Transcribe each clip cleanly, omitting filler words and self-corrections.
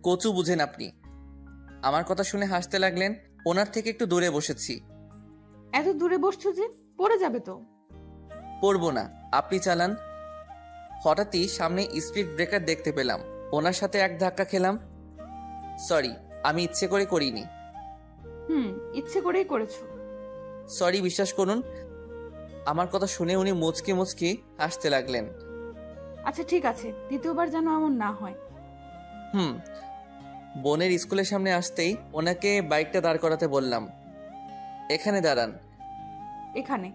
কচু বুঝেন আপনি। আমার কথা শুনে হাসতে লাগলেন। ওনার থেকে একটু দূরে বসেছি। এত দূরে বসছো যে? পড়ে যাবে তো। পড়বো না, আপনি চালান। হঠাৎই সামনে স্পিড ব্রেকার দেখতে পেলাম। ওনার সাথে এক ধাক্কা খেলাম। সরি, আমি ইচ্ছে করে করিনি। ইচ্ছে করেই করেছো। সরি, বিশ্বাস করুন। আমার কথা শুনে উনি মুচকি মুচকি হাসতে লাগলেন। আচ্ছা ঠিক আছে, দ্বিতীয়বার যেন এমন না হয়। বোনের স্কুলের সামনে আসতেই ওনাকে বাইকটা দাঁড় করাতে বললাম। এখানে দাঁড়ান। এখানে?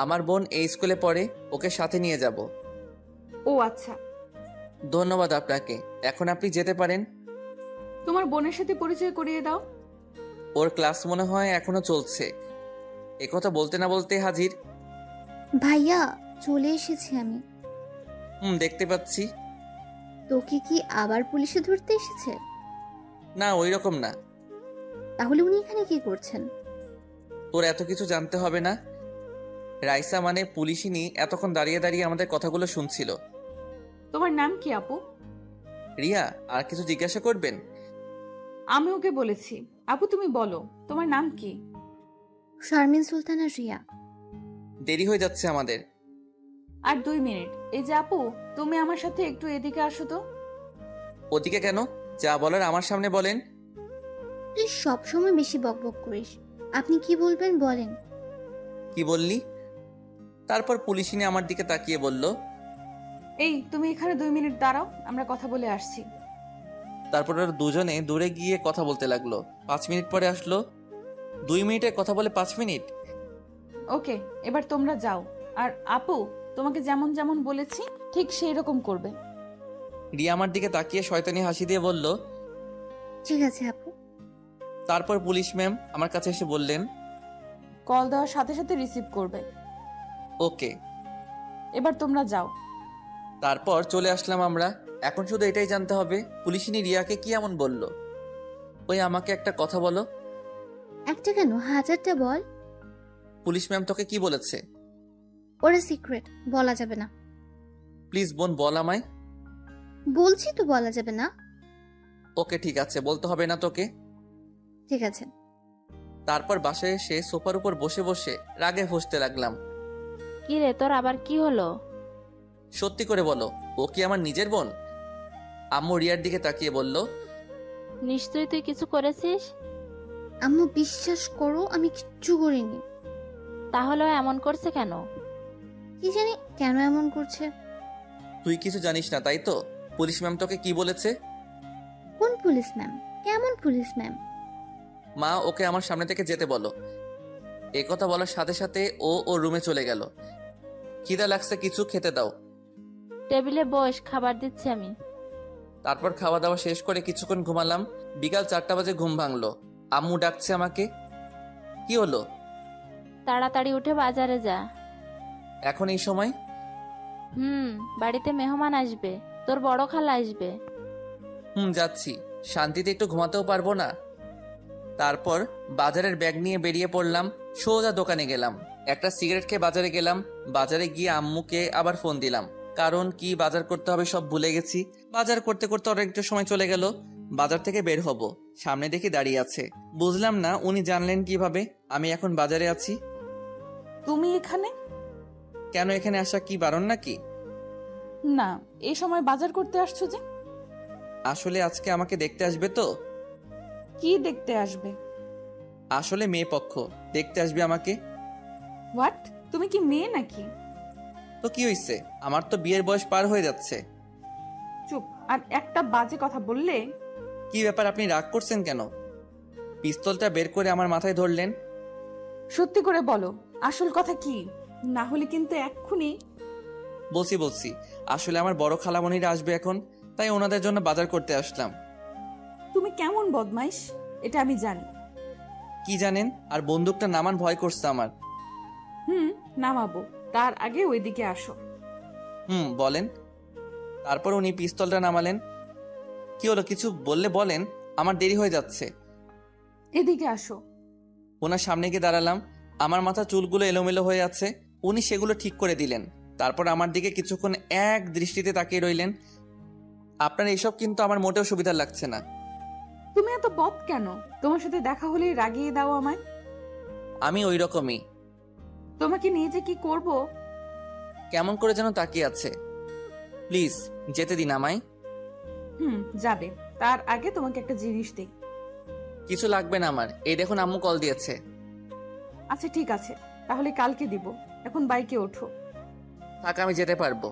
আমার বোন এই স্কুলে পড়ে, ওকে সাথে নিয়ে যাব। ও আচ্ছা। ধন্যবাদ আপনাকে। এখন আপনি যেতে পারেন। তোমার বোনের সাথে পরিচয় করিয়ে দাও। ওর ক্লাস মনে হয় এখনো চলছে। একথা বলতে না বলতে হাজির। ভাইয়া, চলে এসেছি আমি। দেখতে পাচ্ছি। তোকে কি আবার পুলিশে ধরতে এসেছে? না, ওই রকম না। তাহলে উনি এখানে কি করছেন? তোর এত কিছু জানতে হবে না। রাইসা মানে পুলিশিনী এতক্ষণ দাঁড়িয়ে দাঁড়িয়ে আমাদের কথাগুলো শুনছিল। তোমার নাম কি আপু? রিয়া, আর কিছু জিজ্ঞাসা করবেন? আমি ওকে বলেছি। আপু তুমি বলো, তোমার নাম কি? শারমিন সুলতানা রিয়া। দেরি হয়ে যাচ্ছে আমাদের। আর 2 মিনিট। এই যে আপু, তুমি আমার সাথে একটু এদিকে আসো তো। ওদিকে কেন? যা বলার আমার সামনে বলেন। তুই সবসময় বেশি বকবক করিস। আপনি কি বলবেন বলেন। কি বললি? তারপর পুলিশিনী আমার দিকে তাকিয়ে বলল, এই তুমি এখানে 2 মিনিট দাঁড়াও, আমরা কথা বলে আসছি। তারপর ওরা দুজনে দূরে গিয়ে কথা বলতে লাগলো। 5 মিনিট পরে আসলো। 2 মিনিটে কথা বলে 5 মিনিট। ওকে, এবার তোমরা যাও। আর আপু, তোমাকে যেমন যেমন বলেছি ঠিক সেই রকম করবে। রিয়া আমার দিকে তাকিয়ে শয়তানি হাসি দিয়ে বলল, ঠিক আছে আপু। তারপর পুলিশ ম্যাম আমার কাছে এসে বললেন, কল দেওয়ার সাথে সাথে রিসিভ করবে। ওকে। এবার তোমরা যাও। তারপর চলে আসলাম আমরা। এখন শুধু এটাই জানতে হবে পুলিশিনী রিয়াকে কি এমন বলল। ওই আমাকে একটা কথা বলো। একটা কেন, 1000টা বল। পুলিশ ম্যাম তোকে কি বলেছে? ওরা সিক্রেট, বলা যাবে না। প্লিজ বোন, বল আমায়। বলছি তো বলা যাবে না। ওকে ঠিক আছে, বলতে হবে না তোকে। ঠিক আছে। তারপর বাসায় এসে সোফার উপর বসে বসে রাগে ফুঁসতে লাগলাম। কি রে, তোর আবার কি হলো? সত্যি করে বলো, ও কি আমার নিজের বোন? আম্মু রিয়ার দিকে তাকিয়ে বলল, নিশ্চয়ই তুই কিছু করেছিস। আম্মু বিশ্বাস করো, আমি কিচ্ছু করিনি। তাহলে ও এমন করছে কেন? কি জানি কেন এমন করছে। তুই কিছু জানিস না তাই তো? পুলিশ ম্যাম তোকে কি বলেছে? কোন পুলিশ ম্যাম? কেমন পুলিশ ম্যাম? মা, ওকে আমার সামনে থেকে যেতে বলো। এ কথা বলার সাথে সাথে ও ওর রুমে চলে গেল। খিদা লাগছে, কিছু খেতে দাও। টেবিলে বস, খাবার দিচ্ছি আমি। তারপর খাওয়া দাওয়া শেষ করে কিছুক্ষণ ঘুমালাম। বিকাল 4টা বাজে ঘুম ভাঙলো। আম্মু ডাকছে আমাকে। কি হলো? তাড়াতাড়ি উঠে বাজারে যা। এখন এই সময়? বাড়িতে মেহমান আসবে, তোর বড় খালা আসবে। যাচ্ছি। শান্তিতে একটু ঘুমাতেও পারবো না। তারপর বাজারের ব্যাগ নিয়ে বেরিয়ে পড়লাম। সোজা দোকানে গেলাম। একটা সিগারেট খেয়ে বাজারে গেলাম। বাজারে গিয়ে আম্মুকে আবার ফোন দিলাম, কারণ কি বাজার করতে হবে সব ভুলে গেছি। বাজার করতে করতে অনেকটা সময় চলে গেল। বাজার থেকে বের হব, সামনে দেখি দাঁড়িয়ে আছে। বুঝলাম না উনি জানলেন কিভাবে আমি এখন বাজারে আছি। তুমি এখানে? কেন, এখানে আসা কি বারণ নাকি? না, এই সময় বাজার করতে আসছো যে? আসলে আজকে আমাকে দেখতে আসবে তো। কি দেখতে আসবে? আসলে মেয়ে পক্ষ দেখতে আসবে আমাকে। হোয়াট? তুমি কি মেয়ে নাকি? তো কি হইছে, আমার তো বিয়ের বয়স পার হয়ে যাচ্ছে। চুপ। আর একটা বাজে কথা বললে। কি ব্যাপার, আপনি রাগ করছেন কেন? পিস্তলটা বের করে আমার মাথায় ধরলেন। সত্যি করে বলো, আসল কথা কি? না হলে কিন্তু এক্ষুনি। বলছি আসলে আমার বড় খালামণিরা আসবে এখন, তাই ওনাদের জন্য বাজার করতে আসলাম। তুমি কেমন বদমাইশ এটা আমি জানি। কি জানেন? আর বন্দুকটা নামান, ভয় করছে আমার। নামাবো, তার আগে ওইদিকে আসো। বলেন। তারপর উনি পিস্তলটা নামালেন। কি হলো, কিছু বললে বলেন, আমার দেরি হয়ে যাচ্ছে। এদিকে আসো। ওনার সামনে গিয়ে দাঁড়ালাম। আমার মাথা চুলগুলো এলোমেলো হয়ে আছে, উনি সেগুলো ঠিক করে দিলেন। তারপর আমার দিকে কিছুক্ষণ এক দৃষ্টিতে তাকিয়ে রইলেন। আপনার এসব কিন্তু আমার মোটেও সুবিধা লাগছে না। তুমি এত বদ কেন? তোমার সাথে দেখা হলেই রাগিয়ে দাও আমায়। আমি ওই রকমই। তোমাকে নিয়ে যে কি করব। কেমন করে যেন তাকিয়ে আছে। প্লিজ যেতে দিন আমায়। যাবে। তার আগে তোমাকে একটা জিনিস দিই। কিছু লাগবে না আমার, এই দেখুন আম্মু কল দিয়েছে। আচ্ছা ঠিক আছে, তাহলে কালকে দিব। এখন বাইকে ওঠো। থাক, আমি যেতে পারবো।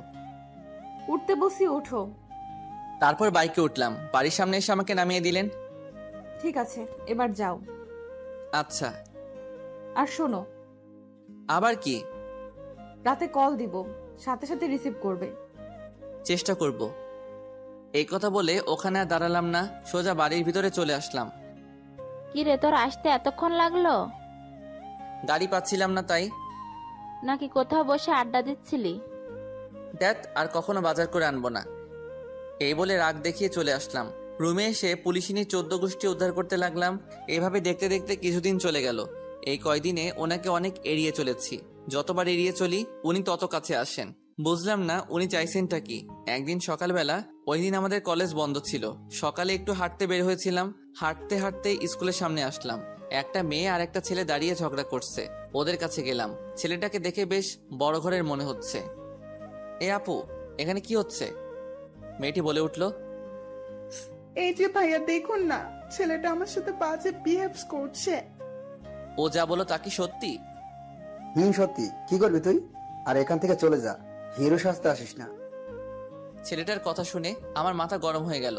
উঠতে বসি, ওঠো। তারপর বাইকে উঠলাম, বাড়ির সামনে এসে আমাকে নামিয়ে দিলেন। ঠিক আছে, এবার যাও। আচ্ছা। আর শোনো, আবার কি? রাতে কল দিব, সাথে সাথে রিসিভ করবে। চেষ্টা করব। এই কথা বলে ওখানে আর দাঁড়ালাম না, সোজা বাড়ির ভিতরে চলে আসলাম। কি রে, তোর আসতে এতক্ষণ লাগলো? গাড়ি পাচ্ছিলাম না তাই। নাকি কোথাও বসে আড্ডা দিচ্ছিলি? দেখ, আর কখনো বাজার করে আনবো না। এই বলে রাগ দেখিয়ে চলে আসলাম। রুমে এসে পুলিশিনী 14 গোষ্ঠী উদ্ধার করতে লাগলাম। এইভাবে দেখতে দেখতে কিছুদিন চলে গেল। এই কয়দিনে ওনাকে অনেক এড়িয়ে চলেছি। যতবার এড়িয়ে চলি উনি তত কাছে আসেন। বুঝলাম না উনি চাইছেনটা কি। একদিন সকালবেলা, ওই দিন আমাদের কলেজ বন্ধ ছিল, সকালে একটু হাঁটতে বের হয়েছিলাম। হাঁটতে হাঁটতে স্কুলের সামনে আসলাম। একটা মেয়ে আর একটা ছেলে দাঁড়িয়ে ঝগড়া করছে। ওদের কাছে গেলাম। ছেলেটাকে দেখে বেশ বড় ঘরের মনে হচ্ছে। এ আপু, এখানে কি হচ্ছে? মেয়েটি বলে উঠল, এই যে ভাইয়া দেখুন না, ছেলেটা আমার সাথে বাজে বিহেভস করছে। ও যা বলো তা কি সত্যি? সত্যি। কি করবি তুই? আর এখান থেকে চলে যা, হিরো সাজতে আসিস না। ছেলেটার কথা শুনে আমার মাথা গরম হয়ে গেল।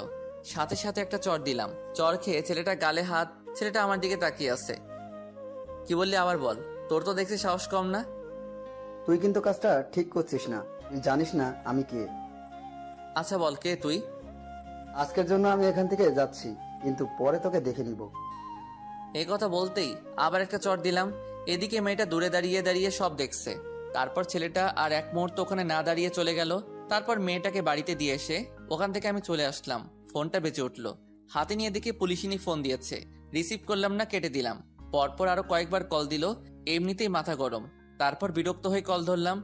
সাথে সাথে একটা চর দিলাম। চর খেয়ে ছেলেটা গালে হাত। ছেলেটা আমার দিকে তাকিয়ে আছে। কি বললি আবার বল। তোর তো দেখছি সাহস কম না। তুই কিন্তু কাজটা ঠিক করছিস না। তুই জানিস না আমি কে। আচ্ছা বল, কে তুই? আজকের জন্য আমি এখান থেকে যাচ্ছি, কিন্তু পরে তোকে দেখে নিব। এই কথা বলতেই আবার একটা চর দিলাম। এদিকে মেয়েটা দূরে দাঁড়িয়ে দাঁড়িয়ে সব দেখছে। তারপর ছেলেটা আর এক মুহূর্ত ওখানে না দাঁড়িয়ে চলে গেল। তারপর মেয়েটাকে বাড়িতে দিয়ে এসে ওখান থেকে আমি চলে আসলাম। ফোনটা বেজে উঠল। হাতে নিয়ে দেখে পুলিশিনী ফোন দিয়েছে। রিসিভ করলাম না, কেটে দিলাম। পরপর আরো কয়েকবার কল দিল। এমনিতেই মাথা গরম। তারপর বিরক্ত হয়ে কল ধরলাম।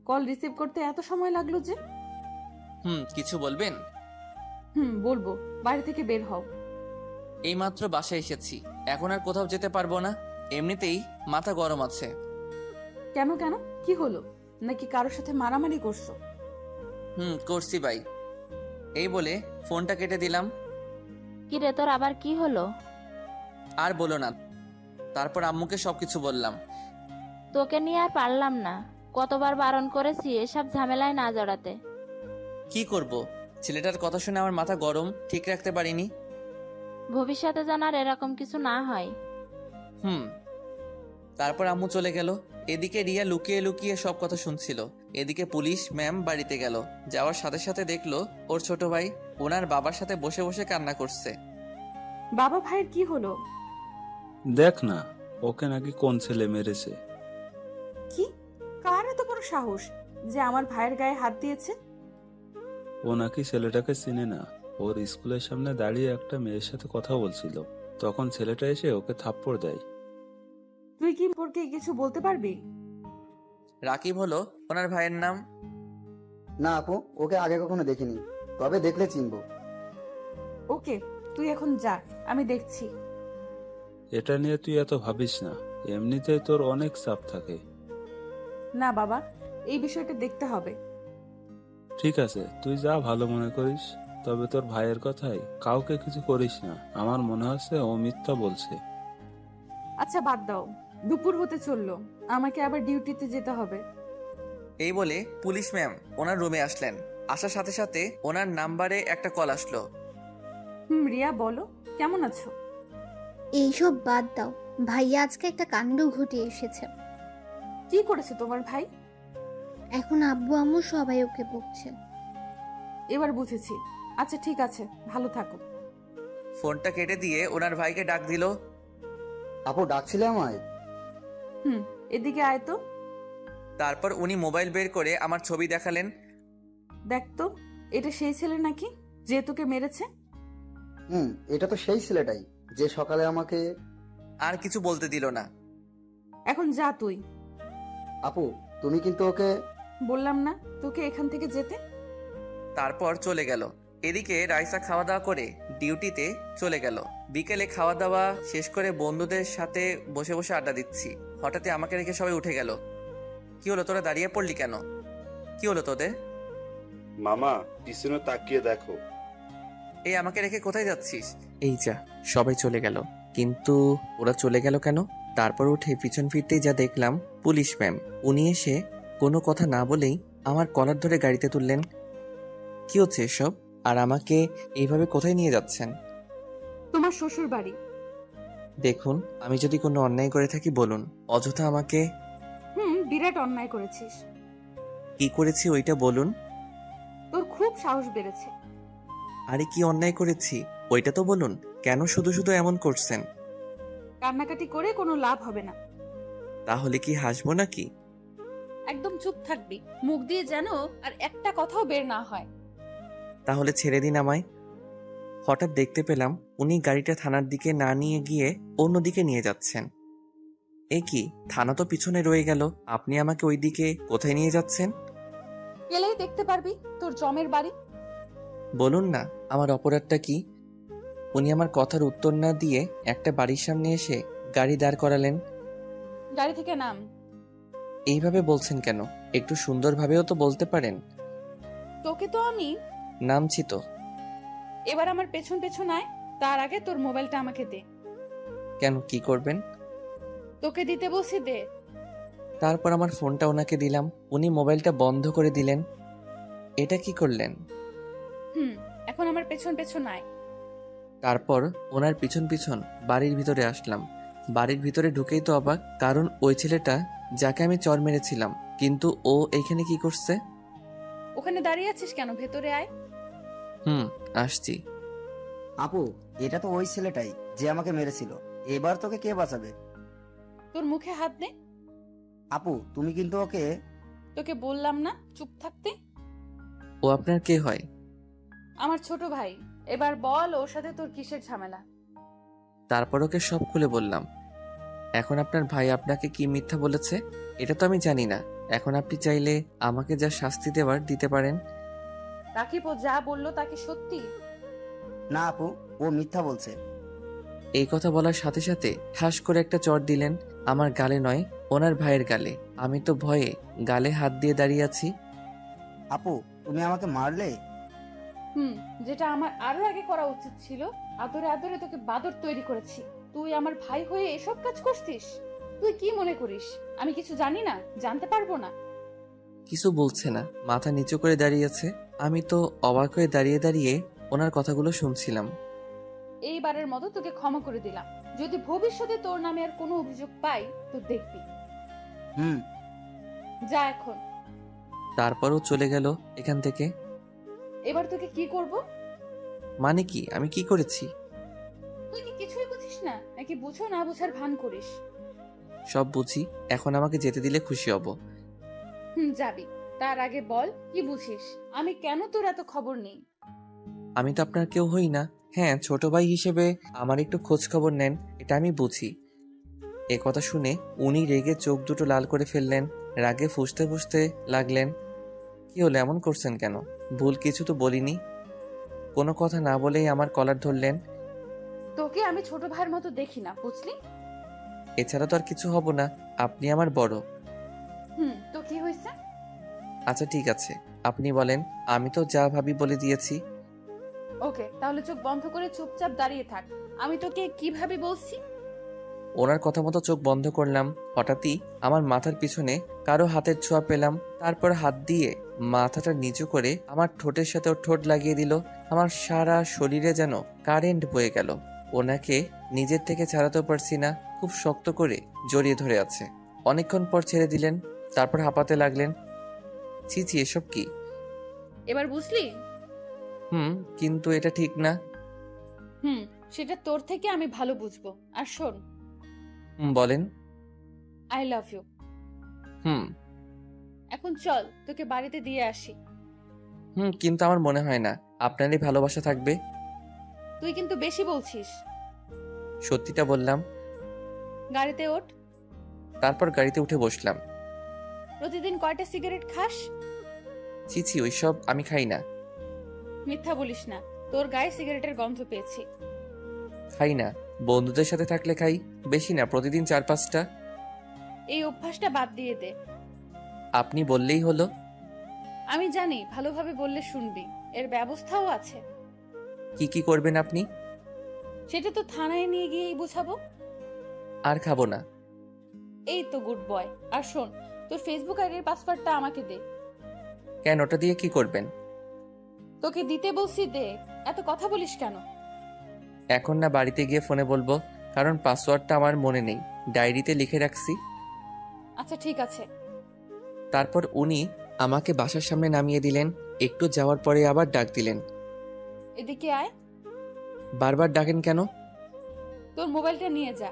কল রিসিভ করতে এত সময় লাগলো যে? কিছু বলবেন? বলবো। বাড়ি থেকে বের হও। এইমাত্র বাসায় এসেছি, এখন আর কোথাও যেতে পারবো না। এমনিতেই মাথা গরম আছে। কেন কেন, কি হলো? নাকি কারোর সাথে মারামারি করছো? করছি ভাই। এই বলে ফোনটা কেটে দিলাম। কি রে, তোর আবার কি হলো? আর বলো না। তারপর আম্মুকে সবকিছু বললাম। তোকে নিয়ে আর পারলাম না। কতবার বারণ করেছি এসব ঝামেলায় না জড়াতে। কি করব? ছেলেটার কথা শুনে আমার মাথা গরম, ঠিক রাখতে পারিনি। ভবিষ্যতে যেন আর এরকম কিছু না হয়। তারপর আম্মু চলে গেল। এদিকে রিয়া লুকিয়ে লুকিয়ে সব কথা শুনছিল। এদিকে পুলিশ ম্যাম বাড়িতে গেল। যাওয়ার সাথে সাথে দেখলো ওর ছোট ভাই ওনার বাবার সাথে বসে বসে কান্না করছে। বাবা ভাইয়ের কি হলো? দেখ না, ওকে নাকি কোন ছেলে মেরেছে। কি? কার এত বড় সাহস যে আমার ভাইয়ের গায়ে হাত দিয়েছে? ও নাকি ছেলেটাকে চিনে না। ওর স্কুলের সামনে দাঁড়িয়ে একটা মেয়ের সাথে কথা বলছিল, তখন ছেলেটা এসে ওকে থাপ্পড় দেয়। তুই কি সম্পর্কে কিছু বলতে পারবি? রাকিব হলো ওনার ভাইয়ের নাম। না আপু, ওকে আগে কখনো দেখিনি, তবে দেখলে চিনবো। ওকে, তুই এখন যা, আমি দেখছি। এটা নিয়ে তুই এত ভাবিস না, এমনিতেই তোর অনেক চাপ থাকে। না বাবা, এই বিষয়টা দেখতে হবে। ঠিক আছে, তুই যা ভালো মনে করিস। তবে তোর ভাইয়ের কথাই কাউকে কিছু করিস না। আমার মনে হচ্ছে ও মিথ্যা বলছে। আচ্ছা বাদ দাও, দুপুর হতে চললো, আমাকে আবার ডিউটিতে যেতে হবে। এই বলে পুলিশ ম্যাম ওনার রুমে আসলেন। আসার সাথে সাথে ওনার নাম্বারে একটা কল আসলো। রিয়া বলো, কেমন আছো? এইসব বাদ দাও, ভাইয়া আজকে একটা কাণ্ড ঘটিয়ে এসেছে। কি করেছে তোমার ভাই? এখন আব্বু আম্মু সবাই ওকে বকছে। এবার বুঝেছি। আচ্ছা ঠিক আছে, ভালো থাকো। ফোনটা কেটে দিয়ে ওনার ভাইকে ডাক দিল। আপু ডাকছিলে আমায়? এদিকে আয় তো। তারপর উনি মোবাইল বের করে আমার ছবি দেখালেন। দেখ তো, এটা সেই ছেলে নাকি যে তোকে মেরেছে? এটা তো সেই ছেলেটাই যে সকালে আমাকে। আর কিছু বলতে দিল না। এখন যা তুই। আপু তুমি কিন্তু ওকে। বললাম না তোকে এখান থেকে যেতে? তারপর চলে গেল। এদিকে রাইসা খাওয়া দাওয়া করে ডিউটিতে চলে গেল। বিকেলে খাওয়া দাওয়া শেষ করে বন্ধুদের সাথে বসে বসে আড্ডা দিচ্ছি। হঠাৎই আমাকে রেখে সবাই উঠে গেল। কি হলো, তোরা দাঁড়িয়ে পড়লি কেন? কি হলো তোদের? মামা, পিছনে তাকিয়ে দেখো। এই আমাকে রেখে কোথায় যাচ্ছিস? এই যা, সবাই চলে গেল। কিন্তু ওরা চলে গেল কেন? তারপর উঠে পিছন ফিরতেই যা দেখলাম, পুলিশ ম্যাম। উনি এসে কোনো কথা না বলেই আমার কলার ধরে গাড়িতে তুললেন। কি হচ্ছে এসব? আর আমাকে এইভাবে কোথায় নিয়ে যাচ্ছেন? তোমার শ্বশুর বাড়ি। দেখুন, আমি যদি কোনো অন্যায় করে থাকি বলুন, অযথা আমাকে। বিরাট অন্যায় করেছিস। কি করেছি ওইটা বলুন। তোর খুব সাহস বেড়েছে। আরে কি অন্যায় করেছি ওইটা তো বলুন। কেন শুধু শুধু এমন করছেন? কান্নাকাটি করে কোনো লাভ হবে না। তাহলে কি হাসবো নাকি? একদম চুপ থাকবি, মুখ দিয়ে যেন আর একটা কথাও বের না হয়। তাহলে ছেড়ে দিন আমায়। হঠাৎ দেখতে পেলাম উনি গাড়িটা থানার দিকে না নিয়ে গিয়ে অন্যদিকে নিয়ে যাচ্ছেন। এ কি, থানা তো পিছনে রয়ে গেল, আপনি আমাকে ওই দিকে কোথায় নিয়ে যাচ্ছেন? গেলেই দেখতে পারবি তোর জমের বাড়ি। বলুন না, আমার অপরাধটা কি? উনি আমার কথার উত্তর না দিয়ে একটা বাড়ির সামনে এসে গাড়ি দাঁড় করালেন। গাড়ি থেকে নাম। এইভাবে বলছেন কেন? একটু সুন্দরভাবেও তো বলতে পারেন। তোকে তো আমি নামছি তো। এবার আমার পেছন পেছন আয়, তার আগে তোর মোবাইলটা আমাকে দে। কেন, কি করবেন? তোকে দিতে বসে দে। তারপর আমার ফোনটা ওনাকে দিলাম। উনি মোবাইলটা বন্ধ করে দিলেন। এটা কি করলেন? এখন আমার পেছন পেছন আয়। তারপর ওনার পিছন পিছন বাড়ির ভিতরে আসলাম। বাড়ির ভিতরে ঢুকেই তো অবাক, কারণ ওই ছেলেটা যাকে আমি চর মেরেছিলাম, কিন্তু ও এইখানে কি করছে? ওখানে দাঁড়িয়ে আছিস কেন? ভেতরে আয়। আসছি। আপু, এটা তো ওই ছেলেটাই যে আমাকে মেরেছিল। এবার তোকে কে বাঁচাবে? তোর মুখে হাত দে। আপু, তুমি কিন্তু ওকে। তোকে বললাম না চুপ থাকতে? ও আপনার কে হয়? আমার ছোট ভাই। এবার বল, ওর সাথে তোর কিসের ঝামেলা? তারপর ওকে সব খুলে বললাম। এখন আপনার ভাই আপনাকে কি মিথ্যা বলেছে এটা তো আমি জানি না। এখন আপনি চাইলে আমাকে যা শাস্তি দেওয়ার দিতে পারেন। রাকিব ও যা বললো তাকে সত্যি? না আপু, ও মিথ্যা বলছে। এই কথা বলার সাথে সাথে ঠাস করে একটা চর দিলেন আমার গালে, নয় ওনার ভাইয়ের গালে। আমি তো ভয়ে গালে হাত দিয়ে দাঁড়িয়ে আছি। আপু, তুমি আমাকে মারলে। যেটা আমার আরো আগে করা উচিত ছিল। আদরে আদরে তোকে বাদর তৈরি করেছি। তুই আমার ভাই হয়ে এসব কাজ করছিস? তুই কি মনে করিস আমি কিছু জানি না, জানতে পারবো না? কিছু বলছে না, মাথা নিচু করে দাঁড়িয়ে আছে। আমি তো অবাক হয়ে দাঁড়িয়ে দাঁড়িয়ে ওনার কথাগুলো শুনছিলাম। এইবারের মতো তোকে ক্ষমা করে দিলাম। যদি ভবিষ্যতে তোর নামে আর কোনো অভিযোগ পাই তো দেখবি। যা এখন। তারপরও চলে গেল এখান থেকে। এবার তোকে কি করব? মানে কি, আমি কি করেছি? তুই কি কিছুই বুঝিস না নাকি বুঝো না বুঝার ভান করিস? সব বুঝি। এখন আমাকে যেতে দিলে খুশি হব। যাবি। তার আগে বল কি বুঝিস? আমি কেন তোর এত খবর নেই? আমি তো আপনার কেউ হই না। হ্যাঁ, ছোট ভাই হিসেবে আমার একটু খোঁজ খবর নেন, এটা আমি বুঝি। এ কথা শুনে উনি রেগে চোখ দুটো লাল করে ফেললেন। রাগে ফুঁসতে ফুঁসতে লাগলেন। কি হলো, এমন করছেন কেন? ভুল কিছু তো বলিনি। কোনো কথা না বলেই আমার কলার ধরলেন। তোকে আমি ছোট ভাইয়ের মতো দেখি না, বুঝলি? এছাড়া তো আর কিছু হব না, আপনি আমার বড়। তো কি হয়েছে? আচ্ছা ঠিক আছে, আপনি বলেন। আমি তো যা ভাবি বলে দিয়েছি। ওকে, তাহলে চোখ বন্ধ করে চুপচাপ দাঁড়িয়ে থাক। আমি তোকে কিভাবে বলছি? ওনার কথা মতো চোখ বন্ধ করলাম। হঠাৎই আমার মাথার পিছনে কারো হাতের ছোঁয়া পেলাম। তারপর হাত দিয়ে মাথাটা নিচু করে আমার ঠোঁটের সাথে ওর ঠোঁট লাগিয়ে দিল। আমার সারা শরীরে যেন কারেন্ট বয়ে গেল। ওনাকে নিজের থেকে ছাড়াতেও পারছি না, খুব শক্ত করে জড়িয়ে ধরে আছে। অনেকক্ষণ পর ছেড়ে দিলেন, তারপর হাঁপাতে লাগলেন। ছি ছি, এসব কি? এবার বুঝলি? কিন্তু এটা ঠিক না। সেটা তোর থেকে আমি ভালো বুঝবো। আর শোন, বলেন। I love you. এখন চল তোকে বাড়িতে দিয়ে আসি। কিন্তু আমার মনে হয় না আপনারই ভালোবাসা থাকবে। তুই কিন্তু বেশি বলছিস। সত্যিটা বললাম। গাড়িতে ওঠ। তারপর গাড়িতে উঠে বসলাম। প্রতিদিন কয়টা সিগারেট খাস? ছি ছি, ওইসব আমি খাই না। মিথ্যা বলিস না, তোর গায়ে সিগারেটের গন্ধ পেয়েছি। খাই না, বন্ধুদের সাথে থাকলে খাই, বেশি না, প্রতিদিন 4-5টা। এই অভ্যাসটা বাদ দিয়ে দে। আপনি বললেই হলো। আমি জানি ভালোভাবে বললে শুনবি, এর ব্যবস্থাও আছে। কি কি করবেন আপনি? সেটা তো থানায় নিয়ে গিয়েই বুঝাবো। আর খাবো না। এই তো গুড বয়। আর শোন, তোর ফেসবুক আইডির পাসওয়ার্ডটা আমাকে দে। কেন, ওটা দিয়ে কি করবেন? তোকে দিতে বলছি, দে। এত কথা বলিস কেন? এখন না, বাড়িতে গিয়ে ফোনে বলবো, কারণ পাসওয়ার্ডটা আমার মনে নেই, ডায়েরিতে লিখে রাখছি। আচ্ছা ঠিক আছে। তারপর উনি আমাকে বাসার সামনে নামিয়ে দিলেন। একটু যাওয়ার পরে আবার ডাক দিলেন। এদিকে আয়। বারবার ডাকেন কেন? তোর মোবাইলটা নিয়ে যা।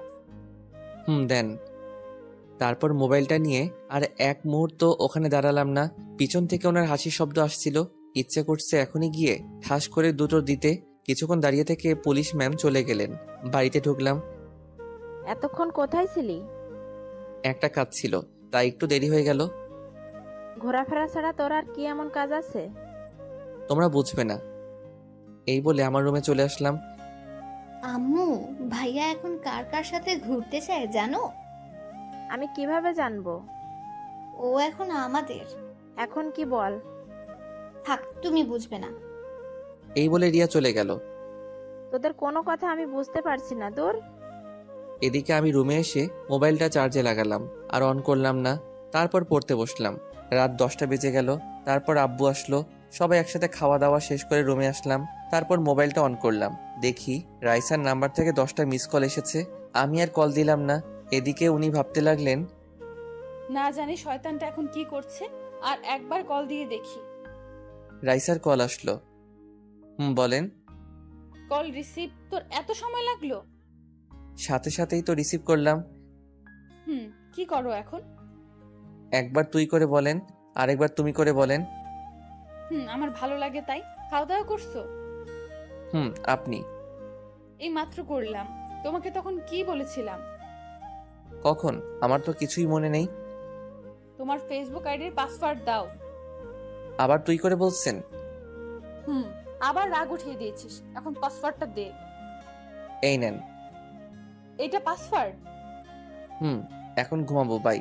দেন। তারপর মোবাইলটা নিয়ে আর এক মুহূর্ত ওখানে দাঁড়ালাম না। পিছন থেকে ওনার হাসির শব্দ আসছিল। ইচ্ছে করছে এখনই গিয়ে ঠাস করে দুটো দিতে। কিছুক্ষণ দাঁড়িয়ে থেকে পুলিশ ম্যাম চলে গেলেন। বাড়িতে ঢুকলাম। এতক্ষণ কোথায় ছিলি? একটা কাজ ছিল, তাই একটু দেরি হয়ে গেল। ঘোরাফেরা ছাড়া তোর আর কি এমন কাজ আছে? তোমরা বুঝবে না। এই বলে আমার রুমে চলে আসলাম। আম্মু, ভাইয়া এখন কার কার সাথে ঘুরতে চায় জানো? আমি কিভাবে জানবো? ও এখন আমাদের। এখন কি বল? থাক, তুমি বুঝবে না। এই বলে রিয়া চলে গেল। তোদের কোনো কথা আমি বুঝতে পারছি না দূর। এদিকে আমি রুমে এসে মোবাইলটা চার্জে লাগালাম, আর অন করলাম না। তারপর পড়তে বসলাম। রাত 10টা বেজে গেল। তারপর আব্বু আসলো। সবাই একসাথে খাওয়া দাওয়া শেষ করে রুমে আসলাম। তারপর মোবাইলটা অন করলাম। দেখি রাইসার নাম্বার থেকে 10টা মিস কল এসেছে। আমি আর কল দিলাম না। এদিকে উনি ভাবতে লাগলেন, না জানি শয়তানটা এখন কি করছে, আর একবার কল দিয়ে দেখি। রাইসার কল আসলো। বলেন। কল রিসিভ তোর এত সময় লাগলো? সাথে সাথেই তো রিসিভ করলাম। কি করো এখন? একবার তুই করে বলেন, আরেকবার তুমি করে বলেন। আমার ভালো লাগে তাই। খাওয়া দাওয়া করছো? আপনি? এই মাত্র করলাম। তোমাকে তখন কি বলেছিলাম? কখন? আমার তো কিছুই মনে নেই। তোমার ফেসবুক আইডির পাসওয়ার্ড দাও। আবার তুই করে বলছেন? আবার রাগ উঠিয়ে দিয়েছিস। এখন পাসওয়ার্ডটা দে। এই নেন। এটা পাসওয়ার্ড? এখন ঘুমাবো, বাই।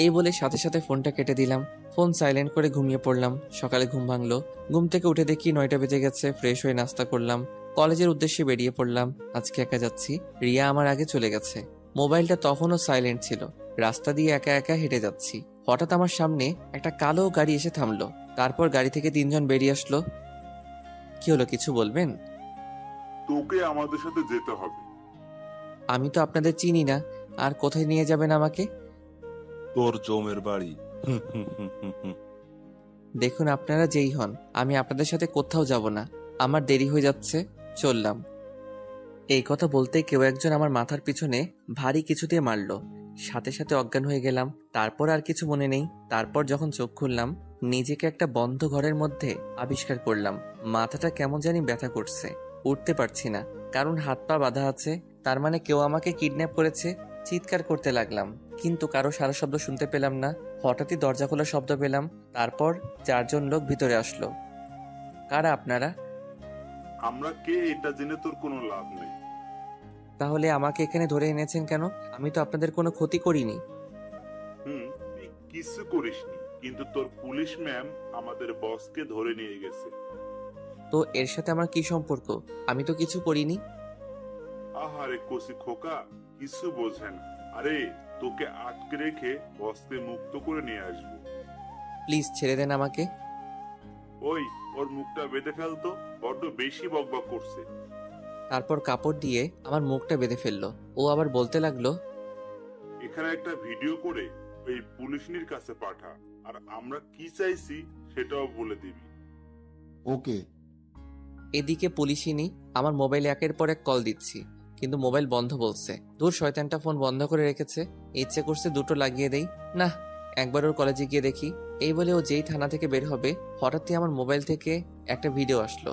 এই বলে সাথে সাথে ফোনটা কেটে দিলাম। ফোন সাইলেন্ট করে ঘুমিয়ে পড়লাম। সকালে ঘুম ভাঙলো। ঘুম থেকে উঠে দেখি 9টা বেজে গেছে। ফ্রেশ হয়ে নাস্তা করলাম। কলেজের উদ্দেশ্যে বেরিয়ে পড়লাম। আজকে একা যাচ্ছি। রিয়া আমার আগে চলে গেছে। মোবাইলটা তখনও সাইলেন্ট ছিল। রাস্তা দিয়ে একা একা হেঁটে যাচ্ছি। হঠাৎ আমার সামনে একটা কালো গাড়ি এসে থামলো। তারপর গাড়ি থেকে 3জন বেরিয়ে আসলো। কি হলো, কিছু বলবেন? তোকে আমাদের সাথে যেতে হবে। আমি তো আপনাদের চিনি না, আর কোথায় নিয়ে যাবেন আমাকে? তোর জমের বাড়ি। দেখুন, আপনারা যেই হন, আমি আপনাদের সাথে কোথাও যাব না। আমার দেরি হয়ে যাচ্ছে, চললাম। এই কথা বলতেই কেউ একজন আমার মাথার পিছনে ভারী কিছু দিয়ে মারলো। সাথে সাথে অজ্ঞান হয়ে গেলাম। তারপর আর কিছু মনে নেই। তারপর যখন চোখ খুললাম, নিজেকে একটা বন্ধ ঘরের মধ্যে আবিষ্কার করলাম। মাথাটা কেমন জানি ব্যথা করছে। উঠতে পারছি না, কারণ হাত পা বাঁধা আছে। তার মানে কেউ আমাকে কিডন্যাপ করেছে। চিৎকার করতে লাগলাম, কিন্তু কারো সারা শব্দ শুনতে পেলাম না। হঠাৎই দরজা খোলার শব্দ পেলাম। তারপর 4জন লোক ভিতরে আসলো। কারা আপনারা? আমরা কে এটা জেনে তোর কোনো লাভ নেই। তাহলে আমাকে এখানে ধরে এনেছেন কেন? আমি তো আপনাদের কোনো ক্ষতি করিনি। তুই কিছু করিসনি, কিন্তু তোর পুলিশ ম্যাম আমাদের বসকে ধরে নিয়ে গেছে। তো এর সাথে আমার কি সম্পর্ক? আমি তো কিছু করিনি। আহারে কসি খোকা, কিছু বোঝে না। আরে তোকে আটকে রেখে বসকে মুক্ত করে নিয়ে আসবো। প্লিজ ছেড়ে দেন আমাকে। ওই, ওর মুখটা বেঁধে ফেলতো, বড্ড বেশি বকবক করছে। তারপর কাপড় দিয়ে আমার মুখটা বেঁধে ফেললো। ও আবার বলতে লাগলো, এখানে একটা ভিডিও করে ওই পুলিশনির কাছে পাঠা, আর আমরা কি চাইছি সেটাও বলে দিবি। ওকে। এদিকে পুলিশিনি আমার মোবাইলে একের পর এক কল দিচ্ছি, কিন্তু মোবাইল বন্ধ বলছে। দূর, শয়তানটা ফোন বন্ধ করে রেখেছে। ইচ্ছে করছে দুটো লাগিয়ে দেই। না, একবার ওর কলেজে গিয়ে দেখি। এই বলে ও যেই থানা থেকে বের হবে, হঠাৎই আমার মোবাইল থেকে একটা ভিডিও আসলো।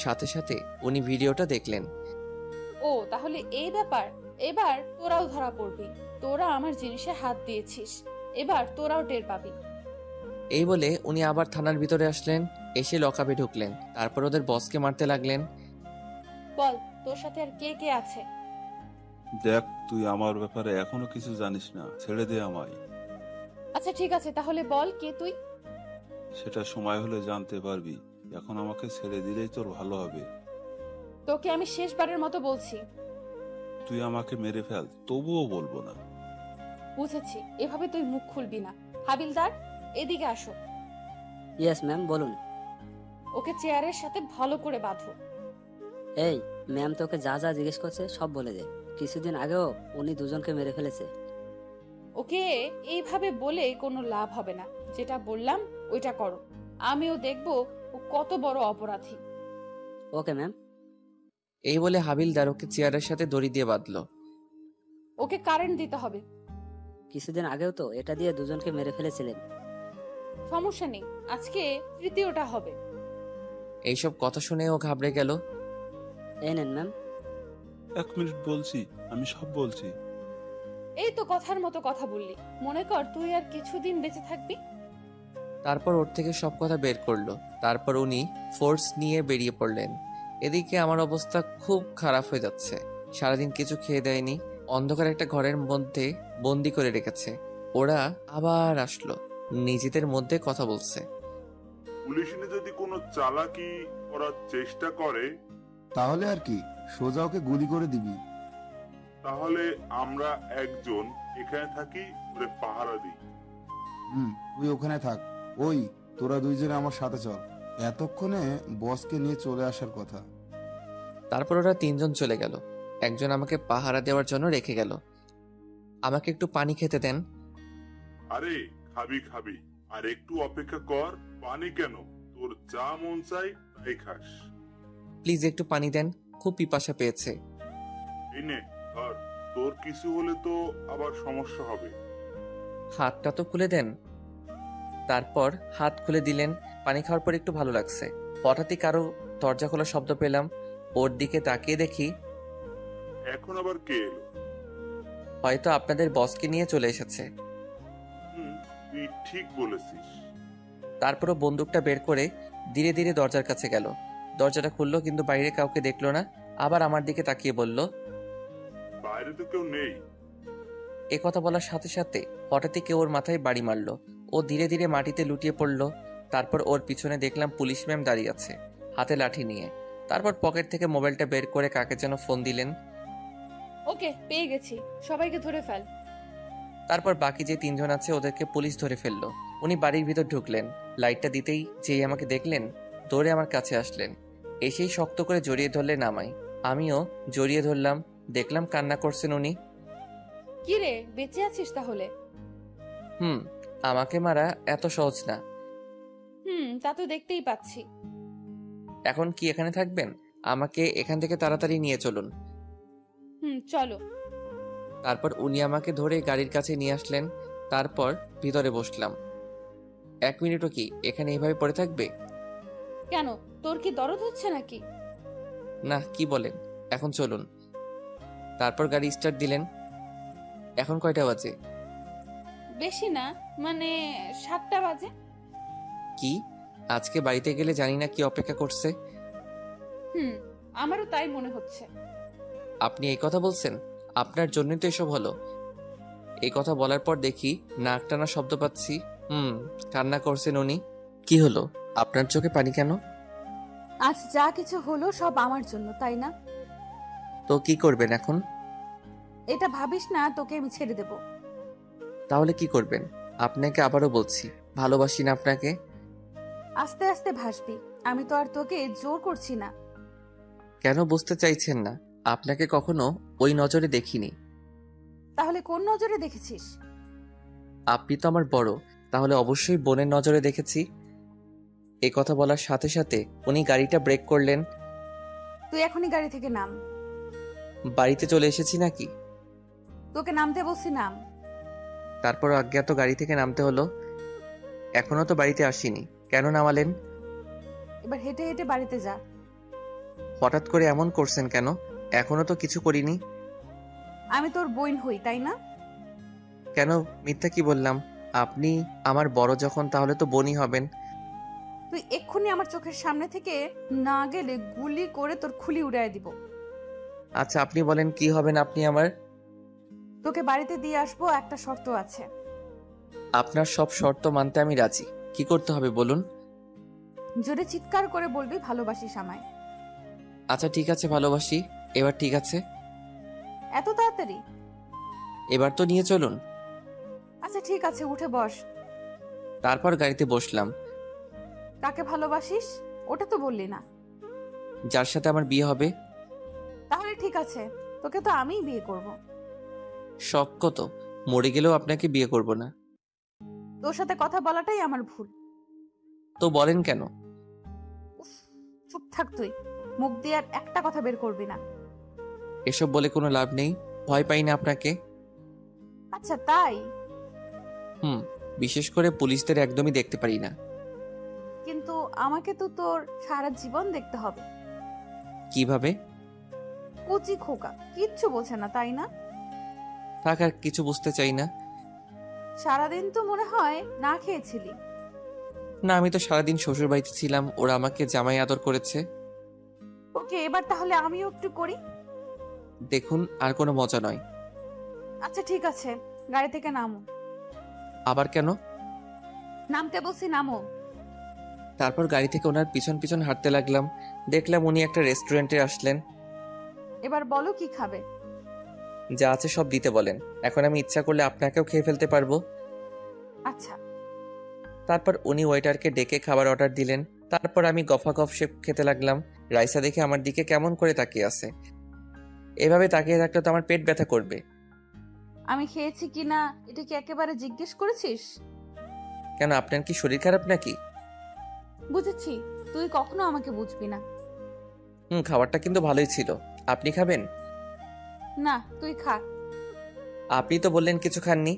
সাথে সাথে উনি ভিডিওটা দেখলেন। ও তাহলে এই ব্যাপার। এবার তোরাও ধরা পড়বি। তোরা আমার জিনিসে হাত দিয়েছিস, এবার তোরাও টের পাবি। এই বলে উনি আবার থানার ভিতরে আসলেন, এসে লকআপে ঢুকলেন। তারপর ওদের বসকে মারতে লাগলেন। বল, তোর সাথে আর কে কে আছে? দেখ, তুই আমার ব্যাপারে এখনো কিছু জানিস না, ছেড়ে দে আমায়। আচ্ছা ঠিক আছে, তাহলে বল কে তুই? সেটা সময় হলে জানতে পারবি। এখন আমাকে ছেড়ে দিলেই তোর ভালো হবে। তোকে আমি শেষবারের মতো বলছি। তুই আমাকে মেরে ফেল, তবুও বলবো না। বুঝেছি, এভাবে তুই মুখ খুলবি না। হাবিলদার, এদিকে আসো। ইয়েস ম্যাম, বলুন। ওকে চেয়ারের সাথে ভালো করে বাঁধো। এই ম্যাম, তোকে যা যা জিজ্ঞেস করছে সব বলে দে। কিছুদিন আগেও উনি দুজনকে মেরে ফেলেছে। ওকে এইভাবে বলে কোনো লাভ হবে না। যেটা বললাম ওইটা করো। আমিও দেখবো ও কত বড় অপরাধী। Okay ma'am. এই বলে হাবিলদার ওকে চেয়ারের সাথে দড়ি দিয়ে বাঁধলো। ওকে কারেন্ট দিতে হবে। কিছুদিন আগেও তো এটা দিয়ে দুজনকে মেরে ফেলেছিলেন। সমস্যা নেই, আজকে তৃতীয়টা হবে। এইসব কথা শুনে ও ঘাবড়ে গেল। এই নেন ম্যাম। 1 মিনিট বলছি, আমি সব বলছি। এই তো কথার মতো কথা বললি। মনে কর তুই আর কিছুদিন বেঁচে থাকবি। তারপর ওর থেকে সব কথা বের করলো। তারপর উনি ফোর্স নিয়ে বেরিয়ে পড়লেন। এদিকে আমার অবস্থা খুব খারাপ হয়ে যাচ্ছে। সারাদিন কিছু খেয়ে দেয়নি, অন্ধকার একটা ঘরের মধ্যে বন্দি করে রেখেছে। ওরা আবার আসলো, নিজেদের মধ্যে কথা বলছে। পুলিশ যদি কোনো চালাকি করার চেষ্টা করে তাহলে আর কি, সোজা ওকে গুলি করে দিবি। তাহলে আমরা একজন এখানে থাকি, ওরে পাহারা দিই। তুই ওখানে থাক। ওই তোরা দুইজনে আমার সাথে চল, এতক্ষণে বসকে নিয়ে চলে আসার কথা। তারপর ওরা 3 জন চলে গেল। একজন আমাকে পাহারা দেওয়ার জন্য রেখে গেল। আমাকে একটু পানি খেতে দেন। আরে খাবি খাবি, আর একটু অপেক্ষা কর। পানি কেন, তোর যা মন চাই তাই খাস। প্লিজ একটু পানি দেন, খুব পিপাসা পেয়েছে। এই নে ধর, তোর কিছু হলে তো আবার সমস্যা হবে। হাতটা তো খুলে দেন। তারপর হাত খুলে দিলেন। পানি খাওয়ার পর একটু ভালো লাগছে। হঠাৎই কারো দরজা খোলার শব্দ পেলাম। ওর দিকে তাকিয়ে দেখি এখন আবার কে এলো? হয়তো আপনাদের বসকে নিয়ে চলে এসেছে। তুই ঠিক বলেছিস। তারপরও বন্দুকটা বের করে ধীরে ধীরে দরজার কাছে গেল। দরজাটা খুললো, কিন্তু বাইরে কাউকে দেখলো না। আবার আমার দিকে তাকিয়ে বলল, বাইরে তো কেউ নেই। এ কথা বলার সাথে সাথে হঠাৎই কেউ ওর মাথায় বাড়ি মারলো। ও ধীরে ধীরে মাটিতে লুটিয়ে পড়লো। তারপর ওর পিছনে দেখলাম পুলিশ ম্যাম দাঁড়িয়ে আছে, হাতে লাঠি নিয়ে। তারপর পকেট থেকে মোবাইলটা বের করে কাকে যেন ফোন দিলেন। ওকে, পেয়ে গেছি, সবাইকে ধরে ফেল। তারপর বাকি যে 3 জন আছে ওদেরকে পুলিশ ধরে ফেললো। উনি বাড়ির ভিতর ঢুকলেন। লাইটটা দিতেই যেই আমাকে দেখলেন, দৌড়ে আমার কাছে আসলেন। এসেই শক্ত করে জড়িয়ে ধরলেন আমায়। আমিও জড়িয়ে ধরলাম। দেখলাম কান্না করছেন উনি। কি রে, বেঁচে আছিস তাহলে? আমাকে মারা এত সহজ না। তা তো দেখতেই পাচ্ছি। এখন কি এখানে থাকবেন? আমাকে এখান থেকে তাড়াতাড়ি নিয়ে চলুন। চলো। তারপর উনি আমাকে ধরে গাড়ির কাছে নিয়ে আসলেন। তারপর ভিতরে বসলাম। 1 মিনিটও কি এখানে এইভাবে পড়ে থাকবে? কেন, তোর কি দরদ হচ্ছে নাকি? না, কি বলেন, এখন চলুন। তারপর গাড়ি স্টার্ট দিলেন। এখন কয়টা বাজে? বেশি না, মানে 7টা বাজে। কি, আজকে বাড়িতে গেলে জানি না কি অপেক্ষা করছে। আমারও তাই মনে হচ্ছে। আপনি এই কথা বলছেন? আপনার জন্যই তো এসব হলো। এই কথা বলার পর দেখি নাক টানা শব্দ পাচ্ছি। কান্না করছেন উনি। কি হলো, আপনার চোখে পানি কেন? আজ যা কিছু হলো সব আমার জন্য, তাই না? তো কি করবেন এখন? এটা ভাবিস না, তোকে আমি ছেড়ে দেব। তাহলে কি করবেন? আপনাকে আবারও বলছি, ভালোবাসি না আপনাকে। আস্তে আস্তে ভাসবি, আমি তো আর তোকে জোর করছি না। কেন বুঝতে চাইছেন না? আপনাকে কখনো ওই নজরে দেখিনি। তাহলে কোন নজরে দেখেছিস? আপনি তো আমার বড়, তাহলে অবশ্যই বোনের নজরে দেখেছি। এই কথা বলার সাথে সাথে উনি গাড়িটা ব্রেক করলেন। তুই এখনই গাড়ি থেকে নাম। বাড়িতে চলে এসেছি নাকি? তোকে নামতে বলছি, নাম। তারপর অজ্ঞাত গাড়ি থেকে নামতে হলো। এখনো তো বাড়িতে আসিনি, কেন নামালেন? এবার হেঁটে হেঁটে বাড়িতে যা। হঠাৎ করে এমন করছেন কেন? এখনো তো কিছু করিনি। আমি তোর বোন হই, তাই না? কেন মিথ্যা কি বললাম? আপনি আমার বড় যখন, তাহলে তো বোনই হবেন। তুই এক্ষুনি আমার চোখের সামনে থেকে না গেলে গুলি করে তোর খুলি উড়াই দিব। আচ্ছা আপনি বলেন কি হবেন আপনি আমার? তোকে বাড়িতে দিয়ে আসবো, একটা শর্ত আছে। আপনার সব শর্ত মানতে আমি রাজি। কি করতে হবে বলুন? জোরে চিৎকার করে বলবি ভালোবাসিস আমায়। আচ্ছা ঠিক আছে, ভালোবাসি। এবার ঠিক আছে? এত তাড়াতাড়ি? এবার তো নিয়ে চলুন। আচ্ছা ঠিক আছে, উঠে বস। তারপর গাড়িতে বসলাম। কাকে ভালোবাসিস ওটা তো বললি না। যার সাথে আমার বিয়ে হবে। তাহলে ঠিক আছে, তোকে তো আমিই বিয়ে করব। শখ কত, মরে গেলেও আপনাকে বিয়ে করব না। তোর সাথে কথা বলাটাই আমার ভুল। তো বলেন কেন? উফ, চুপ থাক তুই, মুখ দিয়ে আর একটা কথা বের করবি না। এসব বলে কোনো লাভ নেই, ভয় পাই না আপনাকে। আচ্ছা তাই? বিশেষ করে পুলিশদের একদমই দেখতে পারি না। কিন্তু আমাকে তো তোর সারা জীবন দেখতে হবে। কিভাবে? কচি খোকা, কিচ্ছু বোঝে না তাই না? থাক, আর কিছু বুঝতে চাই না। সারাদিন তো মনে হয় না খেয়েছিলি। না, আমি তো সারাদিন শ্বশুর বাড়িতে ছিলাম, ওরা আমাকে জামাই আদর করেছে। ওকে, এবার তাহলে আমিও একটু করি। দেখুন, আর কোনো মজা নয়। আচ্ছা ঠিক আছে, গাড়ি থেকে নামো। আবার কেন? নামতে বলছি, নামো। তারপর গাড়ি থেকে ওনার পিছন পিছন হাঁটতে লাগলাম। দেখলাম উনি একটা রেস্টুরেন্টে আসলেন। এবার বলো কি খাবে? যা আছে সব দিতে বলেন, এখন আমি ইচ্ছা করলে আপনাকেও খেয়ে ফেলতে পারবো। আচ্ছা। তারপর উনি ওয়েটারকে ডেকে খাবার অর্ডার দিলেন। তারপর আমি গফ সে খেতে লাগলাম। রাইসা দেখে আমার দিকে কেমন করে তাকিয়ে আছে। এভাবে তাকিয়ে থাকলে তো আমার পেট ব্যথা করবে। আমি খেয়েছি কিনা এটা কি একেবারে জিজ্ঞেস করেছিস? কেন, আপনার কি শরীর খারাপ নাকি? বুঝেছি, তুই কখনো আমাকে বুঝবি না। খাবারটা কিন্তু ভালোই ছিল। আপনি খাবেন? না, তুই খা। আপনি তো বললেন কিছু খাননি।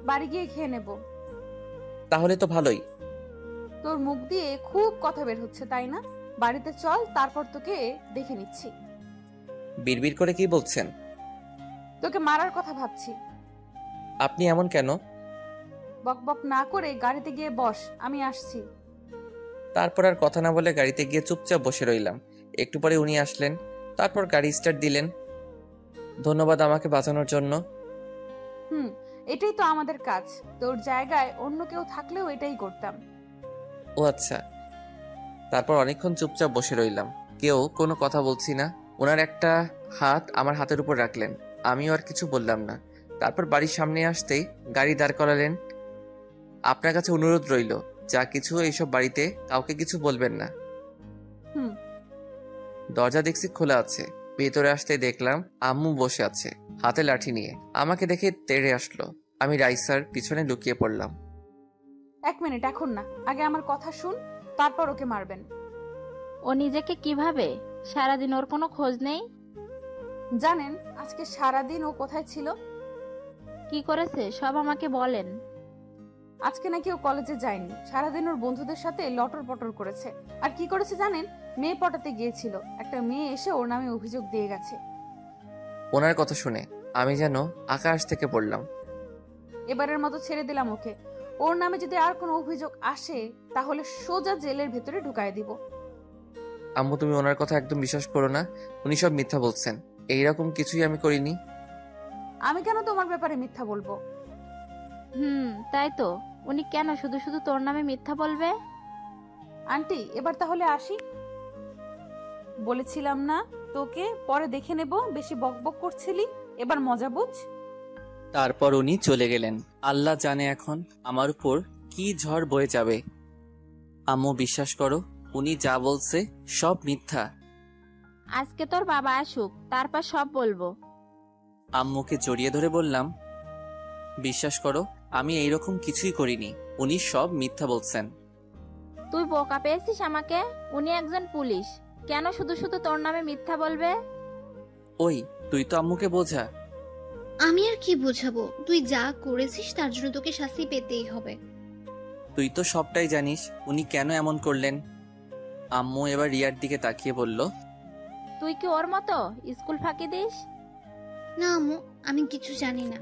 বাড়ি গিয়ে খেয়ে নেব। তাহলে তো ভালোই। তোর মুখ দিয়ে খুব কথা বের হচ্ছে তাই না? বাড়িতে চল, তারপর তোকে দেখে নিচ্ছি। বিড়বিড় করে কি বলছেন? তোকে মারার কথা ভাবছি। আপনি এমন কেন? বকবক না করে গাড়িতে গিয়ে বস, আমি আসছি। তারপর আর কথা না বলে গাড়িতে গিয়ে চুপচাপ বসে রইলাম। একটু পরে উনি আসলেন। তারপর গাড়ি স্টার্ট দিলেন। ধন্যবাদ আমাকে বাঁচানোর জন্য। এটাই তো আমাদের কাজ। তোর জায়গায় অন্য কেউ থাকলেও এটাই করতাম। ও আচ্ছা। তারপর অনেকক্ষণ চুপচাপ বসে রইলাম, কেউ কোনো কথা বলছি না। ওনার একটা হাত আমার হাতের উপর রাখলেন, আমিও আর কিছু বললাম না। তারপর বাড়ির সামনে আসতেই গাড়ি দাঁড় করালেন। আপনার কাছে অনুরোধ রইল, যা কিছু এইসব বাড়িতে কাউকে কিছু বলবেন না। দরজা দেখছি খোলা আছে। ভেতরে আসতে দেখলাম আম্মু বসে আছে, হাতে লাঠি নিয়ে। আমাকে দেখে তেড়ে আসলো। আমি রাইসার পিছনে লুকিয়ে পড়লাম। 1 মিনিট, এখন না, আগে আমার কথা শুন, তারপর ওকে মারবেন। ও নিজেকে কিভাবে? সারাদিন ওর কোনো খোঁজ নেই? জানেন আজকে সারাদিন ও কোথায় ছিল? কি করেছে সব আমাকে বলেন। আজকে নাকি ও কলেজে যায়নি, সারাদিন ওর বন্ধুদের সাথে লটর পটর করেছে। আর কি করেছে জানেন? মেয়ে পটাতে গিয়েছিল, একটা মেয়ে এসে ওর নামে অভিযোগ দিয়ে গেছে। ওনার কথা শুনে আমি যেন আকাশ থেকে পড়লাম। এবারের মতো ছেড়ে দিলাম ওকে। ওর নামে যদি আর কোনো অভিযোগ আসে তাহলে সোজা জেলের ভেতরে ঢুকায় দিব। আম্মু, তুমি ওনার কথা একদম বিশ্বাস করো না, উনি সব মিথ্যা বলছেন। এইরকম কিছুই আমি করিনি। আমি কেন তোমার ব্যাপারে মিথ্যা বলবো? তাই তো, উনি কেন শুধু শুধু তোর নামে মিথ্যা বলবে? আন্টি, এবার তাহলে আসি। বলেছিলাম না তোকে পরে দেখে নেব, বেশি বকবক করছিলি, এবার মজা বুঝ। তারপর উনি চলে গেলেন। আল্লাহ জানে এখন আমার উপর কি ঝড় বয়ে যাবে। আম্মু, বিশ্বাস করো, উনি যা বলছে সব মিথ্যা। আজকে তোর বাবা আসুক, তারপর সব বলবো। আম্মুকে জড়িয়ে ধরে বললাম, বিশ্বাস করো, আমি এইরকম কিছুই করিনি। উনি সব মিথ্যা বলছেন। তুই বোকা পেয়েছিস আমাকে? উনি একজন পুলিশ, কেন শুধু শুধু তোর নামে মিথ্যা বলবে? ওই, তুই তো আম্মুকে বোঝা। আমি আর কি বোঝাবো? তুই যা করেছিস তার জন্য তোকে শাস্তি পেতেই হবে। তুই তো সবটাই জানিস, উনি কেন এমন করলেন। আম্মু এবার রিয়ার দিকে তাকিয়ে বলল, তুই কি ওর মতো স্কুল ফাঁকি দিস? না আম্মু, আমি কিছু জানি না।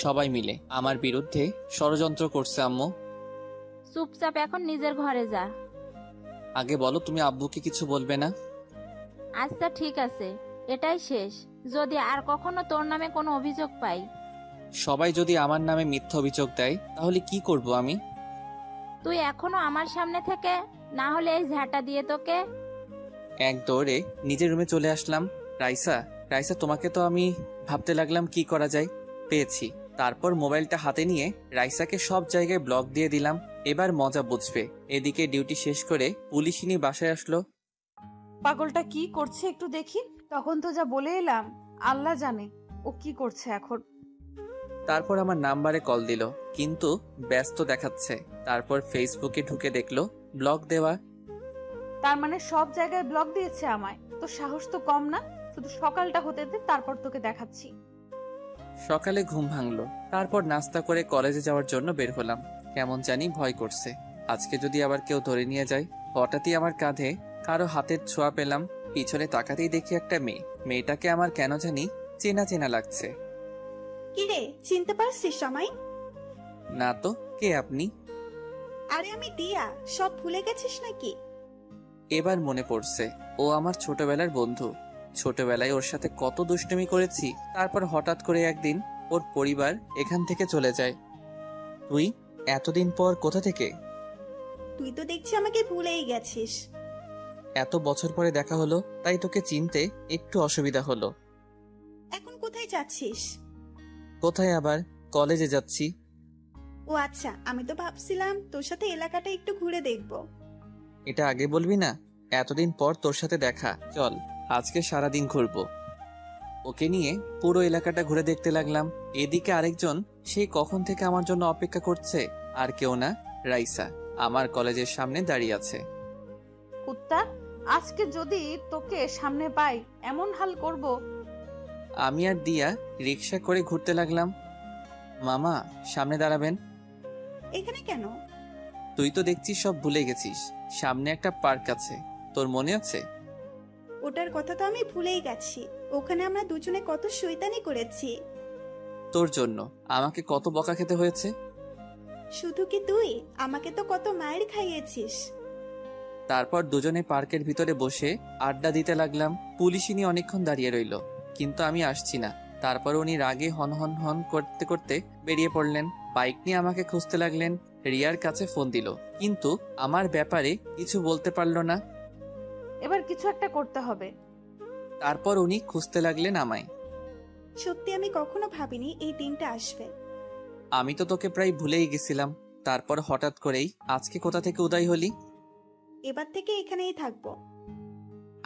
সবাই মিলে আমার বিরুদ্ধে ষড়যন্ত্র করছে আম্মু। চুপচাপ এখন নিজের ঘরে যা। আগে বলো, তুমি আব্বুকে কিছু বলবে না? আচ্ছা ঠিক আছে, এটাই শেষ। যদি আর কখনো তোর নামে কোনো অভিযোগ পাই। সবাই যদি আমার নামে মিথ্যা অভিযোগ দেয় তাহলে কি করব আমি? তুই এখনো আমার সামনে থেকে, না হলে এই ঝাঁটা দিয়ে তোকে। এক দৌড়ে নিজের রুমে চলে আসলাম। রাইসা, রাইসা, তোমাকে তো আমি ভাবতে লাগলাম কি করা যায়। পেয়েছি। তারপর মোবাইলটা হাতে নিয়ে রাইসাকে সব জায়গায় ব্লক দিয়ে দিলাম। এবার মজা বুঝবে। এদিকে ডিউটি শেষ করে পুলিশিনী বাসায় আসলো। পাগলটা কি করছে একটু দেখি। তখন তো যা বলে এলাম, আল্লাহ জানে ও কি করছে এখন। তারপর আমার নাম্বারে কল দিল, কিন্তু ব্যস্ত দেখাচ্ছে। তারপর ফেসবুকে ঢুকে দেখলো ব্লক দেওয়া। তার মানে সব জায়গায় ব্লক দিয়েছে আমায়। তো সাহস তো কম না। শুধু সকালটা হতে দে, তারপর তোকে দেখাচ্ছি। সকালে ঘুম ভাঙলো। তারপর নাস্তা করে কলেজে যাওয়ার জন্য বের হলাম। কেমন জানি ভয় করছে, আজকে যদি আবার কেউ ধরে নিয়ে যায়। হঠাৎই আমার কাঁধে কারো হাতের ছোঁয়া পেলাম। পিছনে তাকাতেই দেখি একটা মেয়ে। মেয়েটাকে আমার কেন জানি চেনা চেনা লাগছে। কিরে, চিনতে পারছিস আমায়? না তো, কে আপনি? আরে আমি দিয়া। সব ভুলে গেছিস নাকি? এবার মনে পড়ছে, ও আমার ছোটবেলার বন্ধু। ছোটবেলায় ওর সাথে কত দুষ্টুমি করেছি। তারপর হঠাৎ করে একদিন ওর পরিবার এখান থেকে চলে যায়। তুই এতদিন পর কোথা থেকে? তুই তো দেখছি আমাকে ভুলেই গেছিস। এত বছর পরে দেখা হলো, তাই তোকে চিনতে একটু অসুবিধা হলো। এখন কোথায় যাচ্ছিস? কোথায় আবার? কলেজে যাচ্ছি। ও আচ্ছা, আমি তো ভাবছিলাম তোর সাথে এলাকাটা একটু ঘুরে দেখব। এটা আগে বলবি না? এতদিন পর তোর সাথে দেখা, চল আজকে সারাদিন ঘুরবো। ওকে নিয়ে পুরো এলাকাটা ঘুরে দেখতে লাগলাম। এদিকে আরেকজন সেই কখন থেকে আমার জন্য অপেক্ষা করছে। আর কেউ না, রাইসা আমার কলেজের সামনে দাঁড়িয়ে আছে। কুত্তা, আজকে যদি তোকে সামনে পাই এমন হাল করব। আমি আর দিয়া রিক্সা করে ঘুরতে লাগলাম। মামা, সামনে দাঁড়াবেন। এখানে কেন? তুই তো দেখছিস সব ভুলে গেছিস। সামনে একটা পার্ক আছে, তোর মনে আছে? ওটার কথা তো আমি ভুলেই গেছি। ওখানে আমরা দুজনে কত শয়তানি করেছি। তোর জন্য আমাকে কত বকা খেতে হয়েছে। শুধু কি তুই, আমাকে তো কত মায়ের খাইয়েছিস। তারপর দুজনে পার্কের ভিতরে বসে আড্ডা দিতে লাগলাম। পুলিশিনী অনেকক্ষণ দাঁড়িয়ে রইল, কিন্তু আমি আসছি না। তারপর উনি রাগে হন হন হন করতে করতে বেরিয়ে পড়লেন। বাইক নিয়ে আমাকে খুঁজতে লাগলেন। রিয়ার কাছে ফোন দিল, কিন্তু আমার ব্যাপারে কিছু বলতে পারলো না। এবার কিছু একটা করতে হবে। তারপর উনি খুঁজতে লাগলেন আমায়। সত্যি আমি কখনো ভাবিনি এই দিনটা আসবে। আমি তো তোকে প্রায় ভুলেই গেছিলাম। তারপর হঠাৎ করেই আজকে কোথা থেকে উদয় হলি? এবার থেকে এখানেই থাকবো।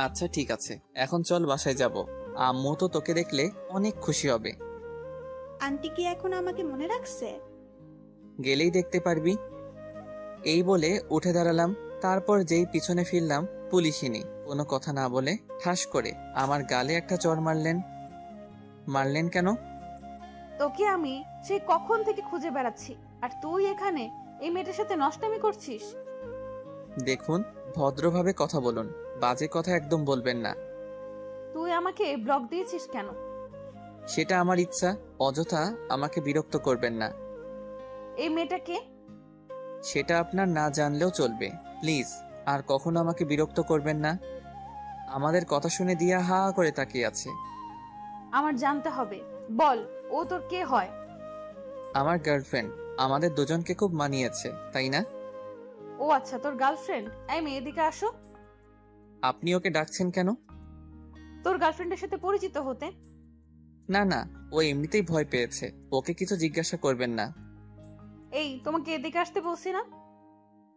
আচ্ছা ঠিক আছে, এখন চল বাসায় যাব। আম্মু তো তোকে দেখলে অনেক খুশি হবে। আন্টি কি এখন আমাকে মনে রাখছে? গেলেই দেখতে পারবি। এই বলে উঠে দাঁড়ালাম। তারপর যেই পিছনে ফিরলাম, পুলিশিনী কোনো কথা না বলে ঠাস করে আমার গালে একটা চড় মারলেন। মারলেন কেন? তোকে আমি সেই কখন থেকে খুঁজে বেড়াচ্ছি, আর তুই এখানে এই মেয়েটার সাথে নষ্টামি করছিস। দেখুন, ভদ্রভাবে কথা বলুন, বাজে কথা একদম বলবেন না। তুই আমাকে ব্লক দিয়েছিস কেন? সেটা আমার ইচ্ছা, অযথা আমাকে বিরক্ত করবেন না। এই মেয়েটাকে? সেটা আপনার না জানলেও চলবে। প্লিজ আর কখনো আমাকে বিরক্ত করবেন না। আমাদের কথা শুনে দিয়া হা করে তাকিয়ে আছে। আমার জানতে হবে, বল ও তোর কে হয়? আমার গার্লফ্রেন্ড। আমাদের দুজনকে খুব মানিয়েছে, তাই না? ও আচ্ছা, তোর গার্লফ্রেন্ড। এই মেয়ে, এদিকে আসো। আপনি ওকে ডাকছেন কেন? তোর গার্লফ্রেন্ডের সাথে পরিচিত হতে। না না, ও এমনিতেই ভয় পেয়েছে, ওকে কিছু জিজ্ঞাসা করবেন না। এই, তোমাকে এদিকে আসতে বলছি না?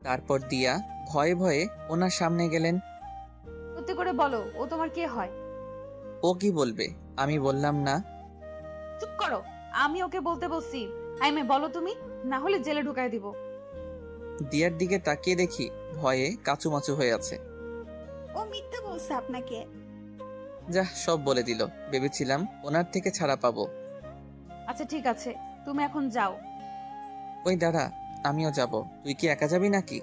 তারপর দিয়া ভয়ে ভয়ে ওনার সামনে গেলেন। সত্যি করে বলো, ও তোমার কে হয়? ও কি বলবে? আমি বললাম না। চুপ করো, আমি ওকে বলতে বলছি। এই মেয়ে, বলো তুমি, না হলে জেলে ঢুকায় দিব। দিয়ার দিকে তাকিয়ে দেখি ভয়ে কাচুমাচু হয়ে আছে। ও মিথ্যা বলছে আপনাকে। যা, সব বলে দিল। ভেবেছিলাম ওনার থেকে ছাড়া পাবো। আচ্ছা ঠিক আছে, তুমি এখন যাও। ওই দাঁড়া, আমিও যাব। তুই কি একা যাবি নাকি?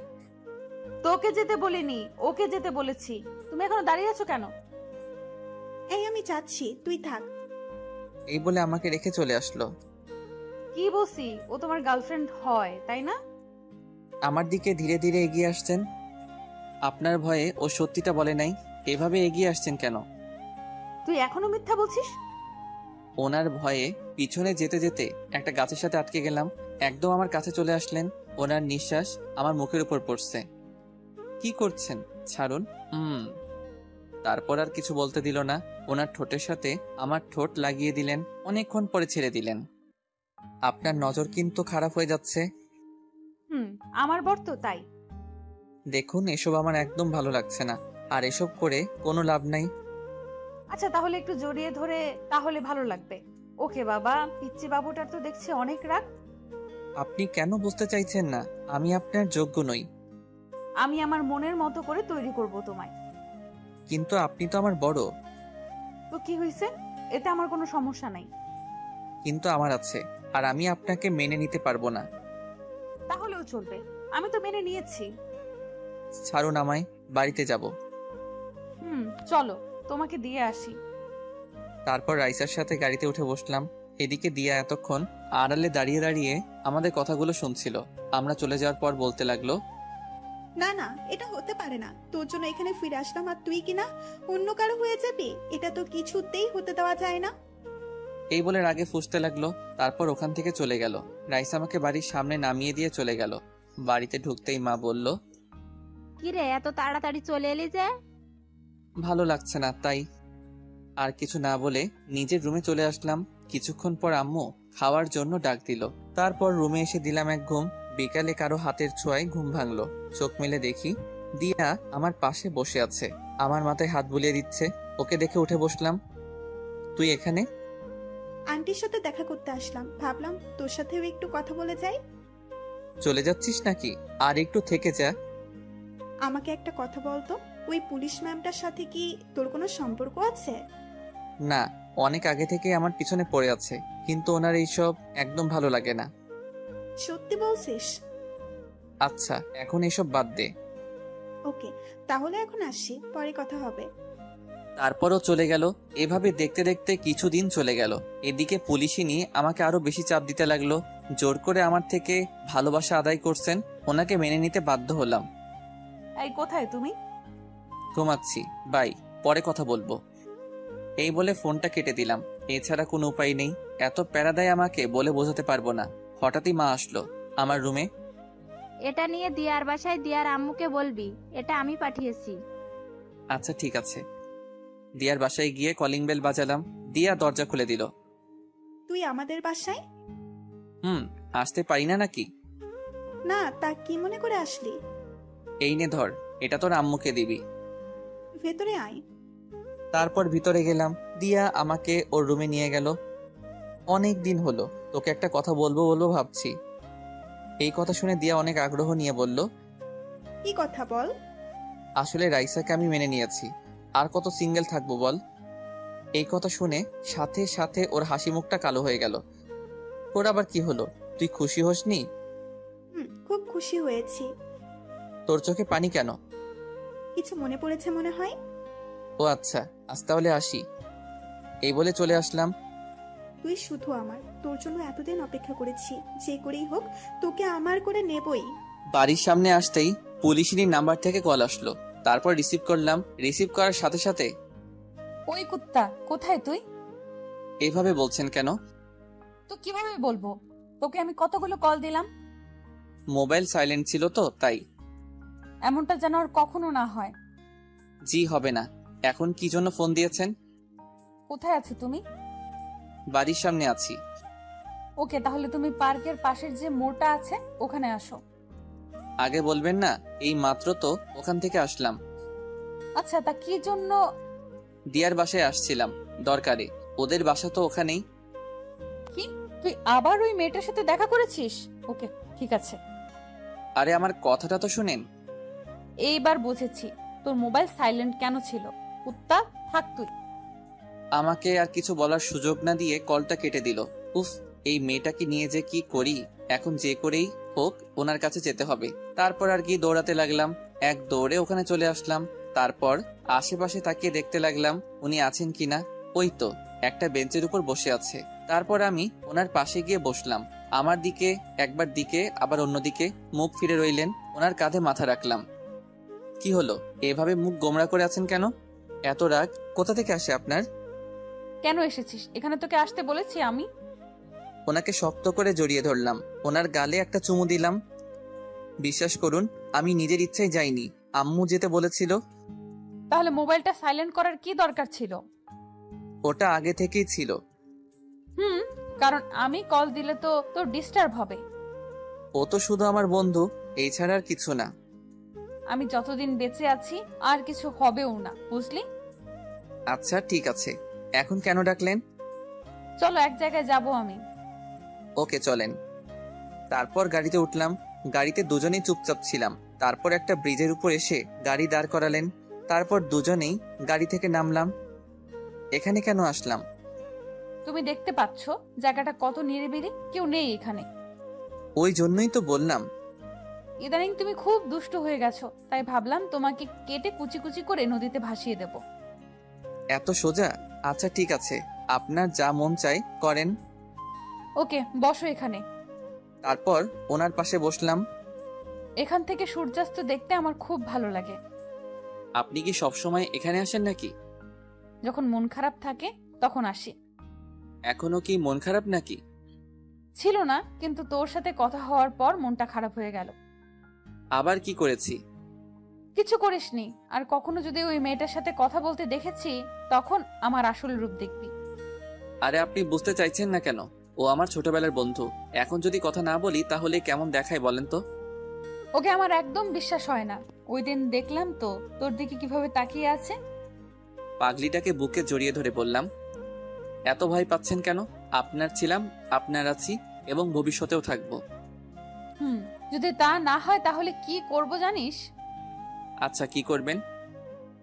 তোকে যেতে বলিনি, ওকে যেতে বলেছি। তুমি এখনো দাঁড়িয়ে আছো কেন? এই আমি যাচ্ছি, তুই থাক। এই বলে আমাকে রেখে চলে আসলো। কি বলছি, ও তোমার গার্লফ্রেন্ড হয় তাই না? আমার দিকে ধীরে ধীরে এগিয়ে আসছেন। আপনার ভয়ে ও সত্যিটা বলে নাই, এভাবে এগিয়ে আসছেন কেন? তুই এখনো মিথ্যা বলছিস? ওনার ভয়ে পিছনে যেতে যেতে একটা গাছের সাথে আটকে গেলাম। একদম আমার কাছে চলে আসলেন। ওনার নিঃশ্বাস আমার মুখের উপর পড়ছে। কি করছেন? ছাড়ুন। তারপর আর কিছু বলতে দিল না। ওনার ঠোঁটের সাথে আমার ঠোঁট লাগিয়ে দিলেন। অনেকক্ষণ পরে ছেড়ে দিলেন। আপনার নজর কিন্তু খারাপ হয়ে যাচ্ছে। আমার বর তো তাই। দেখুন, এসব আমার একদম ভালো লাগছে না, আর এসব করে কোনো লাভ নাই। আচ্ছা তাহলে একটু জড়িয়ে ধরে তাহলে ভালো লাগবে। ওকে বাবা, পিচ্চি বাবুটার তো দেখছি অনেক রাগ। আপনি কেন বুঝতে চাইছেন না আমি আপনার যোগ্য নই? আমি আমার মনের মতো করে তৈরি করব তোমায়। কিন্তু আপনি তো আমার বড়। তো কি হয়েছে? এতে আমার কোনো সমস্যা নাই। কিন্তু আমার আছে, আর আমি আপনাকে মেনে নিতে পারবো না। তাহলেও চলবে, আমি তো মেনে নিয়েছি। ছাড়ুন আমায়, বাড়িতে যাব। চলো তোমাকে দিয়ে আসি। তারপর রাইসার সাথে গাড়িতে উঠে বসলাম। এদিকে দিয়া এতক্ষণ আড়ালে দাঁড়িয়ে দাঁড়িয়ে আমাদের কথাগুলো শুনছিল। আমরা চলে যাওয়ার পর বলতে লাগলো, না না, এটা হতে পারে না। তোর জন্য এখানে ফিরে আসলাম আর তুই কিনা অন্য কারো হয়ে যাবি? এটা তো কিছুতেই হতে দেওয়া যায় না। এই বলে রাগে ফুঁসতে লাগলো। তারপর ওখান থেকে চলে গেল। রাইসা আমাকে বাড়ির সামনে নামিয়ে দিয়ে চলে গেল। বাড়িতে ঢুকতেই মা বলল, কিরে এত তাড়াতাড়ি চলে এলি যে? ভালো লাগছে না তাই। আর কিছু না বলে নিজের রুমে চলে আসলাম। কিছুক্ষণ পর আম্মু খাওয়ার জন্য ডাক দিল। তারপর রুমে এসে দিলাম এক ঘুম। বিকালে কারো হাতের ছোঁয়ায় ঘুম ভাঙলো। চোখ মেলে দেখি দিয়া আমার পাশে বসে আছে, আমার মাথায় হাত বুলিয়ে দিচ্ছে। ওকে দেখে উঠে বসলাম। তুই এখানে? আন্টির সাথে দেখা করতে আসলাম, ভাবলাম তোর সাথেও একটু কথা বলে যাই। চলে যাচ্ছিস নাকি? আর একটু থেকে যা। আমাকে একটা কথা বলতো, ওই পুলিশ ম্যামটার সাথে কি তোর কোনো সম্পর্ক আছে? না, অনেক আগে থেকে আমার পিছনে পড়ে আছে, কিন্তু ওনার এইসব একদম ভালো লাগে না। সত্যি বলছিস? আচ্ছা, এখন এসব বাদ দে। ওকে, তাহলে এখন আসি, পরে কথা হবে। তারপরও চলে গেল। এভাবে দেখতে দেখতে কিছুদিন চলে গেল। এদিকে পুলিশই নিয়ে আমাকে আরো বেশি চাপ দিতে লাগলো। জোর করে আমার থেকে ভালোবাসা আদায় করছেন, ওনাকে মেনে নিতে বাধ্য হলাম। এই কোথায় তুমি? ঘুমাচ্ছি, বাই, পরে কথা বলবো। এই বলে ফোনটা কেটে দিলাম। এছাড়া কোনো উপায় নেই। এত প্যারা দেয় আমাকে বলে বোঝাতে পারবো না। হঠাৎই মা আসলো আমার রুমে। এটা নিয়ে দিয়ার বাসায় দিয়ার আম্মুকে বলবি, এটা আমি পাঠিয়েছি। আচ্ছা ঠিক আছে। দিয়ার বাসায় গিয়ে কলিং বেল বাজালাম। দিয়া দরজা খুলে দিল। তুই আমাদের বাসায়? আসতে পারি না নাকি? না, তা কি মনে করে আসলি? এই নে ধর, এটা তোর আম্মুকে দিবি। ভেতরে আয়। তারপর ভিতরে গেলাম। দিয়া আমাকে ওর রুমে নিয়ে গেল। অনেক দিন হলো তোকে একটা কথা বলবো বলবো ভাবছি। এই কথা শুনে দিয়া অনেক আগ্রহ নিয়ে বলল, কি কথা বল? আসলে রাইসাকে আমি মেনে নিয়েছি, আর কত সিঙ্গেল থাকবো বল। এই কথা শুনে সাথে সাথে ওর হাসি মুখটা কালো হয়ে গেল। ওর আবার কি হলো? তুই খুশি হসনি? খুব খুশি হয়েছি। তোর চোখে পানি কেন? কিছু মনে পড়েছে মনে হয়। ও আচ্ছা, আজ তাহলে আসি। এই বলে চলে আসলাম। তুই শুধু আমার, তোর জন্য এতদিন অপেক্ষা করেছি, যে করেই হোক তোকে আমার করে নেবই। বাড়ির সামনে আসতেই পুলিশের নাম্বার থেকে কল আসলো। তারপর রিসিভ করলাম। রিসিভ করার সাথে সাথে, ওই কুত্তা, কোথায় তুই? এইভাবে বলছেন কেন? তো কিভাবে বলবো? তোকে আমি কতগুলো কল দিলাম। মোবাইল সাইলেন্ট ছিল তো তাই। এমনটা যেন আর কখনো না হয়। জি হবে না। এখন কি জন্য ফোন দিয়েছেন? কোথায় আছো তুমি? বাড়ির সামনে আছি। ওকে, তাহলে তুমি পার্কের পাশের যে মোড়টা আছে ওখানে আসো। আগে বলবেন না? এই মাত্র তো ওখান থেকে আসলাম। আচ্ছা, তা কি জন্য? দিয়ার বাসায় আসছিলাম দরকারে। ওদের বাসা তো ওখানেই। কি, তুই আবার ওই মেয়েটার সাথে দেখা করেছিস? ওকে, ঠিক আছে। আরে আমার কথাটা তো শুনেন। এইবার বুঝেছি তোর মোবাইল সাইলেন্ট কেন ছিল। কুত্তা, থাক তুই। আমাকে আর কিছু বলার সুযোগ না দিয়ে কলটা কেটে দিল। উফ, এই মেয়েটাকে নিয়ে যে কি করি। এখন যে করেই হোক ওনার কাছে যেতে হবে। তারপর আর কি দৌড়াতে লাগলাম। এক দৌড়ে ওখানে চলে আসলাম। তারপর আশেপাশে তাকিয়ে দেখতে লাগলাম উনি আছেন কিনা। ওই তো একটা বেঞ্চের উপর বসে আছে। তারপর আমি ওনার পাশে গিয়ে বসলাম। আমার দিকে একবার দিকে আবার অন্যদিকে মুখ ফিরে রইলেন। ওনার কাঁধে মাথা রাখলাম। কি হলো, এভাবে মুখ গোমড়া করে আছেন কেন? এত রাগ কোথা থেকে আসে আপনার? কেন এসেছিস? এখানে তোকে আসতে বলেছি আমি? ওনাকে শক্ত করে জড়িয়ে ধরলাম, ওনার গালে একটা চুমু দিলাম। বিশ্বাস করুন, আমি নিজের ইচ্ছায় যাইনি, আম্মু যেতে বলেছিল। তাহলে মোবাইলটা সাইলেন্ট করার কি দরকার ছিল? ওটা আগে থেকেই ছিল। কারণ আমি কল দিলে তো তোর ডিস্টার্ব হবে। ও তো শুধু আমার বন্ধু, এই ছাড়া আর কিছু না। আমি যতদিন বেঁচে আছি আর কিছু হবেও না, বুঝলি? আচ্ছা ঠিক আছে, এখন কেন ডাকলেন? চলো এক জায়গায় যাব আমি। ওকে চলেন। তারপর গাড়িতে উঠলাম। গাড়িতে দুজনেই চুপচাপ ছিলাম। তারপর একটা ব্রিজের উপর এসে গাড়ি দাঁড় করালেন। তারপর দুজনেই গাড়ি থেকে নামলাম। এখানে কেন আসলাম? তুমি দেখতে পাচ্ছ জায়গাটা কত নিরিবিলি, কেউ নেই এখানে। ওই জন্যই তো বললাম। ইদানিং তুমি খুব দুষ্ট হয়ে গেছো, তাই ভাবলাম তোমাকে কেটে কুচি কুচি করে নদীতে ভাসিয়ে দেব। এত সোজা? আচ্ছা ঠিক আছে, আপনার যা মন চাই করেন। ওকে, বসো এখানে। তারপর ওনার পাশে বসলাম। এখান থেকে সূর্যাস্ত দেখতে আমার খুব ভালো লাগে। আপনি কি সবসময় এখানে আসেন নাকি? যখন মন খারাপ থাকে তখন আসি। এখনো কি মন খারাপ নাকি? ছিল না, কিন্তু তোর সাথে কথা হওয়ার পর মনটা খারাপ হয়ে গেল। আবার কি করেছি? কিছু করিসনি। আর কখনো যদি ওই মেয়েটার সাথে কথা বলতে দেখেছি, তখন আমার আসল রূপ দেখবি। আরে আপনি বুঝতে চাইছেন না কেন? ও আমার ছোটবেলার বন্ধু। এখন যদি কথা না বলি তাহলে কেমন দেখায় বলেন তো? ওকে আমার একদম বিশ্বাস হয় না। ওই দিন দেখলাম তো তোর দিকে কিভাবে তাকিয়ে আছে। পাগলিটাকে বুকে জড়িয়ে ধরে বললাম, এত ভয় পাচ্ছেন কেন? আপনার ছিলাম, আপনার আছি এবং ভবিষ্যতেও থাকবো। যদি তা না হয় তাহলে কি করব জানিস? আচ্ছা কি করবেন?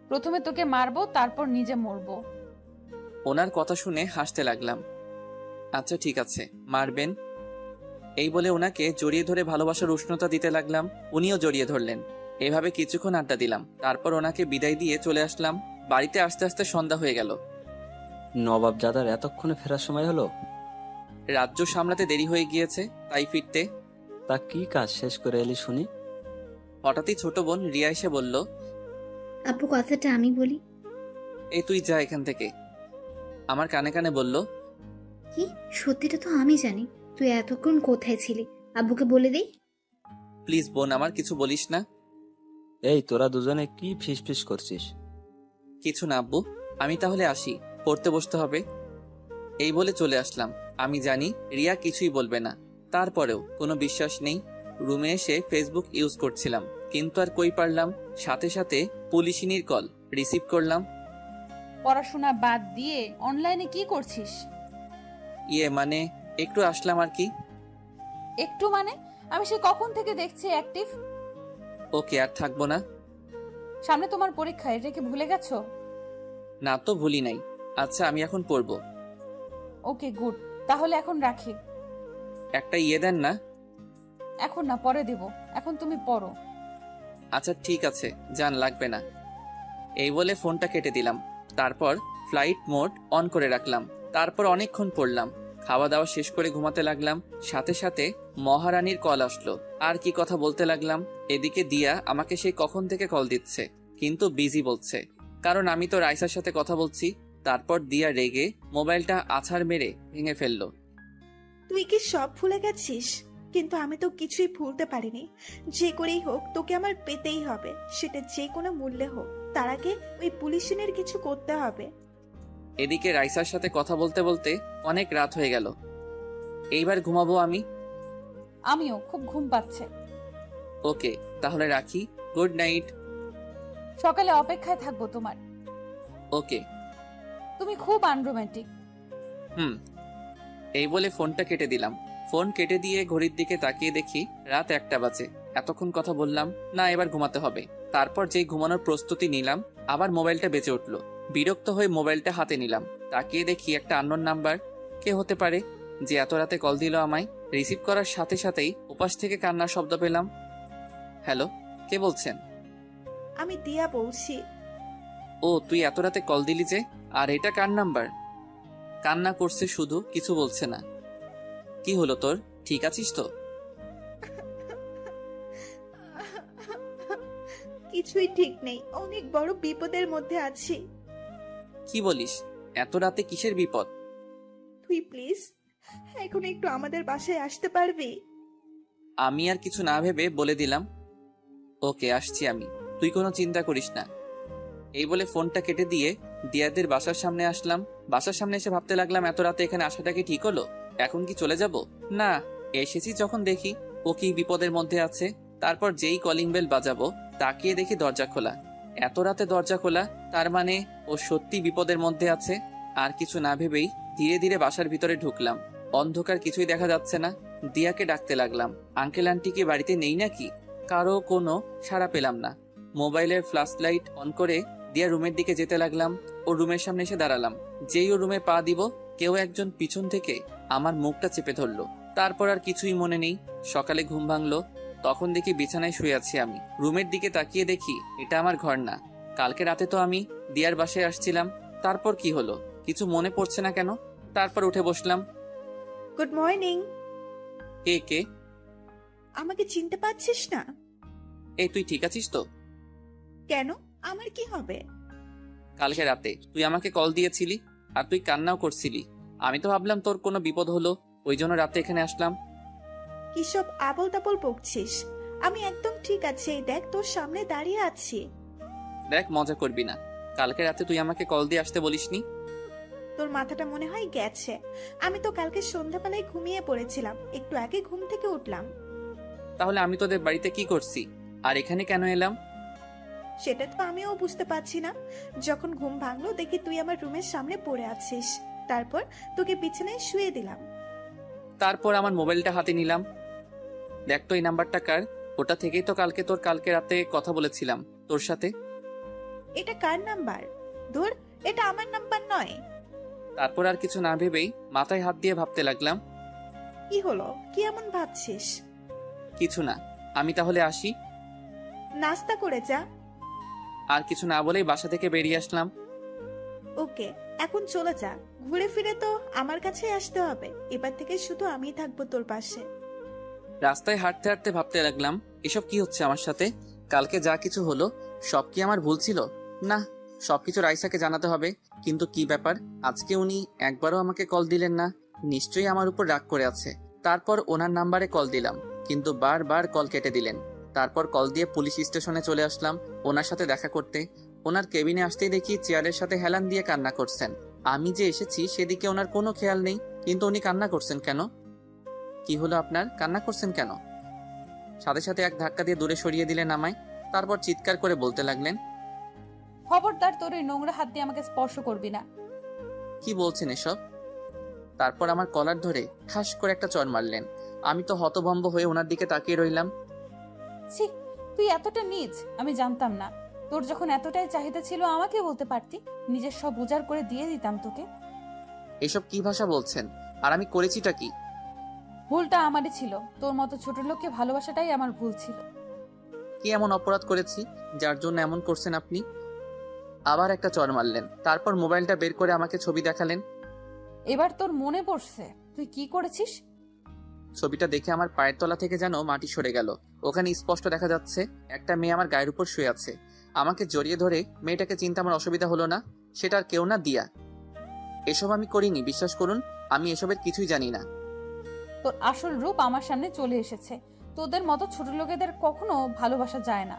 প্রথমে তোকে মারবো, তারপর নিজে মরবো। ওনার কথা শুনে হাসতে লাগলাম। আচ্ছা ঠিক আছে, মারবেন? এই বলে ওনাকে জড়িয়ে ধরে ভালোবাসার উষ্ণতা দিতে লাগলাম। উনিও জড়িয়ে ধরলেন। এভাবে কিছুক্ষণ আড্ডা দিলাম। তারপর ওনাকে বিদায় দিয়ে চলে আসলাম। বাড়িতে আস্তে আস্তে সন্ধ্যা হয়ে গেল। নবাব দাদার এতক্ষণে ফেরার সময় হলো? রাজ্য সামলাতে দেরি হয়ে গিয়েছে, তাই ফিরতে। তা কি কাজ শেষ করে এলি শুনি? হঠাৎই ছোট বোন রিয়া এসে বলল, আপু কথাটা আমি বলি। এই তুই যা এখান থেকে। আমার কানে কানে বলল, কি? সত্যিটা তো আমি জানি। তুই এতক্ষণ কোথায় ছিলি? আব্বুকে বলে দেই। প্লিজ বোন, আমার কিছু বলিস না। এই তোরা দুজনে কি ফিস ফিস করছিস? কিছু না আব্বু, আমি তাহলে আসি, পড়তে বসতে হবে। এই বলে চলে আসলাম। আমি জানি রিয়া কিছুই বলবে না, তারপরেও কোনো বিশ্বাস নেই। রুমে এসে ফেসবুক ইউজ করছিলাম, কিন্তু আর কই পারলাম। সাথে সাথে পুলিশিনীর কল রিসিভ করলাম। পড়াশোনা বাদ দিয়ে অনলাইনে কি করছিস? মানে একটু আসলাম আর কি। একটু মানে? আমি সে কখন থেকে দেখছি অ্যাক্টিভ। ওকে, আর থাকবো না। সামনে তোমার পরীক্ষা, এটা কি ভুলে গেছো? না তো ভুলি নাই। আচ্ছা আমি এখন পড়বো। ওকে গুড, তাহলে এখন রাখি। একটা দেন না। এখন না, পরে দেব। এখন তুমি পড়ো। আচ্ছা ঠিক আছে, জান লাগবে না। এই বলে ফোনটা কেটে দিলাম। তারপর ফ্লাইট মোড অন করে রাখলাম। তারপর অনেকক্ষণ পড়লাম। খাওয়া দাওয়া শেষ করে ঘুমাতে লাগলাম। সাথে সাথে মহারানীর কল আসলো। আর কি কথা বলতে লাগলাম। এদিকে দিয়া আমাকে সেই কখন থেকে কল দিচ্ছে, কিন্তু বিজি বলছে, কারণ আমি তো রাইসার সাথে কথা বলছি। তারপর দিয়া রেগে মোবাইলটা আছাড় মেরে ভেঙে ফেললো। তুই কি সব ভুলে গেছিস? কিন্তু আমি তো কিছুই ভুলতে পারিনি। যে করেই হোক তোকে আমার পেতেই হবে, সেটা যে কোনো মূল্যে হোক। তার আগে ওই পুলিশিনের কিছু করতে হবে। এদিকে রাইসার সাথে কথা বলতে বলতে অনেক রাত হয়ে গেল। এইবার ঘুমাবো আমি। আমিও, খুব ঘুম পাচ্ছে। ওকে তাহলে রাখি, গুড নাইট। সকালে অপেক্ষায় থাকবো তোমার। ওকে। তুমি খুব আনরোম্যান্টিক। এই বলে ফোনটা কেটে দিলাম। ফোন কেটে দিয়ে ঘড়ির দিকে তাকিয়ে দেখি রাত 1টা বাজে। এতক্ষণ কথা বললাম না, এবার ঘুমাতে হবে। তারপর যেই ঘুমানোর প্রস্তুতি নিলাম, আবার মোবাইলটা বেজে উঠলো। বিরক্ত হয়ে মোবাইলটা হাতে নিলাম। তাকিয়ে দেখি একটা আননোন নাম্বার। কে হতে পারে যে এত রাতে কল দিল আমায়? রিসিভ করার সাথে সাথেই ওপাশ থেকে কান্নার শব্দ পেলাম। হ্যালো, কে বলছেন? আমি দিয়া বলছি। ও তুই এত রাতে কল দিলি যে? আর এটা কার নাম্বার? কান্না করছে শুধু, কিছু বলছে না। কি হলো তোর? ঠিক আছিস তো? কিছুই ঠিক নেই, অনেক বড় বিপদের মধ্যে আছি। কি বলিস? এত রাতে কিসের বিপদ? তুই প্লিজ এখন একটু আমাদের বাসায় আসতে পারবি? আমি আর কিছু না ভেবে বলে দিলাম, ওকে আসছি আমি, তুই কোনো চিন্তা করিস না। এই বলে ফোনটা কেটে দিয়ে দিয়াদের বাসার সামনে আসলাম। বাসার সামনে এসে ভাবতে লাগলাম, এত রাতে এখানে আসাটা কি ঠিক হলো? এখন কি চলে যাব? না, এসেছি যখন দেখি ও কি বিপদের মধ্যে আছে। তারপর যেই কলিং বেল বাজাবো তাকিয়ে দেখি দরজা খোলা। এত রাতে দরজা খোলা, তার মানে ও সত্যি বিপদের মধ্যে আছে। আর কিছু না ভেবেই ধীরে ধীরে বাসার ভিতরে ঢুকলাম। অন্ধকার, কিছুই দেখা যাচ্ছে না। দিয়াকে ডাকতে লাগলাম, আঙ্কেল আন্টি কি বাড়িতে নেই নাকি? কারো কোনো সাড়া পেলাম না। মোবাইলের ফ্ল্যাশ লাইট অন করে দিয়া রুমের দিকে যেতে লাগলাম। ও রুমের সামনে এসে দাঁড়ালাম। যেই ও রুমে পা দিব, কেউ একজন পিছন থেকে আমার মুখটা চেপে ধরলো। তারপর আর কিছুই মনে নেই। সকালে ঘুম ভাঙলো, তখন দেখি বিছানায় শুয়ে আছি আমি। রুমের দিকে তাকিয়ে দেখি এটা আমার ঘর না। কালকে রাতে তো আমি দিয়ার বাসায় আসছিলাম। তারপর কি হলো কিছু মনে পড়ছে না কেন। তারপর উঠে বসলাম। Good morning. কে কে? আমাকে চিনতে পারছিস না? এই তুই ঠিক আছিস তো? কেন, আমার কি হবে? কালকে রাতে তুই আমাকে কল দিয়েছিলি আর তুই কান্নাও করছিলি। আমি তো ভাবলাম তোর কোনো বিপদ হলো, ওই জন্য রাতে এখানে আসলাম। কি সব আবল তাবল বকছিস? আমি একদম ঠিক আছি, এই দেখ তোর সামনে দাঁড়িয়ে আছি। দেখ, মজা করবি না। কালকে রাতে তুই আমাকে কল দিয়ে আসতে বলিসনি। তোর মাথাটা মনে হয় গেছে। আমি তো কালকে সন্ধ্যাবেলায় ঘুমিয়ে পড়েছিলাম, একটু আগে ঘুম থেকে উঠলাম। তাহলে আমি তোদের বাড়িতে কি করছি আর এখানে কেন এলাম? সেটা তো আমিও বুঝতে পারছি না। যখন ঘুম ভাঙলো দেখি তুই আমার রুমের সামনে পড়ে আছিস, তারপর তোকে বিছানায় শুয়ে দিলাম। তারপর আমার মোবাইলটা হাতে নিলাম। দেখ তো এই নাম্বারটা কার? ওটা থেকেই তো কালকে রাতে কথা বলেছিলাম তোর সাথে। এটা কার নাম্বার? ধুর, এটা আমার নাম্বার নয়। তারপর আর কিছু না ভেবেই মাথায় হাত দিয়ে ভাবতে লাগলাম। কি হলো, কি এমন ভাবছিস? কিছু না, আমি তাহলে আসি। নাস্তা করে যা। আর কিছু না বলেই বাসা থেকে বেরিয়ে আসলাম। ওকে, এখন চলে যা। ঘুরে ফিরে তো আমার কাছেই আসতে হবে। এবার থেকে শুধু আমিই থাকবো তোর পাশে। রাস্তায় হাঁটতে হাঁটতে ভাবতে লাগলাম, এসব কি হচ্ছে আমার সাথে? কালকে যা কিছু হলো সব কি আমার ভুল ছিল? না, সবকিছু রাইসাকে জানাতে হবে। কিন্তু কি ব্যাপার, আজকে উনি একবারও আমাকে কল দিলেন না। নিশ্চয়ই আমার উপর রাগ করে আছে। তারপর ওনার নাম্বারে কল দিলাম, কিন্তু বারবার কল কেটে দিলেন। তারপর কল দিয়ে পুলিশ স্টেশনে চলে আসলাম ওনার সাথে দেখা করতে। ওনার কেবিনে আসতেই দেখি চেয়ারের সাথে হেলান দিয়ে কান্না করছেন। আমি যে এসেছি সেদিকে ওনার কোনো খেয়াল নেই, কিন্তু উনি কান্না করছেন কেন? কি হলো আপনার, কান্না করছেন কেন? সাথে সাথে এক ধাক্কা দিয়ে দূরে সরিয়ে দিলেন আমায়। তারপর চিৎকার করে বলতে লাগলেন, খবরদার তোর এই নোংরা হাত দিয়ে আমাকে স্পর্শ করবি না। কি বলছেন এসব? তারপর আমার কলার ধরে ঠাস করে একটা চড় মারলেন। আমি তো হতভম্ব হয়ে ওনার দিকে তাকিয়ে রইলাম। ছি, তুই এতটা নীচ আমি জানতাম না। তোর যখন এতটাই চাহিদা ছিল আমাকে বলতে পারতি, নিজের সব উজাড় করে দিয়ে দিতাম তোকে। এসব কি ভাষা বলছেন? আর আমি করেছিটা কি? ভুলটা আমারই ছিল, তোর মতো ছোট লোককে ভালোবাসাটাই আমার ভুল ছিল। কি এমন অপরাধ করেছি যার জন্য এমন করছেন আপনি? আবার একটা চড় মারলেন। তারপর মোবাইলটা বের করে আমাকে ছবি দেখালেন। এবার তোর মনে পড়ছে তুই কি করেছিস? ছবিটা দেখে আমার পায়ের তলা থেকে যেন মাটি সরে গেল। ওখানে স্পষ্ট দেখা যাচ্ছে একটা মেয়ে আমার গায়ের উপর শুয়ে আছে। আমাকে জড়িয়ে ধরে মেয়েটাকে চিনতে আমার অসুবিধা হলো না। সেটা আর কেউ না, দিয়া। এসব আমি করিনি, বিশ্বাস করুন। আমি এসবের কিছুই জানি না। তোর আসল রূপ আমার সামনে চলে এসেছে। তোদের মতো ছোট লোকেদের কখনো ভালোবাসা যায় না।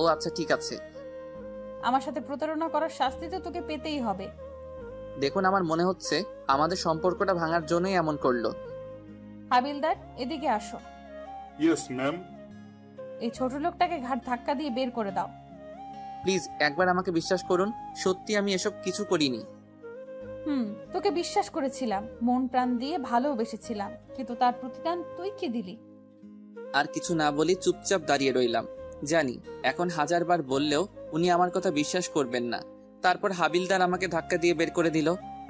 ও আচ্ছা, ঠিক আছে। আমার সাথে প্রতারণা করার শাস্তি তো তোকে পেতেই হবে। দেখুন, আমার মনে হচ্ছে আমাদের সম্পর্কটা ভাঙার জন্যই এমন করলো। হাবিলদার, এদিকে আসো। Yes ma'am. এই ছোট লোকটাকে ঘাট ধাক্কা দিয়ে বের করে দাও। প্লিজ একবার আমাকে বিশ্বাস করুন, সত্যি আমি এসব কিছু করিনি। তোকে বিশ্বাস করেছিলাম, মন প্রাণ দিয়ে ভালোবেসেছিলাম, কিন্তু তার প্রতিদান তুই কি দিলি? আর কিছু না বলি চুপচাপ দাঁড়িয়ে রইলাম। জানি এখন হাজারবার বললেও উনি আমার কথা বিশ্বাস করবেন না। তারপর হাবিলদার আমাকে ধাক্কা দিয়ে বের করে দিল।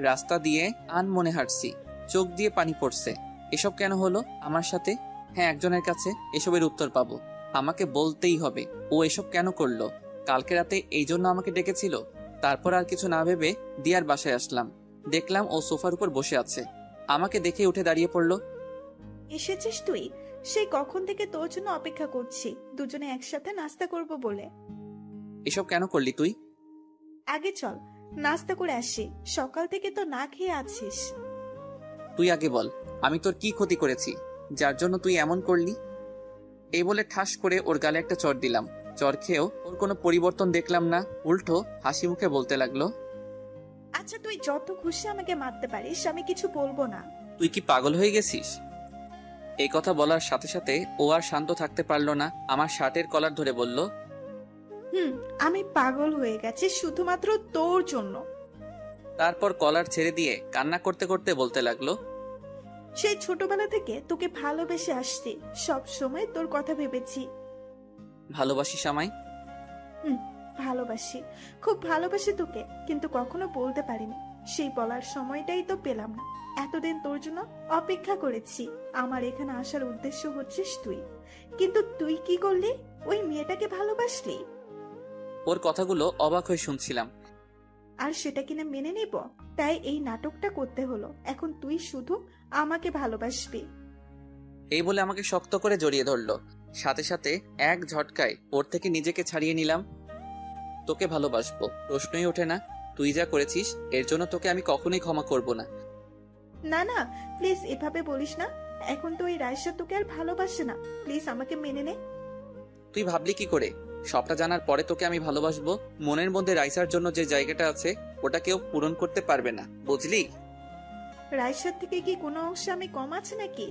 রাস্তা দিয়ে আনমনে হাঁটছি, চোখ দিয়ে পানি পড়ছে। এসব কেন হলো আমার সাথে? হ্যাঁ, একজনের কাছে এসবের উত্তর পাবো। আমাকে বলতেই হবে ও এসব কেন করলো। কালকে রাতে এই জন্য আমাকে ডেকেছিল। তারপর আর কিছু না ভেবে দিয়ার বাসায় আসলাম। দেখলাম ও সোফার উপর বসে আছে। আমাকে দেখে উঠে দাঁড়িয়ে পড়লো। এসেছিস তুই? সেই কখন থেকে তোর জন্য অপেক্ষা করছি, দুজনে একসাথে নাস্তা করব বলে। এসব কেন করলি তুই? আগে চল নাস্তা করে আসি, সকাল থেকে তো না খেয়ে আছিস। তুই আগে বল, আমি তোর কি ক্ষতি করেছি যার জন্য তুই এমন করলি? এই বলে ঠাস করে ওর গালে একটা চড় দিলাম। চড় খেয়েও ওর কোনো পরিবর্তন দেখলাম না, উল্টো হাসি মুখে বলতে লাগলো, আচ্ছা তুই যত খুশি আমাকে মারতে পারিস, আমি কিছু বলবো না। তুই কি পাগল হয়ে গেছিস? এই কথা বলার সাথে সাথে ও আর শান্ত থাকতে পারলো না, আমার শার্টের কলার ধরে বলল, আমি পাগল হয়ে গেছি শুধুমাত্র তোর জন্য। তারপর কলার ছেড়ে দিয়ে কান্না করতে করতে বলতে লাগলো, সেই ছোটবেলা থেকে তোকে ভালোবেসে আসছি, সব সময় তোর কথা ভেবেছি। ভালোবাসিস আমায়? ভালোবাসি, খুব ভালোবাসি তোকে, কিন্তু কখনো বলতে পারিনি। সেই বলার সময়টাই তো পেলাম না। এতদিন তোর জন্য অপেক্ষা করেছি, আমার এখানে আসার উদ্দেশ্য হচ্ছিস তুই, কিন্তু তুই কি করলি? ওই মেয়েটাকে ভালোবাসলি। ওর কথাগুলো অবাক হয়ে শুনছিলাম। আর সেটা কিনা মেনে নেব, তাই এই নাটকটা করতে হলো। এখন তুই শুধু আমাকে ভালোবাসবি। এই বলে আমাকে শক্ত করে জড়িয়ে ধরলো, সাথে সাথে এক ঝটকায় ওর থেকে নিজেকে ছাড়িয়ে নিলাম। তোকে ভালোবাসবো প্রশ্নই ওঠে না, তুই যা করেছিস এর জন্য তোকে আমি কখনোই ক্ষমা করব না। না না প্লিজ এভাবে বলিস না, এখন তো ওই রাইসা তোকে আর ভালোবাসে না, প্লিজ আমাকে মেনে নে। তুই ভাবলি কি করে? সবটা জানার পরে তোকে আমি ভালোবাসবো? মনের মধ্যে রাইসার জন্য যে জায়গাটা আছে ওটা কেউ পূরণ করতে পারবে না, বুঝলি? রাইসার থেকে কি কোনো অংশে আমি কম আছে নাকি?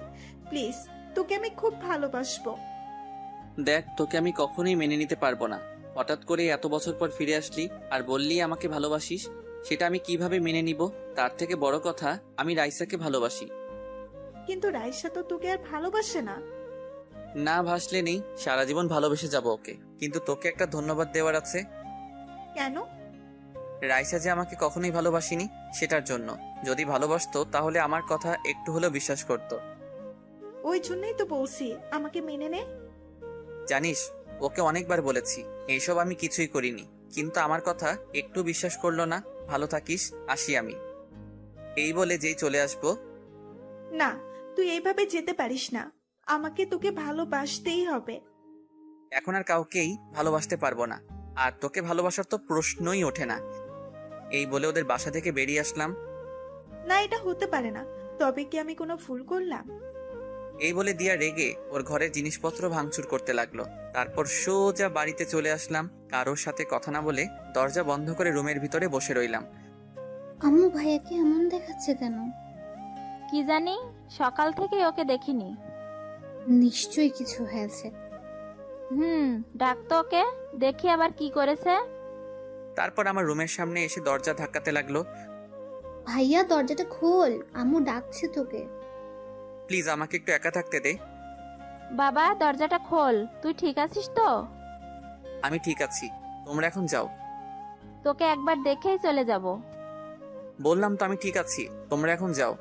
প্লিজ, তোকে আমি খুব ভালোবাসবো। দেখ, তোকে আমি কখনোই মেনে নিতে পারবো না। হঠাৎ করে এত বছর পর ফিরে আসলি আর বললি আমাকে ভালোবাসিস, সেটা আমি কিভাবে মেনে নিব? তার থেকে বড় কথা, আমি রাইসাকে ভালোবাসি। কিন্তু রাইসা তো তোকে আর ভালোবাসে না। না ভাসলে নেই, সারা জীবন ভালোবেসে যাব ওকে, কিন্তু তোকে একটা ধন্যবাদ দেওয়ার আছে। কেন? রাইসা যে আমাকে কখনোই ভালোবাসিনি সেটার জন্য। যদি ভালোবাসতো তাহলে আমার কথা একটু হলেও বিশ্বাস করতো। ওই জন্যই তো বলছি আমাকে মেনে নে। জানিস, ওকে অনেকবার বলেছি এইসব আমি কিছুই করিনি, কিন্তু আমার কথা একটু বিশ্বাস করলো না। ভালো থাকিস, আসি আমি। এই বলে যেই চলে আসবো, না তুই এইভাবে যেতে পারিস না, আমাকে তোকে ভালোবাসতেই হবে। এখন আর কাউকেই ভালোবাসতে পারবো না, আর তোকে ভালোবাসার তো প্রশ্নই ওঠে না। এই বলে ওদের বাসা থেকে বেরিয়ে আসলাম। না এটা হতে পারে না, তবে কি আমি কোনো ভুল করলাম? এই বলে দিয়া রেগে ওর ঘরের জিনিসপত্র ভাঙচুর করতে লাগলো। তারপর সোজা বাড়িতে চলে আসলাম, কারোর সাথে কথা না বলে দরজা বন্ধ করে রুমের ভিতরে বসে রইলাম। আম্মু ভাইয়াকে এমন দেখাচ্ছে কেন? কি জানি, সকাল থেকে ওকে দেখিনি। নিশ্চয়ই কিছু হয়েছে। ডাক তো ওকে, দেখি আবার কি করেছে। তারপর আমার রুমের সামনে এসে দরজা ধাক্কাতে লাগলো। ভাইয়া দরজাটা খোল, আম্মু ডাকছে তোকে। প্লিজ আমাকে একটু একা থাকতে দে। বাবা দরজাটা খোল, তুই ঠিক আছিস তো? আমি ঠিক আছি, তোমরা এখন যাও। তোকে একবার দেখেই চলে যাব। বললাম তো আমি ঠিক আছি, তোমরা এখন যাও।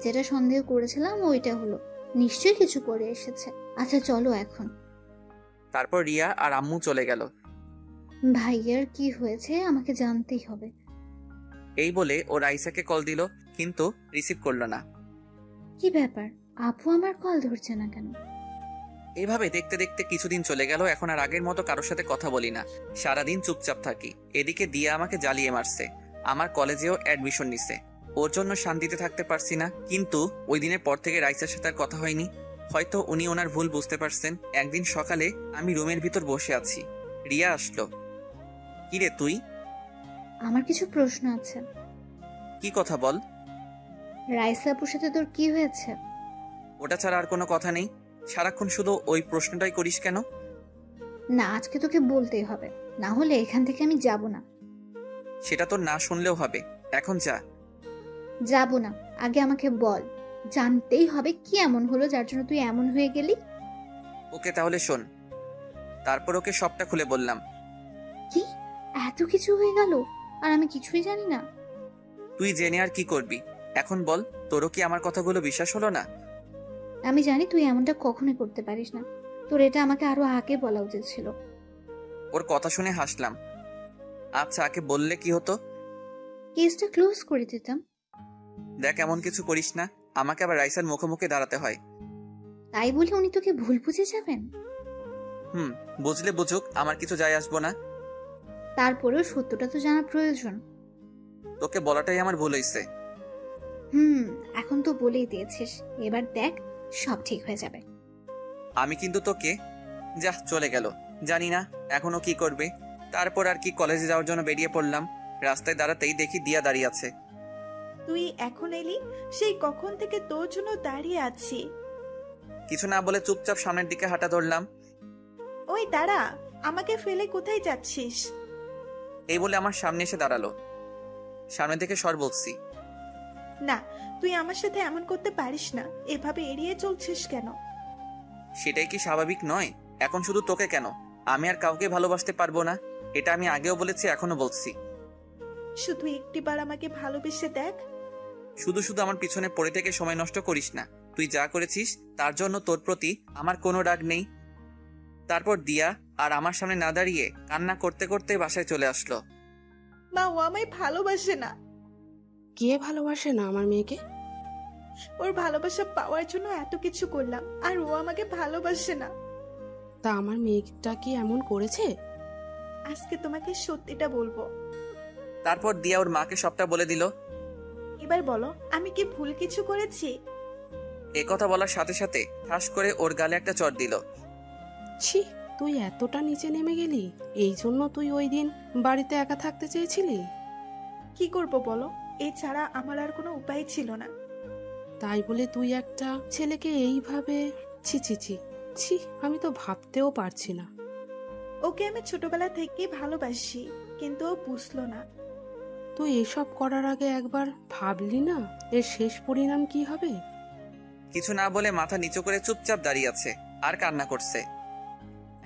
যেটা সন্দেহ করেছিলাম ওইটা হলো, নিশ্চয়ই কিছু করে এসেছে। আচ্ছা চলো এখন। তারপর রিয়া আর আম্মু চলে গেল। ভাইয়ার কি হয়েছে আমাকে জানতেই হবে। এই বলে ও রাইসাকে কল দিল, কিন্তু রিসিভ করলো না। কি ব্যাপার, আপু আমার কল ধরছে না কেন? এইভাবে দেখতে দেখতে কিছুদিন চলে গেল। এখন আর আগের মতো কারোর সাথে কথা বলি না, সারাদিন চুপচাপ থাকি। এদিকে দিয়া আমাকে জ্বালিয়ে মারছে, আমার কলেজেও অ্যাডমিশন নিছে। ওর জন্য শান্তিতে থাকতে পারছি না। কিন্তু ওই দিনের পর থেকে রাইসার সাথে আর কথা হয়নি। হয়তো উনি ওনার ভুল বুঝতে পারছেন। একদিন সকালে আমি রুমের ভিতর বসে আছি, রিয়া আসলো। কিরে তুই? আমার কিছু প্রশ্ন আছে। কি কথা বল। রাইসা আপুর সাথে তোর কি হয়েছে? ওটা ছাড়া আর কোনো কথা নেই। সারাক্ষণ শুধু ওই প্রশ্নটাই করিস কেন? না, আজকে তোকে বলতেই হবে, না হলে এখান থেকে আমি যাব না। সেটা তো না শুনলেও হবে, এখন যা। যাব না, আগে আমাকে বল। জানতেই হবে কি এমন হলো যার জন্য তুই এমন হয়ে গেলি। ওকে তাহলে শোন। তারপর ওকে সবটা খুলে বললাম। কি এত কিছু হয়ে গেল আর আমি কিছুই জানি না? তুই জেনে আর কি করবি? এখন বল, তোরও কি আমার কথাগুলো বিশ্বাস হলো না? আমি জানি তুই এমনটা কখনোই করতে পারিস না, তোর এটা আমাকে আরো আগে বলা উচিত ছিল। ওর কথা শুনে হাসলাম। আচ্ছা, আগে বললে কি হতো? কেসটা ক্লোজ করে দিতাম। দেখ, এমন কিছু করিস না। আমাকে আবার রাইসার মুখোমুখি দাঁড়াতে হয়। তাই বলে উনি তোকে ভুল বুঝে যাবেন? বুঝলে বুঝুক, আমার কিছু যায় আসবো না। তারপরেও সত্যটা তো জানা প্রয়োজন। তোকে বলাটাই আমার ভুল হয়েছে। এখন তো বলেই দিয়েছিস, এবার দেখ সব ঠিক হয়ে যাবে। আমি কিন্তু তোকে চলে গেল, জানি না এখনো কি করবে। তারপর আর কি, কলেজে যাওয়ার জন্য বেরিয়ে পড়লাম। রাস্তায় দাঁড়াতেই দেখি দিয়া দাঁড়িয়ে আছে। তুই এখন এলি? সেই কখন থেকে তোর জন্য দাঁড়িয়ে আছি। কিছু না বলে চুপচাপ সামনের দিকে হাঁটা ধরলাম। ওই দাঁড়া, আমাকে ফেলে কোথায় যাচ্ছিস? এই বলে আমার সামনে এসে দাঁড়ালো। সামনে থেকে সর বলছি। না, তুই আমার সাথে এমন করতে পারিস না। এভাবে এড়িয়ে চলছিস কেন? সেটাই কি স্বাভাবিক নয়? এখন শুধু তোকে কেন, আমি আর কাউকে ভালোবাসতে পারবো না, এটা আমি আগেও বলেছি, এখনো বলছি। শুধু একটিবার আমাকে ভালোবেসে দেখ। শুধু শুধু আমার পিছনে পড়ে থেকে সময় নষ্ট করিস না। তুই যা করেছিস তার জন্য তোর প্রতি আমার কোনো রাগ নেই। তারপর দিয়া আর আমার সামনে না দাঁড়িয়ে কান্না করতে করতে বাসায় চলে আসলো। মা, ও আমায় ভালোবাসে না। কে ভালোবাসে না আমার মেয়েকে? ওর ভালোবাসা পাওয়ার জন্য এত কিছু করলাম, আর ও আমাকে ভালোবাসে না। তা আমার মেয়েটা কি এমন করেছে? আজকে তোমাকে সত্যিটা বলবো। তারপর দিয়া ওর মাকে সবটা বলে দিল। এবার বলো, আমি কি ভুল কিছু করেছি? এ কথা বলার সাথে সাথে ঠাস করে ওর গালে একটা চড় দিল। ছি, তুই এতটা নিচে নেমে গেলি? এই জন্য তুই ওই দিন বাড়িতে একা থাকতে চেয়েছিলি? কি করব বলো, এছাড়া আমার আর কোনো উপায় ছিল না। তাই বলে তুই একটা ছেলেকে এইভাবে? ছি ছি ছি ছি, আমি তো ভাবতেও পারছি না। ওকে আমি ছোটবেলা থেকে ভালোবাসি, কিন্তু ও বুঝলো না। তুই এসব করার আগে একবার ভাবলি না এর শেষ পরিণাম কি হবে? কিছু না বলে মাথা নিচু করে চুপচাপ দাঁড়িয়ে আছে আর কান্না করছে।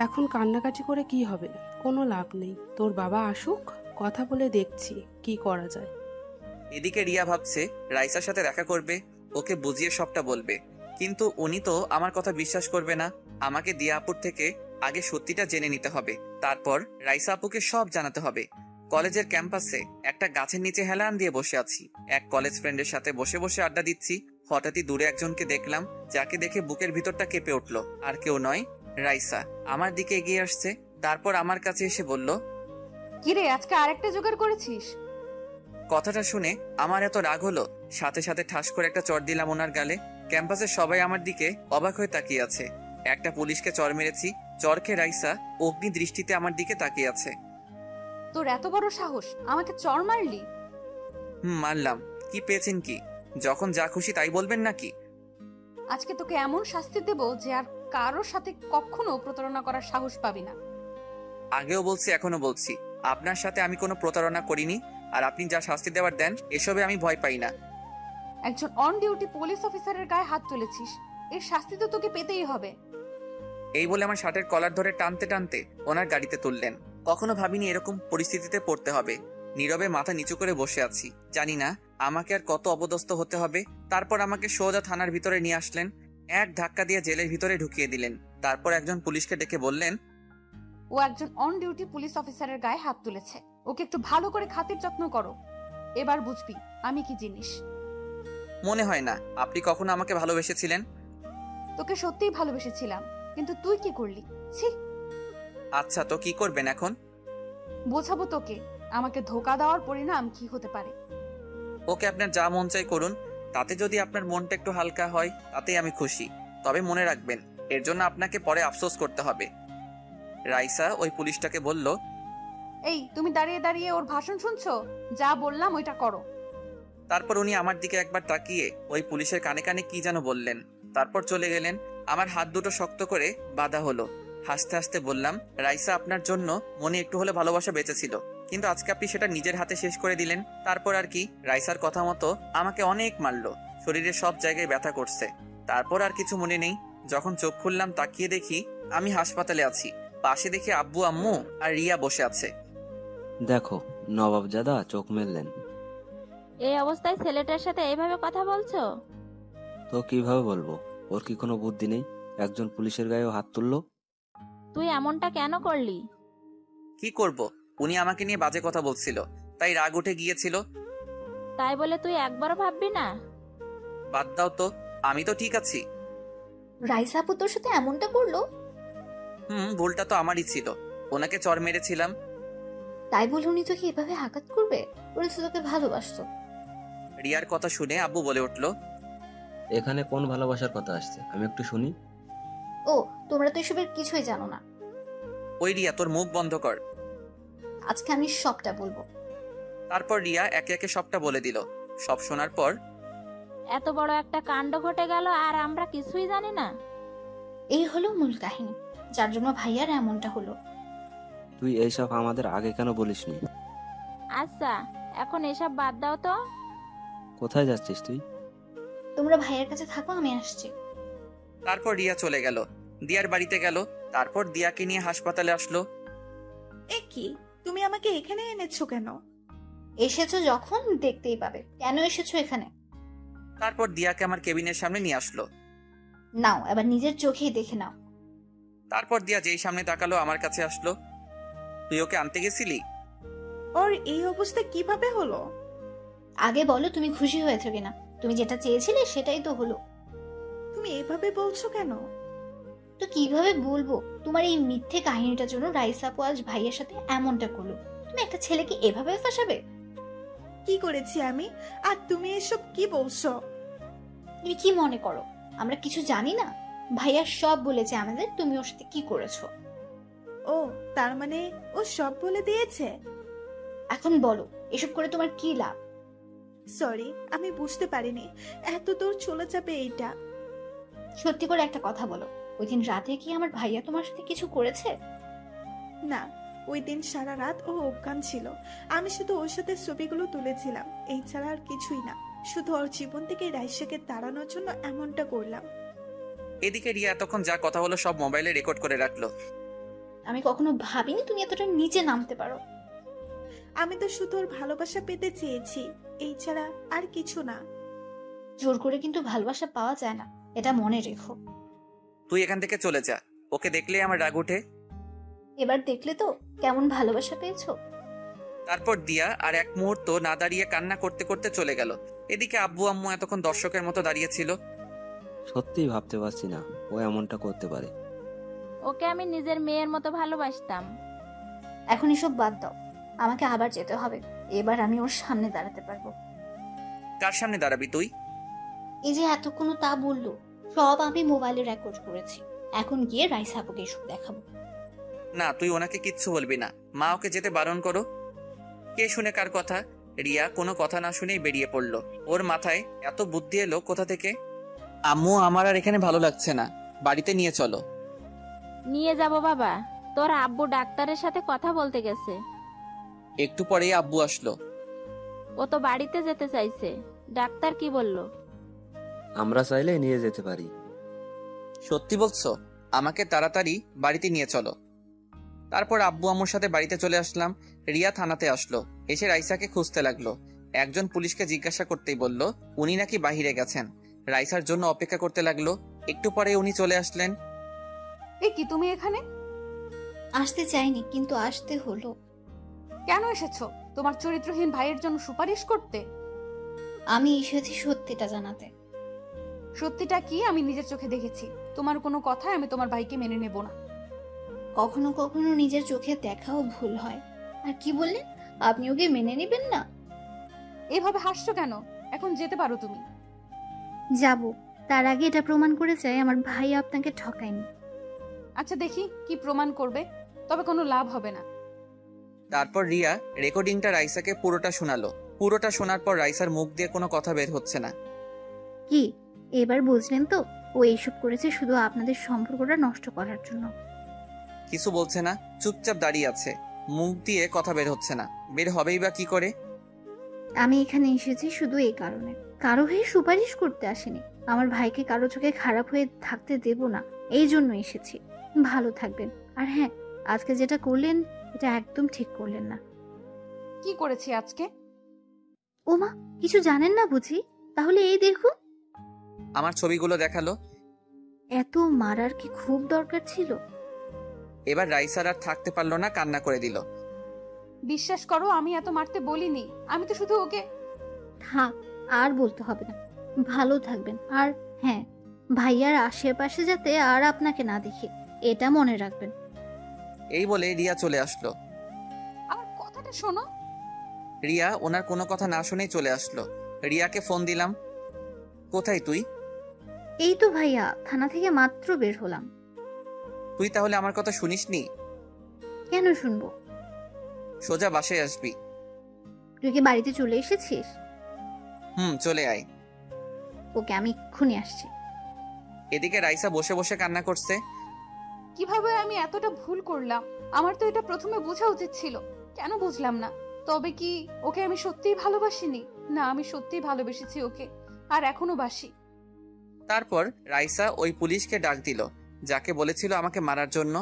এখন কান্নাকাটি করে কি হবে? কোনো লাভ নেই। তোর বাবা আসুক, কথা বলে দেখছি কি করা যায়। এদিকে রিয়া ভাবছে রাইসার সাথে দেখা করবে, ওকে বুঝিয়ে সবটা বলবে, কিন্তু উনি তো আমার কথা বিশ্বাস করবে না। আমাকে দিয়া আপুর থেকে আগে সত্যিটা জেনে নিতে হবে, তারপর রাইসা আপুকে সব জানাতে হবে। কলেজের ক্যাম্পাসে একটা গাছের নিচে হেলান দিয়ে বসে আছি, এক কলেজ ফ্রেন্ডের সাথে বসে বসে আড্ডা দিচ্ছি। হঠাৎই দূরে একজনকে দেখলাম, যাকে দেখে বুকের ভিতরটা কেঁপে উঠলো। আর কেউ নয়, রাইসা আমার দিকে এগিয়ে আসছে। তারপর আমার কাছে এসে বলল, কিরে, আজকে আরেকটা জোগাড় করেছিস? কথাটা শুনে আমার এত রাগ হলো, সাথে সাথে ঠাস করে একটা চড় দিলাম ওনার গালে। ক্যাম্পাসের সবাই আমার দিকে অবাক হয়ে তাকিয়ে আছে। একটা পুলিশকে চড় মেরেছি, চড় খেয়ে রাইসা অগ্নি দৃষ্টিতে আমার দিকে তাকিয়ে আছে। তোর এত বড় সাহস, আমাকে চড় মারলি? মারলাম। কি পেয়েছেন কি? যখন যা খুশি তাই বলবেন নাকি? আজকে তোকে এমন শাস্তি দেব যে আর কারোর সাথে কখনো প্রতারণা করার সাহস পাবি না। আগেও বলছি, এখনো বলছি, আপনার সাথে আমি কোনো প্রতারণা করিনি। আর আপনি যা শাস্তি দেওয়ার দেন, এসবে আমি ভয় পাই না। একজন অন ডিউটি পুলিশ অফিসারের গায়ে হাত তুলেছিস, এর শাস্তি তো তোকে পেতেই হবে। এই বলে আমার শার্টের কলার ধরে টানতে টানতে ওনার গাড়িতে তুললেন। কখনো ভাবিনি এরকম পরিস্থিতিতে পড়তে হবে। নীরবে মাথা নিচু করে বসে আছি, জানি না আমাকে আর কত অপদস্থ হতে হবে। তারপর আমাকে সোজা থানার ভিতরে নিয়ে আসলেন, এক ধাক্কা দিয়ে জেলের ভিতরে ঢুকিয়ে দিলেন। তারপর একজন পুলিশকে ডেকে বললেন, ও একজন অন ডিউটি পুলিশ অফিসারের গায়ে হাত তুলেছে, ওকে একটু ভালো করে খাতির যত্ন করো, এবার বুঝবি আমি কি জিনিস। মনে হয় না আপনি কখনো আমাকে ভালোবেসেছিলেন। তোকে সত্যিই ভালোবেসেছিলাম, কিন্তু তুই কি করলি? ছি। আচ্ছা, তো কি করবেন এখন? বোঝাবো তোকে আমাকে ধোকা দেওয়ার পরিণাম কি হতে পারে। ওকে, আপনার যা মন চাই করুন, তাতে যদি আপনার মনটা একটু হালকা হয় তাতেই আমি খুশি। তবে মনে রাখবেন, এর জন্য আপনাকে পরে আফসোস করতে হবে। রাইসা ওই পুলিশটাকে বলল, এই তুমি দাঁড়িয়ে দাঁড়িয়ে ওর ভাষণ শুনছো? যা বললাম ওইটা করো। তারপর উনি আমার দিকে একবার তাকিয়ে ওই পুলিশের কানে কানে কি যেন বললেন, তারপর চলে গেলেন। আমার হাত দুটো শক্ত করে বাঁধা হলো। হাসতে হাসতে বললাম, রাইসা আপনার জন্য মনে একটু হলে ভালোবাসা বেঁচেছিল, কিন্তু আজকে আপনি সেটা নিজের হাতে শেষ করে দিলেন। তারপর আর কি, রাইসার কথা মতো আমাকে অনেক মারলো, শরীরের সব জায়গায় ব্যথা করছে। তারপর আর কিছু মনে নেই। যখন চোখ খুললাম তাকিয়ে দেখি আমি হাসপাতালে আছি। পাশে দেখি আব্বু আম্মু আর রিয়া বসে আছে। দেখো, নবাবজাদা চোখ মেললেন। এই অবস্থায় ছেলেটার সাথে এইভাবে কথা বলছো? তো কিভাবে বলবো? ওর কি কোনো বুদ্ধি নেই? একজন পুলিশের গায়েও হাত তুললো। তুই এমনটা কেন করলি? কি করব, উনি আমাকে নিয়ে বাজে কথা বলছিল, তাই রাগ উঠে গিয়েছিল। তাই বলে তুই একবারও ভাববি না? বাদ দাও তো, আমি তো ঠিক আছি। রাইসা আপু তোর সাথে এমনটা করলো? ভুলটা তো আমারই ছিল, ওনাকে চর মেরেছিলাম। তাই বলে উনি তোকে এভাবে আঘাত করবে? উনি তো তোকে ভালোবাসতো। রিয়ার কথা শুনে আব্বু বলে উঠলো, এখানে কোন ভালোবাসার কথা আসছে, আমি একটু শুনি। ও, তোমরা তো এসবের কিছুই জানো না। ওই রিয়া, তোর মুখ বন্ধ কর। আজকে আমি সবটা বলবো। তারপর রিয়া একে একে সবটা বলে দিল। সব শোনার পর, এত বড় একটা কাণ্ড ঘটে গেল আর আমরা কিছুই জানি না। এই হলো মূল কাহিনী, যার জন্য ভাইয়ার এমনটা হলো। তুই এইসব আমাদের আগে কেন বলিসনি? আচ্ছা, এখন এসব বাদ দাও তো। কোথায় যাচ্ছিস তুই? তোমরা ভাইয়ার কাছে থাকো, আমি আসছি। তারপর রিয়া চলে গেল, দিয়ার বাড়িতে গেল। তারপর দিয়াকে নিয়ে হাসপাতালে আসলো। এ কি, তুমি আমাকে এখানে এনেছো কেন? এসেছো যখন দেখতেই পাবে, কেন এসেছো এখানে। তারপর দিয়াকে আমার কেবিনের সামনে নিয়ে আসলো। নাও, এবার নিজের চোখেই দেখে নাও। তারপর দিয়া যেই সামনে তাকালো আমার কাছে আসলো। তুই ওকে আনতে গেছিলি? ওর এই অবস্থা কিভাবে হলো? আগে বলো, তুমি খুশি হয়েছো কিনা? তুমি যেটা চেয়েছিলে সেটাই তো হলো। তুমি এভাবে বলছো কেন? তো কিভাবে বলবো? তোমার এই মিথ্যে কাহিনীটার জন্য রাইসা আপু আজ ভাইয়ের সাথে এমনটা করলো। তুমি একটা ছেলেকে এভাবে ফাঁসাবে? কি করেছি আমি? আর তুমি এসব কি বলছো? তুমি কি মনে করো আমরা কিছু জানি না? ভাইয়া সব বলেছে আমাদের, তুমি ওর সাথে কি করেছো। ও, তার মানে ও সব বলে দিয়েছে। এখন বলো, এসব করে তোমার কি লাভ? সরি, আমি বুঝতে পারিনি এত দূর চলে যাবে এইটা। সত্যি করে একটা কথা বলো, ওই দিন রাতে কি আমার ভাইয়া তোমার সাথে কিছু করেছে? না, ওই দিন সারা রাত ও অজ্ঞান ছিল। আমি শুধু ওর সাথে ছবিগুলো তুলেছিলাম, এই ছাড়া আর কিছুই না। শুধু ওর জীবন থেকে রাইসাকে তাড়ানোর জন্য এমনটা করলাম। এদিকে রিয়া এতক্ষণ যা কথা হলো সব মোবাইলে রেকর্ড করে রাখলো। আমি কখনো ভাবিনি তুমি এতটা নিচে নামতে পারো। আমি তো শুধু ওর ভালোবাসা পেতে চেয়েছি, এই ছাড়া আর কিছু না। জোর করে কিন্তু ভালোবাসা পাওয়া যায় না, এটা মনে রেখো। তুই এখান থেকে চলে যা, ওকে দেখলে আমার রাগ উঠে। এবার দেখলে তো কেমন ভালোবাসা পেয়েছো। তারপর দিয়া আর এক মুহূর্ত না দাঁড়িয়ে কান্না করতে করতে চলে গেল। এদিকে আব্বু আম্মু এতক্ষণ দর্শকের মতো দাঁড়িয়েছিল। সত্যিই ভাবতে পারছি না ও এমনটা করতে পারে। ওকে আমি নিজের মেয়ের মতো ভালোবাসতাম। এখন এসব বাদ দাও, আমাকে আবার যেতে হবে। এবার আমি ওর সামনে দাঁড়াতে পারবো। কার সামনে দাঁড়াবি তুই? এই যে এতক্ষণ তা বললো, সব আমি মোবাইলে রেকর্ড করেছি। এখন গিয়ে রাইসা আপুকে এসব দেখাবো। না, তুই ওনাকে কিচ্ছু বলবি না, মা ওকে যেতে বারণ করো। কে শুনে কার কথা? রিয়া কোনো কথা না শুনেই বেরিয়ে পড়লো। ওর মাথায় এত বুদ্ধি এলো কোথা থেকে? আম্মু, আমার আর এখানে ভালো লাগছে না, বাড়িতে নিয়ে চলো। নিয়ে যাব বাবা, তোর আব্বু ডাক্তারের সাথে কথা বলতে গেছে। একটু পরেই আব্বু আসলো। ও তো বাড়িতে যেতে চাইছে, ডাক্তার কি বললো? আমরা চাইলে নিয়ে যেতে পারি। সত্যি বলছো? আমাকে তাড়াতাড়ি বাড়িতে নিয়ে চলো। তারপর আব্বু আম্মুর সাথে বাড়িতে চলে আসলাম। রিয়া থানাতে আসলো, এসে রাইসাকে খুঁজতে লাগলো। একজন পুলিশকে জিজ্ঞাসা করতেই বলল উনি নাকি বাহিরে গেছেন। রাইসার জন্য অপেক্ষা করতে লাগলো। একটু পরে উনি চলে আসলেন। এ কি, তুমি এখানে? আসতে চাইনি, কিন্তু আসতে হলো। কেন এসেছো? তোমার চরিত্রহীন ভাইয়ের জন্য সুপারিশ করতে? আমি এসেছি সত্যিটা জানাতে। সত্যিটা কি আমি নিজের চোখে দেখেছি। তোমার কোনো কথায় আমি তোমার ভাইকে মেনে নেব না। কখনো কখনো নিজের চোখে দেখাও ভুল হয়। আর কি বললেন, আপনি ওকে মেনে নেবেন না? এভাবে হাসছো কেন? এখন যেতে পারো তুমি। যাব, তার আগে এটা প্রমাণ করে চাই আমার ভাই আপনাকে ঠকায়নি। আচ্ছা, দেখি কি প্রমাণ করবে, তবে কোনো লাভ হবে না। তারপর রিয়া রেকর্ডিংটা রাইসাকে পুরোটা শোনালো। পুরোটা শোনার পর রাইসার মুখ দিয়ে কোনো কথা বের হচ্ছে না। কি এবার বুঝলেন তো, ও এইসব করেছে শুধু আপনাদের সম্পর্কটা নষ্ট করার জন্য। কিছু বলছে না, চুপচাপ দাঁড়িয়ে আছে, মুখ দিয়ে কথা বের হচ্ছে না। বের হবেই বা কি করে? আমি এখানে এসেছি শুধু এই কারণে, কারো হয়ে সুপারিশ করতে আসিনি। আমার ভাইকে কারো চোখে খারাপ হয়ে থাকতে দেব না, এই জন্য এসেছি। ভালো থাকবেন। আর হ্যাঁ, আজকে যেটা করলেন এটা একদম ঠিক করলেন না। কি করেছি আজকে? ওমা, কিছু জানেন না বুঝি? তাহলে এই দেখুন। আমার ছবিগুলো দেখালো। এত মারার কি খুব দরকার ছিল? এবার রাইসার আর থাকতে পারলো না, কান্না করে দিল। বিশ্বাস করো, আমি এত মারতে বলিনি। আমি তো শুধু ওকে। থাক, আর বলতে হবে না। ভালো থাকবেন। আর হ্যাঁ, ভাইয়ার আশেপাশে যাতে আর আপনাকে না দেখি, এটা মনে রাখবেন। এই বলে রিয়া চলে আসলো। আমার কথাটা শোনো। রিয়া ওনার কোনো কথা না শুনেই চলে আসলো। রিয়াকে ফোন দিলাম। কোথায় তুই? এই তো ভাইয়া, থানা থেকে মাত্র বের হলাম। তুই তাহলে আমার কথা শুনিসনি? কেন শুনবো? সোজা বাসায় আসবি। তুই কি বাড়িতে চলে এসেছিস? চলে আয়। ওকে, আমি এক্ষুনি আসছি। এদিকে রাইসা বসে বসে কান্না করছে। কিভাবে আমি এতটা ভুল করলাম? আমার তো এটা প্রথমে বোঝা উচিত ছিল, কেন বুঝলাম না? তবে কি ওকে আমি সত্যিই ভালোবাসিনি? না, আমি সত্যিই ভালোবেসেছি ওকে, আর এখনো বাসি। তারপর রাইসা ওই পুলিশকে ডাক দিল যাকে বলেছিল আমাকে মারার জন্য।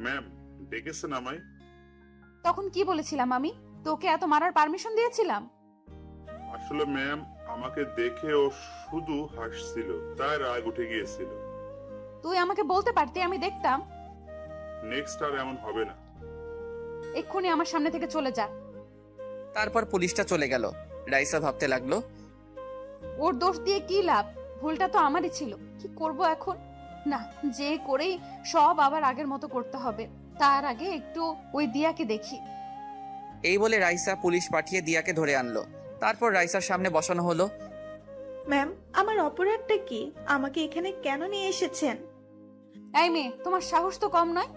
ম্যাম, ডেকেছেন আমায়? তখন কি বলেছিলাম আমি? তোকে এত মারার পারমিশন দিয়েছিলাম? আসলে ম্যাম, আমাকে দেখে ও শুধু হাসছিল, তাই রাগ উঠে গিয়েছিল। তুই আমাকে বলতে পারতি, আমি দেখতাম। নেক্সট আর এমন হবে না। এক্ষুনি আমার সামনে থেকে চলে যা। তারপর পুলিশটা চলে গেল। রাইসা ভাবতে লাগলো, ওর দোষ দিয়ে কি লাভ? ভুলটা তো আমারই ছিল। কি করব এখন? না, যে করেই সব আবার আগের মতো করতে হবে। তার আগে একটু ওই দিয়াকে দেখি। এই বলে রাইসা পুলিশ পাঠিয়ে দিয়াকে ধরে আনলো। তারপর রাইসার সামনে বসানো হলো। ম্যাম, আমার অপরাধটা কি? আমাকে এখানে কেন নিয়ে এসেছেন? এই মেয়ে, তোমার সাহস তো কম নয়।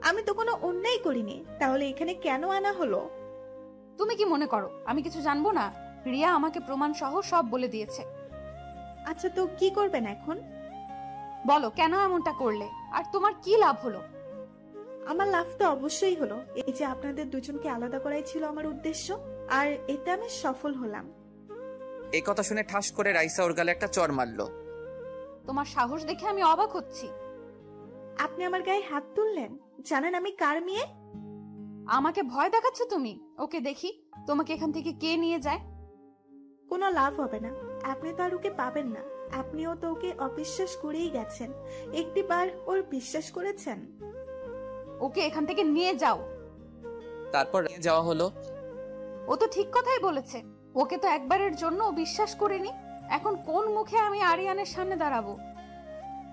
আমি তো কোনো অন্যায় করিনি, তাহলে এখানে কেন আনা হলো? তুমি কি মনে করো আমি কিছু জানবো না? রিয়া আমাকে প্রমাণ সহ সব বলে দিয়েছে। আচ্ছা, তো কি করবেন এখন? বলো, কেন এমনটা করলে? আর তোমার কি লাভ হলো? আমার লাভ তো অবশ্যই হলো। এই যে আপনাদের দুজনকে আলাদা করাই ছিল আমার উদ্দেশ্য, আর এতে আমি সফল হলাম। এই কথা শুনে ঠাস করে রাইসা ওর গালে একটা চড় মারলো। তোমার সাহস দেখে আমি অবাক হচ্ছি। আপনি আমার গায়ে হাত তুললেন? জানেন আমি কার মেয়ে? আমাকে ভয় দেখাচ্ছ তুমি? ওকে দেখি, তোমাকে এখান থেকে কে নিয়ে যায়। কোনো লাভ হবে না। আপনি তো আর ওকে পাবেন না। আপনিও তো ওকে অবিশ্বাস করেই গেছেন। একটিবার ওর বিশ্বাস করেছেন? ওকে এখান থেকে নিয়ে যাও। তারপর নিয়ে যাওয়া হলো। ও তো ঠিক কথাই বলেছে। ওকে তো একবারের জন্য বিশ্বাস করিনি। এখন কোন মুখে আমি আরিয়ানের সামনে দাঁড়াবো?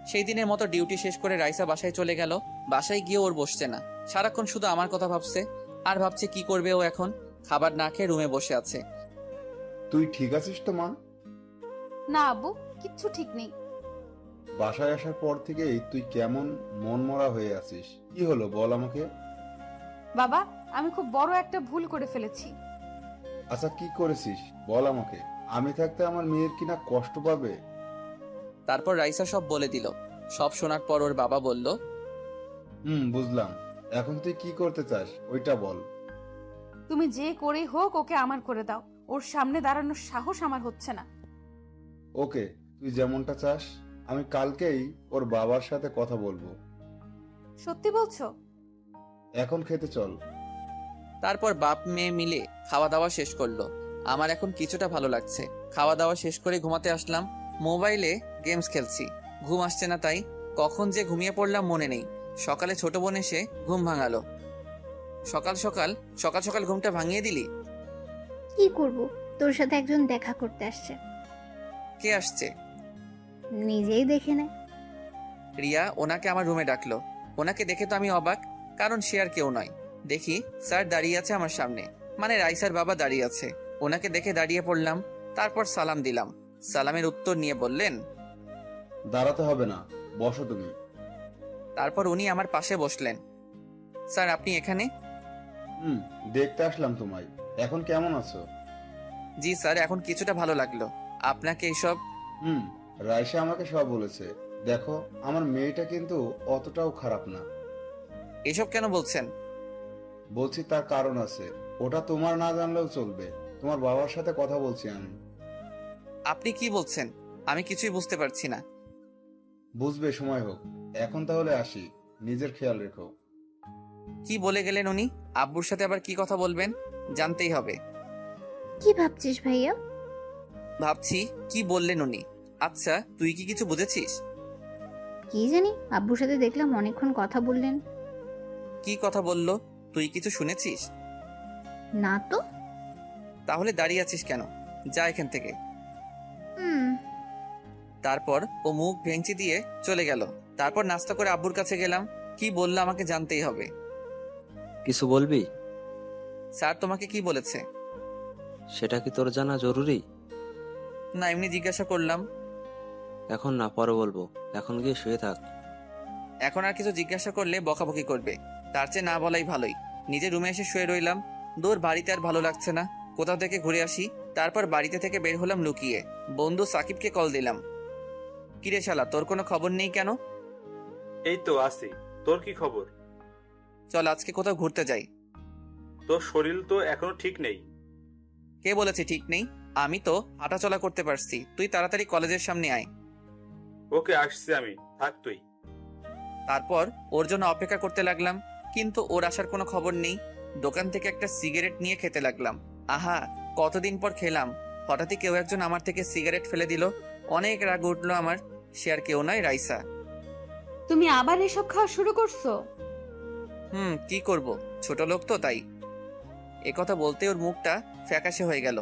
সেই দিনের মতো ডিউটি শেষ করে রাইসা বাসায় চলে গেল। বাসায় গিয়ে ওর বসছে না, সারাক্ষণ শুধু আমার কথা ভাবছে। আর ভাবছে কি করবে ও এখন। খাবার না খেয়ে রুমে বসে আছে। তুই ঠিক আছিস তো মা? না আব্বু, কিচ্ছু ঠিক নেই। বাসায় আসার পর থেকেই তুই কেমন মনমরা হয়ে আছিস? কি হলো বল আমাকে। বাবা, আমি খুব বড় একটা ভুল করে ফেলেছি। আচ্ছা, কি করেছিস বল আমাকে। আমি থাকতে আমার মেয়ের কিনা কষ্ট পাবে। তারপর রাইসা সব বলে দিল। সব শোনার পর ওর বাবা বলল, বুঝলাম। এখন তুই কি করতে চাস ওইটা বল। তুমি যে করেই হোক ওকে আমার করে দাও। ওর সামনে দাঁড়ানোর সাহস আমার হচ্ছে না। ওকে, তুই যেমনটা চাস। আমি কালকেই ওর বাবার সাথে কথা বলবো। সত্যি বলছো? এখন খেতে চল। তারপর বাপ মেয়ে মিলে খাওয়া দাওয়া শেষ করলো। আমার এখন কিছুটা ভালো লাগছে। খাওয়া দাওয়া শেষ করে ঘুমাতে আসলাম। মোবাইলে গেমস খেলছি, ঘুম আসছে না। তাই কখন যে ঘুমিয়ে পড়লাম মনে নেই। সকালে ছোট বোন এসে ঘুম ভাঙালো। সকাল সকাল ঘুমটা ভাঙিয়ে দিলি। কি করব? তোর সাথে একজন দেখা করতে আসছে। কে আসছে? নিজেই দেখে নে। রিয়া ওনাকে আমার রুমে ডাকলো। ওনাকে দেখে তো আমি অবাক, কারণ সে আর কেউ নয়। দেখি স্যার দাঁড়িয়ে আছে আমার সামনে, মানে রাইসার বাবা দাঁড়িয়ে আছে। ওনাকে দেখে দাঁড়িয়ে পড়লাম। তারপর সালাম দিলাম। সালামের উত্তর নিয়ে বললেন, দাঁড়াতে হবে না, বসো তুমি। তারপর উনি আমার পাশে বসলেন। স্যার, আপনি এখানে? দেখতে আসলাম তোমায়। এখন কেমন আছো? জি স্যার, এখন কিছুটা ভালো লাগলো। আপনাকে এইসব? রাইসা আমাকে সব বলেছে। দেখো, আমার মেয়েটা কিন্তু অতটাও খারাপ না। এসব কেন বলছেন? বলছি তার কারণ আছে। ওটা তোমার না জানলেও চলবে। তোমার বাবার সাথে কথা বলছি আমি। আপনি কি বলছেন? আমি কিছুই বুঝতে পারছি না। বুঝবে, সময় হোক। এখন তাহলে আসি, নিজের খেয়াল রেখো। কি বলে গেলেন উনি? আব্বুর সাথে আবার কি কথা বলবেন? জানতেই হবে। কি ভাবছিস ভাইয়া? ভাবছি কি বললেন উনি। আচ্ছা, তুই কি কিছু বুঝেছিস? কি জানি, আব্বুর সাথে দেখলাম অনেকক্ষণ কথা বললেন। কি কথা বললো? তুই কিছু শুনেছিস? না তো। তাহলে দাঁড়িয়ে আছিস কেন? যা এখান থেকে। তারপর ও মুখ ভেঙচি দিয়ে চলে গেল। তারপর নাস্তা করে আব্বুর কাছে গেলাম। কি বললো আমাকে জানতেই হবে। কিছু বলবি? স্যার তোমাকে কি বলেছে? সেটা কি তোর জানা জরুরি? না, এমনি জিজ্ঞাসা করলাম। এখন না, পরে বলবো। এখন গিয়ে শুয়ে থাক। এখন আর কিছু জিজ্ঞাসা করলে বকাবকি করবে, তার চেয়ে না বলাই ভালোই। নিজের রুমে এসে শুয়ে রইলাম। দূর বাড়িতে আর ভালো লাগছে না, কোথাও থেকে ঘুরে আসি। তারপর বাড়িতে থেকে বের হলাম লুকিয়ে। বন্ধু সাকিবকে কল দিলাম। কিরে শালা, তোর কোনো খবর নেই কেন? এই তো আছি। তোর কি খবর? চল আজকে কোথাও ঘুরতে যাই। তোর শরীর তো এখনো ঠিক নেই। কে বলেছে ঠিক নেই? আমি তো হাঁটাচলা করতে পারছি। তুই তাড়াতাড়ি কলেজের সামনে আয়। ওকে, আসছি আমি, থাক তুই। তারপর ওর জন্য অপেক্ষা করতে লাগলাম, কিন্তু ওর আসার কোনো খবর নেই। দোকান থেকে একটা সিগারেট নিয়ে খেতে লাগলাম। আহা, কতদিন পর খেলাম। হঠাৎই কেউ একজন আমার থেকে সিগারেট ফেলে দিল। অনেক রাগ উঠলো আমার। সে আর কেউ নয়, রাইসা। তুমি আবার এসব খাওয়া শুরু করছো? কি করব, ছোট লোক তো তাই। একথা বলতে ওর মুখটা ফ্যাকাশে হয়ে গেল।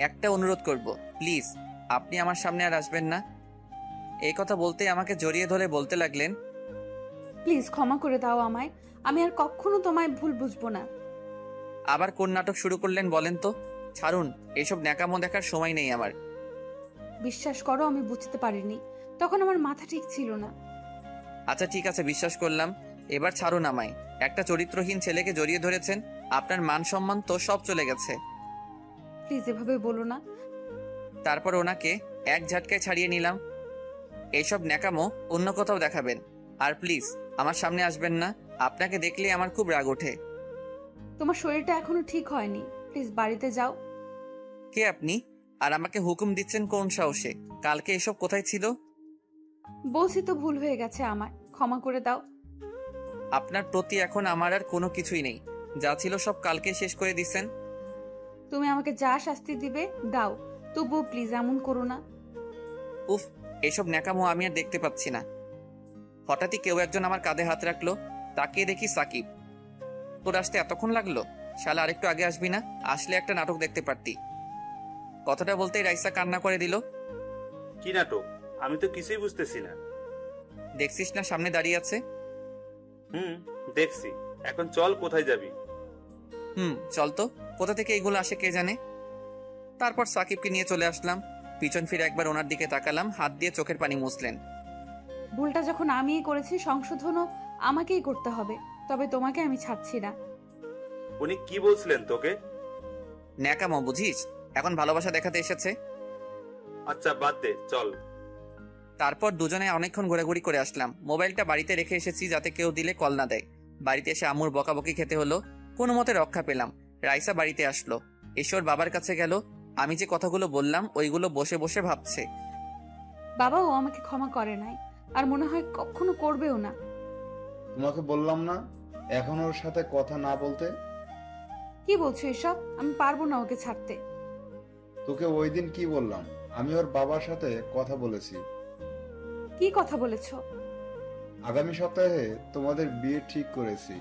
একটা অনুরোধ করব, প্লিজ আপনি আমার সামনে আর আসবেন না। এই কথা বলতে আমাকে জড়িয়ে ধরে বলতে লাগলেন, প্লিজ ক্ষমা করে দাও আমায়। আমি আর কখনো তোমায় ভুল বুঝবো না। আবার কোন নাটক শুরু করলেন বলেন তো? ছাড়ুন, এইসব ন্যাকামো দেখার সময় নেই আমার। বিশ্বাস করো, আমি বুঝতে পারিনি, তখন আমার মাথা ঠিক ছিল না। আচ্ছা ঠিক আছে, বিশ্বাস করলাম। এবার ছাড়ুন আমায়। একটা চরিত্রহীন ছেলেকে জড়িয়ে ধরেছেন, আপনার মান সম্মান তো সব চলে গেছে। প্লিজ এভাবে বলো না। তারপর ওনাকে এক ঝাটকায় ছাড়িয়ে নিলাম। এইসব ন্যাকামো অন্য কোথাও দেখাবেন, আর প্লিজ আমার সামনে আসবেন না। আপনাকে দেখলে আমার খুব রাগ ওঠে। তোমার শরীরটা এখনো ঠিক হয়নি, প্লিজ বাড়িতে যাও। কে আপনি? আর আমাকে হুকুম দিচ্ছেন কোন সাহসে? কালকে এসব কোথায় ছিল? বলছি তো ভুল হয়ে গেছে, আমায় ক্ষমা করে দাও। আপনার প্রতি এখন আমার আর কোনো কিছুই নেই। যা ছিল সব কালকে শেষ করে দিচ্ছেন। তুমি আমাকে যা শাস্তি দিবে দাও, তবুও প্লিজ এমন করো না। উফ, এসব ন্যাকামো আমি আর দেখতে পাচ্ছি না। হঠাৎই কেউ একজন আমার কাঁধে হাত রাখলো। তাকিয়ে দেখি সাকিব। তোর আসতে এতক্ষণ লাগলো? শালা আরেকটু আগে আসবি না? আসলে একটা নাটক দেখতে পারতি। কথাটা বলতেই রাইসা কান্না করে দিল। কি নাটক? আমি তো কিছুই বুঝতেছি না। দেখছিস না সামনে দাঁড়িয়ে আছে? দেখছি। এখন চল, কোথায় যাবি? চল তো। কোথা থেকে এইগুলো আসে কে জানে। তারপর সাকিবকে নিয়ে চলে আসলাম। পিছন ফিরে একবার ওনার দিকে তাকালাম, হাত দিয়ে চোখের পানি মুছলেন। ভুলটা যখন আমিই করেছি, সংশোধনও আমাকেই করতে হবে, তবে তোমাকে আমি ছাড়ছি না। উনি কি বলছিলেন তোকে? ন্যাকামো বুঝিস? এখন ভালোবাসা দেখাতে এসেছে। আচ্ছা বাদ দে, চল। তারপর দুজনে অনেকক্ষণ ঘোরাঘুরি করে আসলাম। মোবাইলটা বাড়িতে রেখে এসেছি যাতে কেউ দিলে কল না দেয়। বাড়িতে এসে আম্মুর বকাবকি খেতে হলো। কোনো মতে রক্ষা পেলাম। রাইসা বাড়িতে আসলো, এসে ওর বাবার কাছে গেল। আমি যে কথাগুলো বললাম ওইগুলো বসে বসে ভাবছে। বাবাও আমাকে ক্ষমা করে নাই, আর মনে হয় কখনো করবেও না। তোমাকে বললাম না এখন ওর সাথে কথা না বলতে? কি বলছো এসব? আমি পারবো না ওকে ছাড়তে। তোকে ওই দিন কি বললাম? আমি ওর বাবার সাথে কথা বলেছি। কি কথা বলেছো? আগামী সপ্তাহে তোমাদের বিয়ে ঠিক করেছি।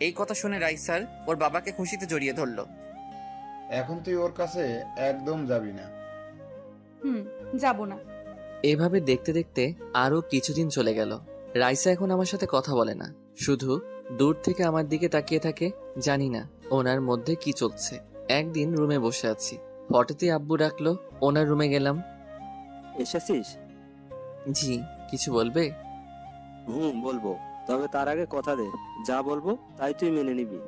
এই কথা শুনে রাইসার ওর বাবাকে খুশিতে জড়িয়ে ধরলো। এখন তুই ওর কাছে একদম যাবি না। যাব না। এভাবে দেখতে দেখতে আরো কিছুদিন চলে গেল। রাইসা এখন আমার সাথে কথা বলে না, শুধু দূর থেকে আমার দিকে তাকিয়ে থাকে। জানি না ওনার মধ্যে কি চলছে। একদিন রুমে বসে আছি, হঠাৎই আব্বু ডাকলো। ওনার রুমে গেলাম। এসেছিস? জি, কিছু বলবে? বলবো, তবে তার আগে কথা দে, যা বলবো তাই তুই মেনে নিবি।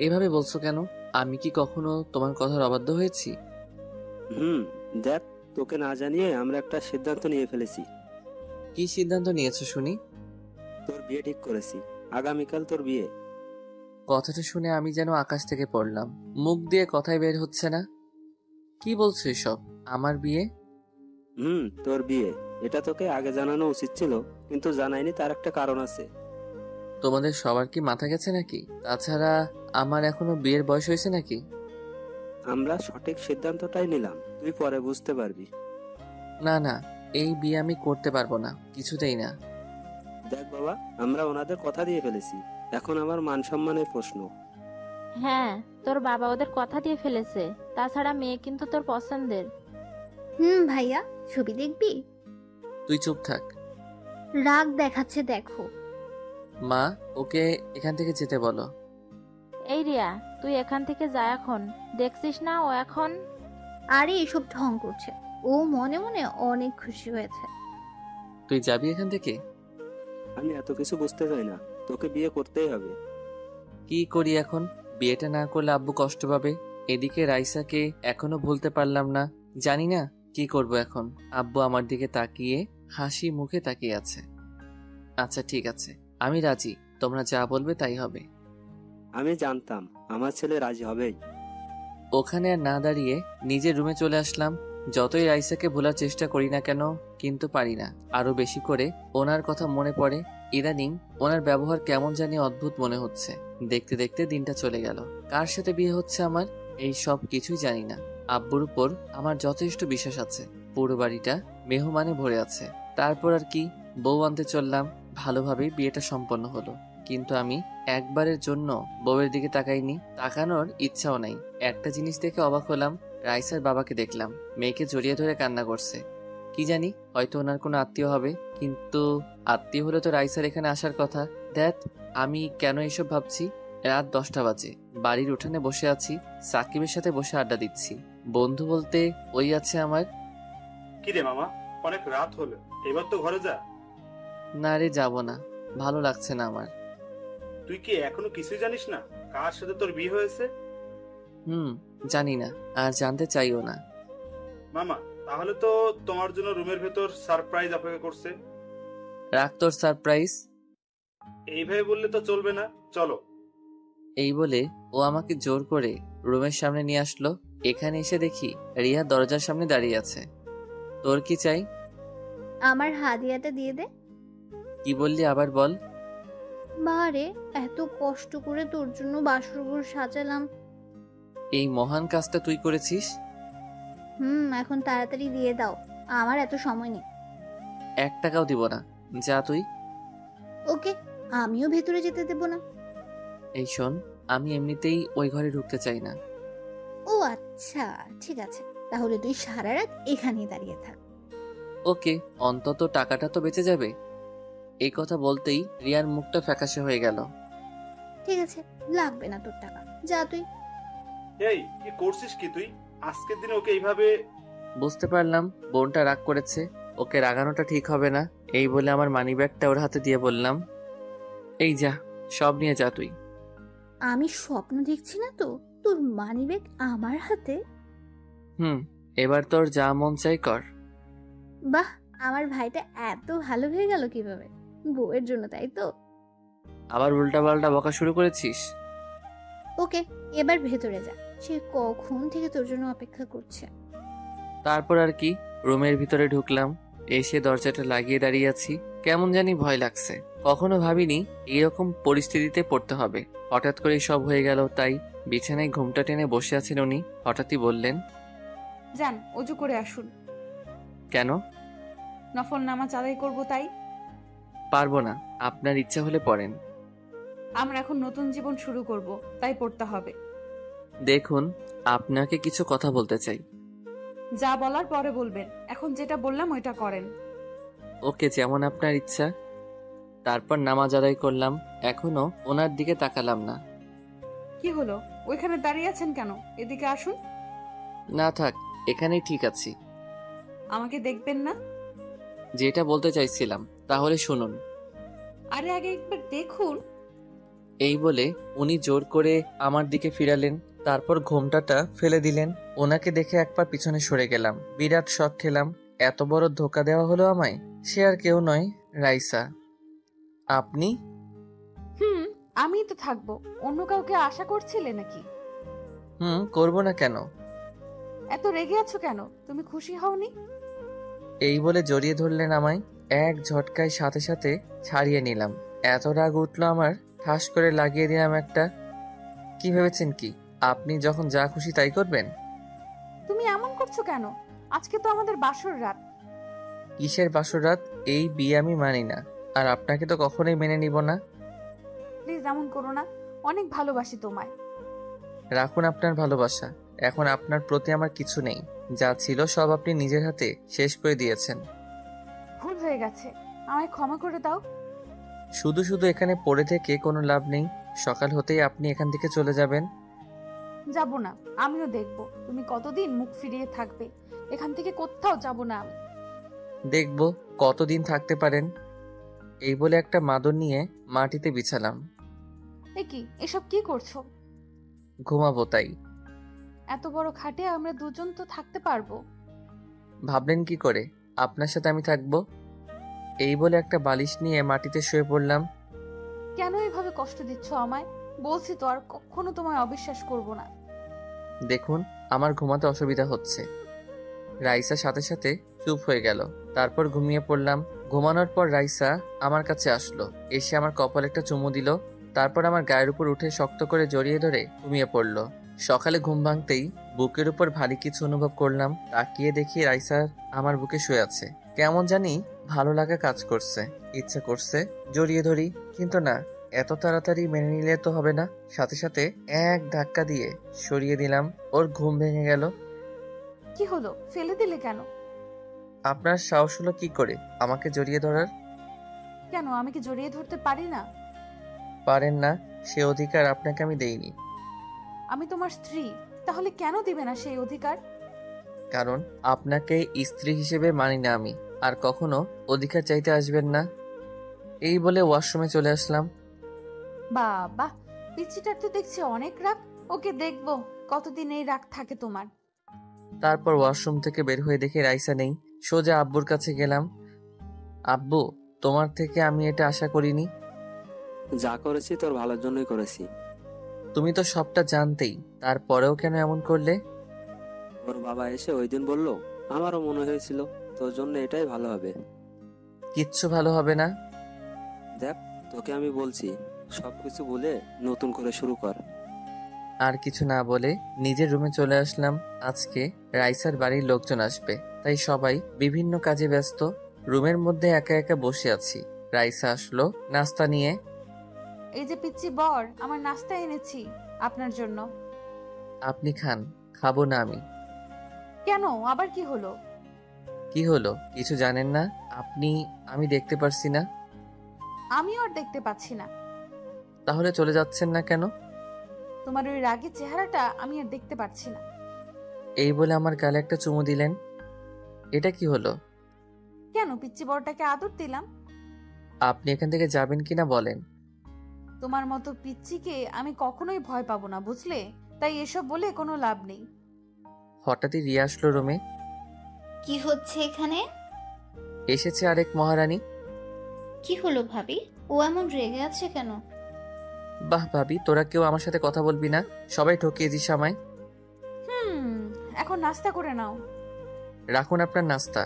এভাবে বলছো কেন? আমি কি কখনো তোমার কথার অবাধ্য হয়েছি? দেখ, তোকে না জানিয়ে আমরা একটা সিদ্ধান্ত নিয়ে ফেলেছি। কি সিদ্ধান্ত নিয়েছো শুনি? তোর বিয়ে ঠিক করেছি, আগামীকাল তোর বিয়ে। কথাটা শুনে আমি যেন আকাশ থেকে পড়লাম। মুখ দিয়ে কথাই বের হচ্ছে না। কি বলছো এসব? আমার বিয়ে? তোর বিয়ে। এটা তোকে আগে জানানো উচিত ছিল, কিন্তু জানাইনি, তার একটা কারণ আছে। তোমাদের সবার কি মাথা গেছে নাকি? তাছাড়া আমার এখনো বিয়ের বয়স হয়েছে নাকি? আমরা সঠিক সিদ্ধান্তটাই নিলাম, তুই পরে বুঝতে পারবি। না না, এই বিয়ে আমি করতে পারবো না, কিছুতেই না। দেখ বাবা, আমরা ওনাদের কথা দিয়ে ফেলেছি, এখন আমার মান সম্মানের প্রশ্ন। হ্যাঁ, তোর বাবা ওদের কথা দিয়ে ফেলেছে। তাছাড়া মেয়ে কিন্তু তোর পছন্দের। ভাইয়া ছবি দেখবি? তুই চুপ থাক। রাগ দেখাচ্ছে দেখো। মা, ওকে এখান থেকে যেতে বলো। এই রিয়া, তুই এখান থেকে যা এখন। দেখছিস না ও এখন। আরে এসব ঢং করছে। ও মনে মনে অনেক খুশি হয়েছে। তুই যাবি এখান থেকে? আমি এত কিছু বুঝতে চাই না, তোকে বিয়ে করতেই হবে। কি করি এখন? বিয়েটা না করলে আব্বু কষ্ট পাবে। এদিকে রাইসাকে এখনো ভুলতে পারলাম না। জানি না কি করব এখন। আব্বু আমার দিকে তাকিয়ে হাসি মুখে তাকিয়ে আছে। আচ্ছা ঠিক আছে, আমি রাজি। তোমরা যা বলবে তাই হবে। আমি জানতাম আমার ছেলে রাজি হবেই। ওখানে আর না দাঁড়িয়ে নিজের রুমে চলে আসলাম। যতই রাইসাকে ভোলার চেষ্টা করি না কেন, কিন্তু পারি না। আরো বেশি করে ওনার কথা মনে পড়ে। ইদানিং ওনার ব্যবহার কেমন জানি অদ্ভুত মনে হচ্ছে। দেখতে দেখতে দিনটা চলে গেল। কার সাথে বিয়ে হচ্ছে আমার, এই সব কিছুই জানি না। আব্বুর উপর আমার যথেষ্ট বিশ্বাস আছে। পুরো বাড়িটা মেহমানে ভরে আছে। তারপর আর কি, বউ আনতে চললাম। ভালোভাবেই বিয়েটা সম্পন্ন হলো। কিন্তু আমি একবারের জন্য বউয়ের দিকে তাকাইনি, তাকানোর ইচ্ছাও নাই। একটা জিনিস দেখে অবাক হলাম, রাইসার বাবাকে দেখলাম মেয়েকে জড়িয়ে ধরে কান্না করছে। কি জানি, হয়তো ওনার কোনো আত্মীয় হবে। কিন্তু আত্মীয় হলে তো রাইসার এখানে আসার কথা। দ্যাট, আমি কেন এসব ভাবছি? রাত 10টা বাজে। বাড়ির উঠানে বসে আছি, সাকিবের সাথে বসে আড্ডা দিচ্ছি। বন্ধু বলতে ওই আছে আমার। কি রে মামা, অনেক রাত হলো, এবার তো ঘরে যা। না রে, যাবো না, ভালো লাগছে না আমার। তুই কি এখনো কিছুই জানিস না কার সাথে তোর বিয়ে হয়েছে? জানি না, আর জানতে চাইও না। মামা, তাহলে তো তোমার জন্য রুমের ভেতর সারপ্রাইজ অপেক্ষা করছে। রাখ তোর সারপ্রাইজ। এইভাবে বললে তো চলবে না, চলো। এই বলে ও আমাকে জোর করে রুমের সামনে নিয়ে আসলো। এখানে এসে দেখি রিয়া দরজার সামনে দাঁড়িয়ে আছে। তোর কি চাই? আমার হাদিয়াটা দিয়ে দে। কি বললি আবার বল। বারে, এত কষ্ট করে তোর জন্য বাসর ঘর সাজালাম। এই মহান কাজটা তুই করেছিস? এখন তাড়াতাড়ি দিয়ে দাও, আমার এত সময় নেই। 1 টাকাও দিব না, যা তুই। ওকে, আমিও ভেতরে যেতে দেব না। এই শোন, আমি এমনিতেই ওই ঘরে ঢুকতে চাই না। ও আচ্ছা, ঠিক আছে, তাহলে তুই সারা রাত এখানেই দাঁড়িয়ে থাক। ওকে, অন্তত টাকাটা তো বেঁচে যাবে। এই কথা বলতেই রিয়ার মুখটা ফ্যাকাশে হয়ে গেল। ঠিক আছে, লাগবে না তোর টাকা, যা তুই। এই, কি করছিস কি তুই? আজকের দিনে ওকে এইভাবে। বুঝতে পারলাম বোনটা রাগ করেছে, ওকে রাগানোটা ঠিক হবে না। এই বলে আমার মানিব্যাগটা ওর হাতে দিয়ে বললাম, এই যা, সব নিয়ে যা তুই। আমি স্বপ্ন দেখছি না তো, তোর মানিব্যাগ আমার হাতে? এবার তোর যা মন চাই কর। বাহ, আমার ভাইটা এত ভালো হয়ে গেল কিভাবে? বউয়ের জন্য, তাই তো? আবার উল্টাপাল্টা বকা শুরু করেছিস? ওকে, এবার ভেতরে যা, সে কখন থেকে তোর জন্য অপেক্ষা করছে। তারপর আর কি, রুমের ভিতরে ঢুকলাম। এসে দরজাটা লাগিয়ে দাঁড়িয়ে আছি। কেমন জানি ভয় লাগছে। কখনো ভাবিনি এরকম পরিস্থিতিতে পড়তে হবে। হঠাৎ করে সব হয়ে গেল। তাই বিছানায় ঘুমটা টেনে বসে আছেন উনি। হঠাৎই বললেন, যান অজু করে আসুন। কেন? নফল নামাজ আদায় করব তাই। পারবো না, আপনার ইচ্ছা হলে পড়েন। আমরা এখন নতুন জীবন শুরু করব, তাই পড়তে হবে। দেখুন, আপনাকে কিছু কথা বলতে চাই। যা বলার পরে বলবেন, এখন যেটা বললাম ওইটা করেন। ওকে, যেমন আপনার ইচ্ছা। তারপর নামাজ আদায় করলাম। এখনো ওনার দিকে তাকালাম না। কি হলো, ওইখানে দাঁড়িয়ে আছেন কেন? এদিকে আসুন। না থাক, এখানেই ঠিক আছি। আমাকে দেখবেন না? যেটা বলতে চাইছিলাম তাহলে শুনুন। আরে আগে একবার দেখুন। এই বলে উনি জোর করে আমার দিকে ফিরালেন। তারপর ঘোমটাটা ফেলে দিলেন। ওনাকে দেখে এক পা পিছনে সরে গেলাম। বিরাট শক খেলাম। এত বড় ধোকা দেওয়া হলো আমায়। সে আর কেউ নয়, রাইসা। আপনি? আমি তো থাকবো, অন্য কাউকে আশা করছিলে নাকি? করবো না কেন? এত রেগে আছো কেন? তুমি খুশি হওনি? এই বলে জড়িয়ে ধরলেন আমায়। এক ঝটকায় সাথে সাথে ছাড়িয়ে নিলাম। এত রাগ উঠলো আমার, ঠাস করে লাগিয়ে দিলাম একটা। কি ভেবেছেন কি আপনি যখন যা খুশি তাই করবেন? তুমি এমন করছো কেন? আজকে তো আমাদের বাসর রাত। কিসের বাসর রাত? এই বিয়ে আমি মানি না, আর আপনাকে তো কখনোই মেনে নিব না। প্লিজ এমন করো না, অনেক ভালোবাসি তোমায়। রাখুন আপনার ভালোবাসা, এখন আপনার প্রতি আমার কিছু নেই। যা ছিল সব আপনি নিজের হাতে শেষ করে দিয়েছেন। ভুল হয়ে গেছে, আমায় ক্ষমা করে দাও। শুধু শুধু এখানে পড়ে থেকে কোনো লাভ নেই। সকাল হতেই আপনি এখান থেকে চলে যাবেন। যাব না, আমিও দেখব তুমি কতদিন মুখ ফিরিয়ে থাকবে। এখান থেকে কোথাও যাব না আমি। দেখব কতদিন থাকতে পারেন। এই বলে একটা মাদুর নিয়ে মাটিতে বিছালাম। এ কি, এসব কি করছো? ঘুমাবো তাই। এত বড় খাটে আমরা দুজন তো থাকতে পারবো। ভাবলেন কি করে আপনার সাথে আমি থাকবো? এই বলে একটা বালিশ নিয়ে মাটিতে শুয়ে পড়লাম। কেন এভাবে কষ্ট দিচ্ছ আমায়? বলছি তো আর কখনো তোমায় অবিশ্বাস করব না। দেখুন, আমার ঘুমাতে অসুবিধা হচ্ছে। রাইসা সাথে সাথে চুপ হয়ে গেল। তারপর ঘুমিয়ে পড়লাম। ঘুমানোর পর রাইসা আমার কাছে আসলো, এসে আমার কপালে একটা চুমু দিল। তারপর আমার গায়ের উপর উঠে শক্ত করে জড়িয়ে ধরে ঘুমিয়ে পড়লো। সকালে ঘুম ভাঙতেই বুকের উপর ভারী কিছু অনুভব করলাম। তাকিয়ে দেখি রাইসা আমার বুকে শুয়ে আছে। কেমন জানি ভালো লাগা কাজ করছে, ইচ্ছা করছে জড়িয়ে ধরি, কিন্তু না, এত তাড়াতাড়ি মেনে নিলে তো হবে না। সাথে সাথে এক ধাক্কা দিয়ে সরিয়ে দিলাম। ওর ঘুম ভেঙে গেল। কি হলো, ফেলে দিলে কেন? আপনার সাহস হলো কি করে আমাকে জড়িয়ে ধরার? কেন, আমি কি জড়িয়ে ধরতে পারি না? পারেন না, সে অধিকার আপনাকে আমি দেইনি। আমি তোমার স্ত্রী, তাহলে কেন দিবে না সেই অধিকার? কারণ আপনাকে স্ত্রী হিসেবে মানি না আমি, আর কখনো অধিকার চাইতে আসবেন না। এই বলে ওয়াশরুমে চলে আসলাম। বাবা, পিচ্চিটার তো দেখছি অনেক রাগ। ওকে দেখবো কতদিন এই রাগ থাকে তোমার। তারপর ওয়াশরুম থেকে বের হয়ে দেখে রাইসা নেই। সোজা আব্বুর কাছে গেলাম। আব্বু, তোমার থেকে আমি এটা আশা করিনি। যা করেছি তোর ভালোর জন্যই করেছি। তুমি তো সবটা জানতেই, তারপরেও কেন এমন করলে? ওর বাবা এসে ওই দিন বলল, আমারও মনে হয়েছিল তোর জন্য এটাই ভালো হবে। কিচ্ছু ভালো হবে না। দেখ, তোকে আমি বলছি, সবকিছু ভুলে নতুন করে শুরু কর। আর কিছু না বলে নিজের রুমে চলে আসলাম। আজকে রাইসার বাড়ির লোকজন আসবে, তাই সবাই বিভিন্ন কাজে ব্যস্ত। রুমের মধ্যে একা একা বসে আছি। রাইসা আসলো নাস্তা নিয়ে। এই যে পিচ্চি বর, আমার নাস্তা এনেছি আপনার জন্য। আপনি খান। খাবো না আমি। কেন, আবার কি হলো? কি হলো কিছু জানেন না আপনি? আমি দেখতে পারছি না। আমিও আর দেখতে পাচ্ছি না। তাহলে চলে যাচ্ছেন না কেন? তোমার ওই রাগের চেহারাটা আমি আর দেখতে পাচ্ছি না। এই বলে আমার গালে একটা চুমু দিলেন। এটা কি হলো? কেন, পিচ্চি বরটাকে আদর দিলাম। আপনি এখান থেকে যাবেন কিনা বলেন। তোমার মতো পিচ্চিকে আমি কখনোই ভয় পাবো না, বুঝলে? তাই এসব বলে কোনো লাভ নেই। হঠাৎই রিয়া আসলো রুমে। কি হচ্ছে এখানে? এসেছে আরেক মহারানী। কি হলো ভাবি, ও এমন রেগে আছে কেন? বাহ ভাবি, তোরা কেউ আমার সাথে কথা বলবি না? সবাই ঠকিয়ে দিস আমায়। এখন নাস্তা করে নাও। রাখুন আপনার নাস্তা।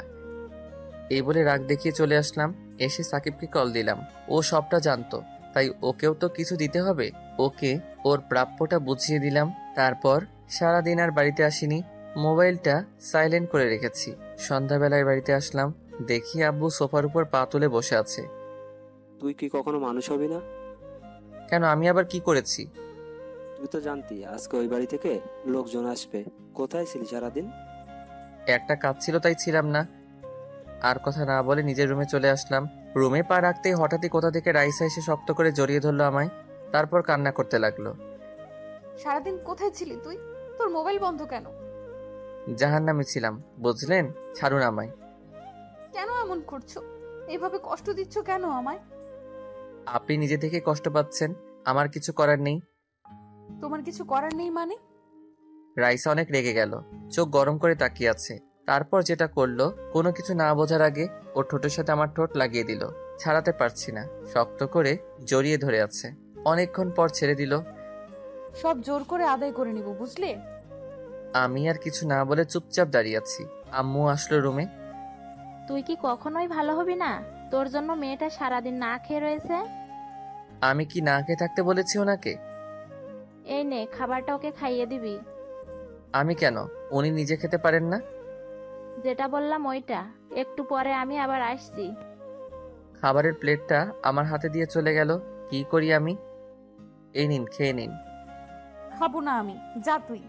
এই বলে রাগ দেখিয়ে চলে আসলাম। এসে সাকিবকে কল দিলাম। ও সবটা জানতো, তাই ওকেও তো কিছু দিতে হবে। ওকে ওর প্রাপ্যটা বুঝিয়ে দিলাম। তারপর সারাদিন আর বাড়িতে আসিনি। মোবাইলটা সাইলেন্ট করে রেখেছি। সন্ধ্যাবেলায় বাড়িতে আসলাম, দেখি আব্বু সোফার উপর পা তুলে বসে আছে। তুই কি কখনো মানুষ হবি না? কেন, আমি আবার কি করেছি? তুই তো জানতি আজকে ওই বাড়ি থেকে লোকজন আসবে। কোথায় ছিলি সারাদিন? একটা কাজ ছিল তাই ছিলাম না। আর কথা না বলে নিজের রুমে চলে আসলাম। রুমে পা রাখতেই হঠাৎই কোথা থেকে রাইসা এসে শক্ত করে জড়িয়ে ধরলো আমায়। তারপর কান্না করতে লাগলো। সারাদিন কোথায় ছিলি তুই? তোর মোবাইল বন্ধ কেন? জাহান্নামে ছিলাম, বুঝলেন? ছাড়ুন আমায়। কেন এমন করছো? এভাবে কষ্ট দিচ্ছ কেন আমায়? আপনি নিজে থেকে কষ্ট পাচ্ছেন, আমার কিছু করার নেই। তোমার কিছু করার নেই মানে? রাইসা অনেক রেগে গেল, চোখ গরম করে তাকিয়ে আছে। তারপর যেটা করলো, কোনো কিছু না বোঝার আগে ওর ঠোঁটের সাথে আমার ঠোঁট লাগিয়ে দিল। ছাড়াতে পারছি না, শক্ত করে জড়িয়ে ধরে আছে। অনেকক্ষণ পর ছেড়ে দিল। সব জোর করে আদায় করে নিব, বুঝলে? আমি আর কিছু না বলে চুপচাপ দাঁড়িয়ে আছি। আম্মু আসলো রুমে। তুই কি কখনোই ভালো হবি না? তোর জন্য মেয়েটা সারাদিন না খেয়ে রয়েছে। আমি কি না খেয়ে থাকতে বলেছি ওনাকে? এই নে, খাবারটা ওকে খাইয়ে দিবি। আমি কেন? উনি নিজে খেতে পারেন না? যেটা বললাম ওইটা। একটু পরে আমি আবার আসছি। খাবারের প্লেটটা আমার হাতে দিয়ে চলে গেল। কি করি আমি? এই নিন, খেয়ে নিন। খাবো না আমি, যা তুই।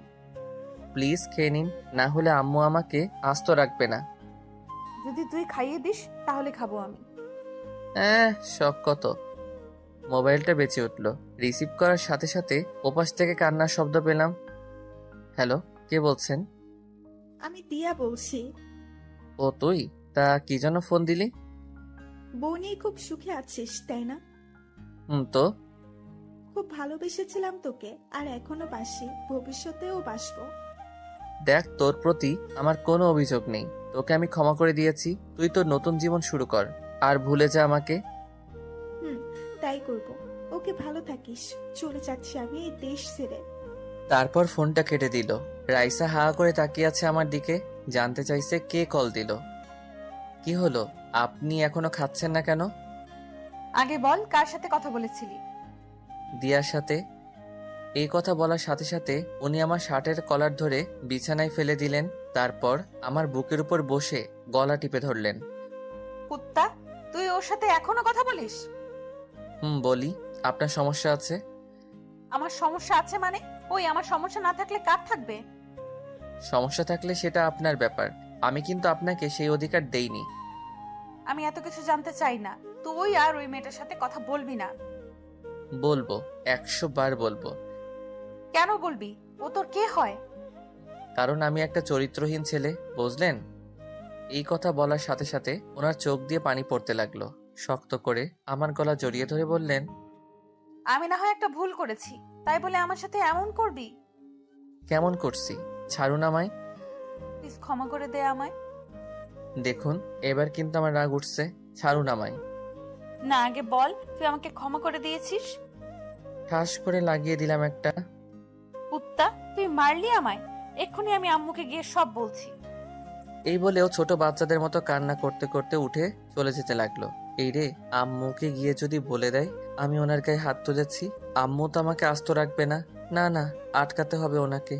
প্লিজ খেয়ে নিন, না হলে আম্মু আমাকে আস্ত রাখবে না। যদি তুই খাইয়ে দিস তাহলে খাবো আমি। শখ কত। মোবাইলটা বেঁচে উঠল। রিসিভ করার সাথে সাথে ওপাশ থেকে কান্নার শব্দ পেলাম। হ্যালো, কে বলছেন? আমি দিয়া বলছি। ও তুই? তা কি জন্য ফোন দিলি? বউ নিয়ে খুব সুখে আছিস তাই না? তো খুব ভালোবেসেছিলাম তোকে, আর এখনো বাসি, ভবিষ্যতেও বাসবো। দেখ, তোর প্রতি আমার কোনো অভিযোগ নেই। তোকে আমি ক্ষমা করে দিয়েছি। তুই তোর নতুন জীবন শুরু কর, আর ভুলে যা আমাকে। তাই করব। ওকে, ভালো থাকিস। চলে যাচ্ছি আমি এই দেশ ছেড়ে। তারপর ফোনটা কেটে দিল। রাইসা হা করে তাকিয়ে আছে আমার দিকে, জানতে চাইছে কে কল দিল। কি হলো, আপনি এখনো খাচ্ছেন না কেন? আগে বল, কার সাথে কথা বলেছিলি? দিয়ার সাথে। এই কথা বলার সাথে সাথে উনি আমার শার্টের কলার ধরে বিছানায় ফেলে দিলেন। তারপর আমার বুকের উপর বসে গলা টিপে ধরলেন। কুত্তা, তুই ওর সাথে এখনো কথা বলিস? বলি। আপনার সমস্যা আছে? আমার সমস্যা আছে মানে? ওই, আমার সমস্যা না থাকলে কার থাকবে? সমস্যা থাকলে সেটা আপনার ব্যাপার, আমি কিন্তু আপনাকে সেই অধিকার দেইনি। আমি এত কিছু জানতে চাই না। তুই আর ওই মেয়েটার সাথে কথা বলবি না। বলবো, 100 বার বলবো। কেন বলবি? ও তোর কে হয়? কারণ আমি একটা চরিত্রহীন ছেলে, বুঝলেন? এই কথা বলার সাথে সাথে ওনার চোখ দিয়ে পানি পড়তে লাগলো। শক্ত করে আমার গলা জড়িয়ে ধরে বললেন, আমি না হয় একটা ভুল করেছি, তাই বলে আমার সাথে এমন করবি? কেমন করছি? ছাড়ুন আমায়। প্লিজ ক্ষমা করে দে আমায়। দেখুন, এবার কিন্তু আমার রাগ উঠছে। ছাড়ুন আমায়। না, আগে বল তুই আমাকে ক্ষমা করে দিয়েছিস। ঠাস করে লাগিয়ে দিলাম একটা। কুত্তা, তুই মারলি আমায়। এক্ষুনি আমি আম্মুকে গিয়ে সব বলছি। এই বলেও ছোট বাচ্চাদের মতো কান্না করতে করতে উঠে চলে যেতে লাগলো। এই রে, আম্মুকে গিয়ে যদি বলে দেয় আমি ওনার গায়ে হাত তুলেছি, আম্মু তো আমাকে আস্ত রাখবে না। না না, আটকাতে হবে ওনাকে।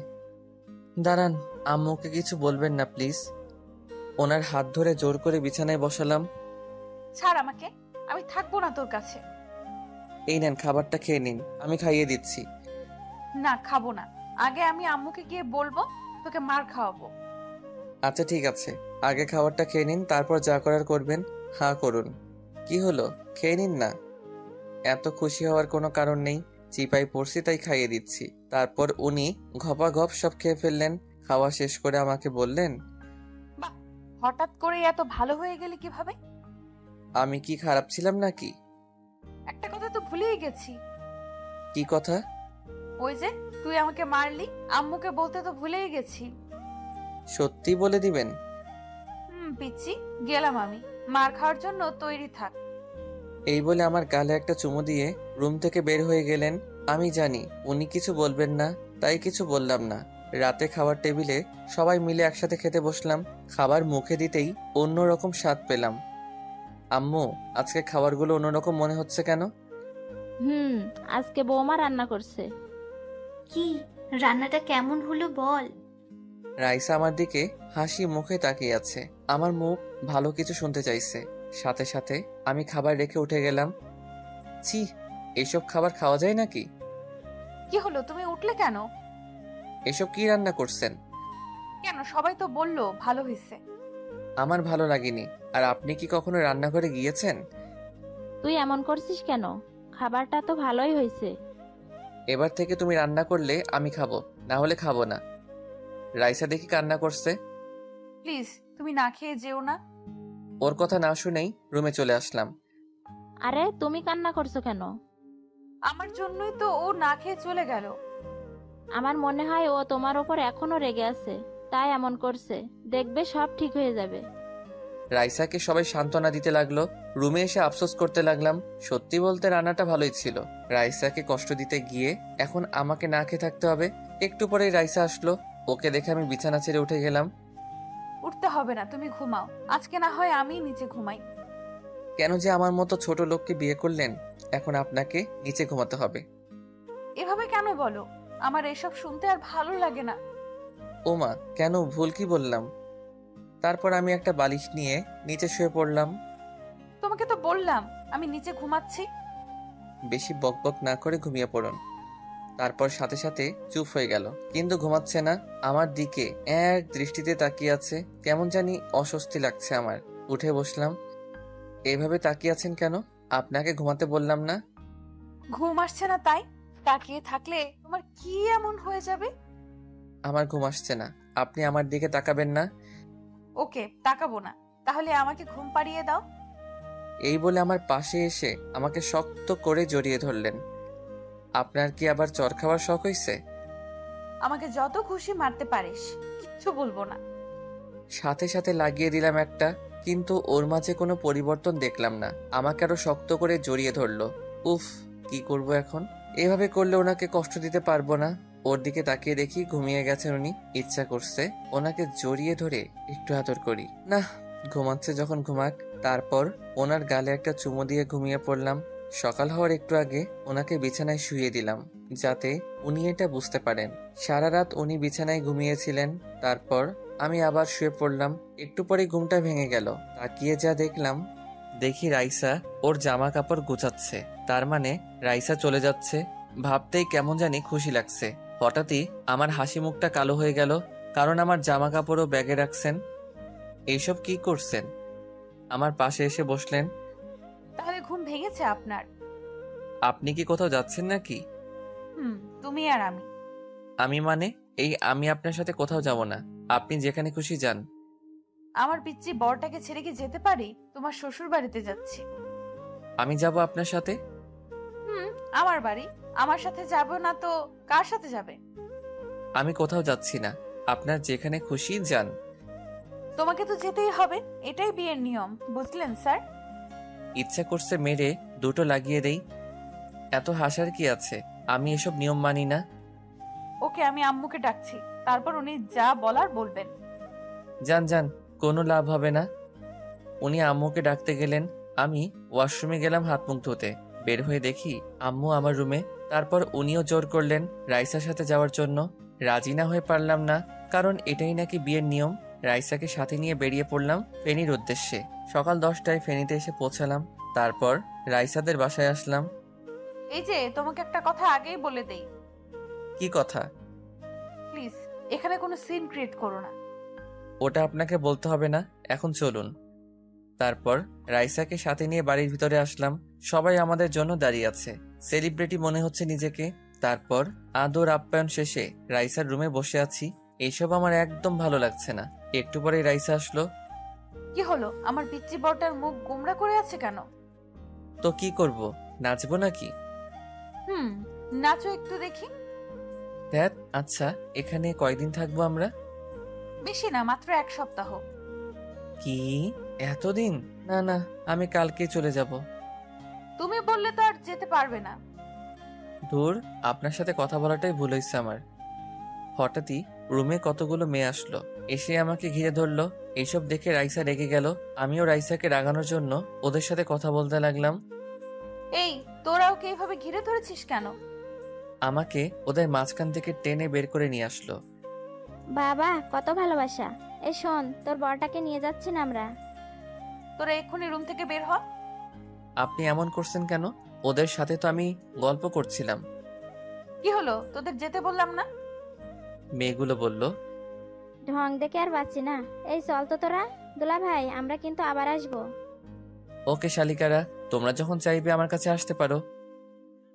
দাঁড়ান, আম্মুকে কিছু বলবেন না প্লিজ। ওনার হাত ধরে জোর করে বিছানায় বসালাম। ছাড় আমাকে, আমি থাকবো না তোর কাছে। এই নেন, খাবারটা খেয়ে নিন, আমি খাইয়ে দিচ্ছি। না, খাবো না। আগে আমি আম্মুকে গিয়ে বলবো, তোকে মার খাওয়াবো। আচ্ছা ঠিক আছে, আগে খাবারটা খেয়ে নিন, তারপর যা করার করবেন। হ্যাঁ করুন। কি হলো, খেয়ে নিন না। এত খুশি হওয়ার কোনো কারণ নেই, চিপাই পড়ছি তাই খাইয়ে দিচ্ছি। তারপর উনি ঘপাঘপ সব খেয়ে ফেললেন। খাওয়া শেষ করে আমাকে বললেন, বাহ, হঠাৎ করে এত ভালো হয়ে গেলি কিভাবে? আমি কি খারাপ ছিলাম নাকি? একটা কথা তো ভুলেই গেছি। কি কথা? ওই যে তুই আমাকে মারলি, আম্মুকে বলতে তো ভুলেই গেছি। সত্যি বলে দিবেন? পিচ্ছি, গেলাম আমি। মার খাওয়ার জন্য তৈরি থাক। এই বলে আমার গালে একটা চুমু দিয়ে রুম থেকে বের হয়ে গেলেন। আমি জানি উনি কিছু বলবেন না, তাই কিছু বললাম না। রাতে খাবার টেবিলে সবাই মিলে একসাথে খেতে বসলাম। খাবার মুখে দিতেই অন্যরকম স্বাদ পেলাম। আম্মু, আজকে খাবারগুলো অন্যরকম মনে হচ্ছে কেন? আজকে বৌমা রান্না করছে। কি রান্নাটা কেমন হলো বল? রাইসা আমার দিকে হাসি মুখে তাকিয়ে আছে। আমার মুখ ভালো কিছু শুনতে চাইছে। সাথে সাথে আমি খাবার রেখে উঠে গেলাম। ছি, এসব খাবার খাওয়া যায় নাকি? কি হলো, তুমি উঠলে কেন? এসব কি রান্না করছেন? কেন, সবাই তো বললো ভালো হয়েছে। আমার ভালো লাগেনি। আর আপনি কি কখনো রান্নাঘরে গিয়েছেন? তুই এমন করছিস কেন? খাবারটা তো ভালোই হয়েছে। এবার থেকে তুমি রান্না করলে আমি খাবো, না হলে খাবো না। রাইসা দেখি কান্না করছে। প্লিজ তুমি না খেয়ে যেও না। ওর কথা না শুনেই রুমে চলে আসলাম। আরে তুমি কান্না করছো কেন? আমার জন্যই তো ও না খেয়ে চলে গেল। আমার মনে হয় ও তোমার ওপর এখনো রেগে আছে, তাই এমন করছে। দেখবে সব ঠিক হয়ে যাবে। রাইসাকে সবাই সান্ত্বনা দিতে লাগলো। রুমে এসে আফসোস করতে লাগলাম। সত্যি বলতে রান্নাটা ভালোই ছিল। রাইসাকে কষ্ট দিতে গিয়ে এখন আমাকে না খেয়ে থাকতে হবে। একটু পরেই রাইসা আসলো। ওকে দেখে আমি বিছানা ছেড়ে উঠে গেলাম। উঠতে হবে না, তুমি ঘুমাও। আজকে না হয় আমি নিচে ঘুমাই। কেন যে আমার মতো ছোট লোককে বিয়ে করলেন? এখন আপনাকে নিচে ঘুমাতে হবে। এভাবে কেন বলো? আমার এসব শুনতে আর ভালো লাগে না। ওমা, কেন, ভুল কি বললাম? তারপর আমি একটা বালিশ নিয়ে নিচে শুয়ে পড়লাম। তোমাকে তো বললাম আমি নিচে ঘুমাচ্ছি। বেশি বকবক না করে ঘুমিয়ে পড়ুন। তারপর সাথে সাথে চুপ হয়ে গেল, কিন্তু ঘুমাচ্ছে না। আমার দিকে এক দৃষ্টিতে তাকিয়ে আছে। কেমন জানি অস্বস্তি লাগছে আমার। উঠে বসলাম। এভাবে তাকিয়ে আছেন কেন? আপনাকে ঘুমাতে বললাম না? ঘুম আসছে না তাই? তাকিয়ে থাকলে তোমার কি এমন হয়ে যাবে? আমার ঘুম আসছে না, আপনি আমার দিকে তাকাবেন না। ওকে, তাকাবো না। তাহলে আমাকে ঘুম পাড়িয়ে দাও। এই বলে আমার পাশে এসে আমাকে শক্ত করে জড়িয়ে ধরলেন। আপনার কি আবার চর খাওয়ার শখ হইছে? আমাকে যত খুশি মারতে পারিস, কিচ্ছু বলবো না। সাথে সাথে লাগিয়ে দিলাম একটা, কিন্তু ওর মাঝে কোনো পরিবর্তন দেখলাম না। আমাকে আরো শক্ত করে জড়িয়ে ধরলো। উফ, কি করব এখন? এভাবে করলে ওনাকে কষ্ট দিতে পারবো না। ওর দিকে তাকিয়ে দেখি ঘুমিয়ে গেছেন উনি। ইচ্ছা করছে ওনাকে জড়িয়ে ধরে একটু আদর করি। না, ঘুমাচ্ছে যখন ঘুমাক। তারপর ওনার গালে একটা চুমু দিয়ে ঘুমিয়ে পড়লাম। সকাল হওয়ার একটু আগে ওনাকে বিছানায় শুইয়ে দিলাম, যাতে উনি এটা বুঝতে পারেন। সারা রাত উনি বিছানায় ঘুমিয়েছিলেন। তারপর আমি আবার শুয়ে পড়লাম। একটু পরে ঘুমটা ভেঙে গেল। তাকিয়ে যা দেখি রাইসা ওর জামা কাপড় গুছাচ্ছে। তার মানে রাইসা চলে যাচ্ছে। ভাবতেই কেমন জানি খুশি লাগছে। হঠাৎই আমার হাসি মুখটা কালো হয়ে গেল, কারণ আমার জামা কাপড়ও ব্যাগে রাখছেন। এইসব কি করছেন? আমার পাশে এসে বসলেন। তাহলে ঘুম ভেঙেছে আপনার? আপনি কি কোথাও যাচ্ছেন নাকি? তুমি আর আমি। আমি মানে? আমি আপনার সাথে কোথাও যাব না। আপনি যেখানে খুশি যান। আমার পিচ্চি বরটাকে ছেড়ে কি যেতে পারি? তোমার শ্বশুর বাড়িতে যাচ্ছি। আমি যাব আপনার সাথে? আমার বাড়ি। আমার সাথে যাব না তো কার সাথে যাবে? আমি কোথাও যাচ্ছি না, আপনার যেখানে খুশি যান। তোমাকে তো যেতেই হবে, এটাই বিয়ের নিয়ম, বুঝলেন স্যার? ইচ্ছা করছে মেরে দুটো লাগিয়ে দেই। এত হাসার কি আছে? আমি এসব নিয়ম মানি না। ওকে, আমি আম্মুকে ডাকছি, তারপর উনি যা বলার বলবেন। যান, কোনো লাভ হবে না। উনি আম্মুকে ডাকতে গেলেন। আমি ওয়াশরুমে গেলাম হাত মুখ ধুতে। বের হয়ে দেখি আম্মু আমার রুমে। তারপর উনিও জোর করলেন রাইসার সাথে যাওয়ার জন্য। রাজি না হয়ে পারলাম না, কারণ এটাই নাকি বিয়ের নিয়ম। রাইসাকে সাথে নিয়ে বেরিয়ে পড়লাম ফেনীর উদ্দেশ্যে। সকাল 10টায় ফেনীতে এসে পৌঁছালাম। তারপর রাইসাদের বাসায় আসলাম। এই যে, তোমাকে একটা কথা আগেই বলে দেই। কি কথা? প্লিজ এখানে কোনো সিন ক্রিয়েট করো না। ওটা আপনাকে বলতে হবে না, এখন চলুন। তারপর রাইসাকে সাথে নিয়ে বাড়ির ভিতরে আসলাম। সবাই আমাদের জন্য দাঁড়িয়ে আছে, সেলিব্রিটি মনে হচ্ছে নিজেকে। তারপর আদর আপ্যায়ন শেষে রাইসার রুমে বসে আছি। এইসব আমার একদম ভালো লাগছে না। একটু পরেই রাইসা আসলো। কি হলো? আমার পিচ্চি বরটার মুখ গোমড়া করে আছে কেন? তো কি করব, নাচবো নাকি? নাচো একটু দেখি। ধ্যাত, আচ্ছা এখানে কয়দিন থাকবো আমরা? বেশি না, মাত্র 1 সপ্তাহ। কি এতদিন? না, আমি কালকে চলে যাব। তুমি বললে তো আর যেতে পারবে না। ধুর, আপনার সাথে কথা বলাটাই ভুল হয়েছে আমার। হঠাৎই রুমে কতগুলো মেয়ে আসলো, এসে আমাকে ঘিরে ধরলো। এইসব দেখে রাইসা রেগে গেল। আমিও রাইসাকে রাগানোর জন্য ওদের সাথে কথা বলতে লাগলাম। এই, তোরা ওকে এইভাবে ঘিরে ধরেছিস কেন? আমাকে ওদের মাঝখান থেকে টেনে বের করে নিয়ে আসলো। বাবা, কত ভালোবাসা। এই শোন, তোর বরটাকে নিয়ে যাচ্ছি না আমরা। তোরা এক্ষুনি রুম থেকে বের হ। আপনি এমন করছেন কেন? ওদের সাথে তো আমি গল্প করছিলাম। কি হলো? তোদের যেতে বললাম না? মেয়েগুলো বলল। ঢং দেখে আর বাঁচি না। এই চল তো তোরা। দুলা ভাই, আমরা কিন্তু আবার আসবো। ওকে শালিকারা, তোমরা যখন চাইবে আমার কাছে আসতে পারো।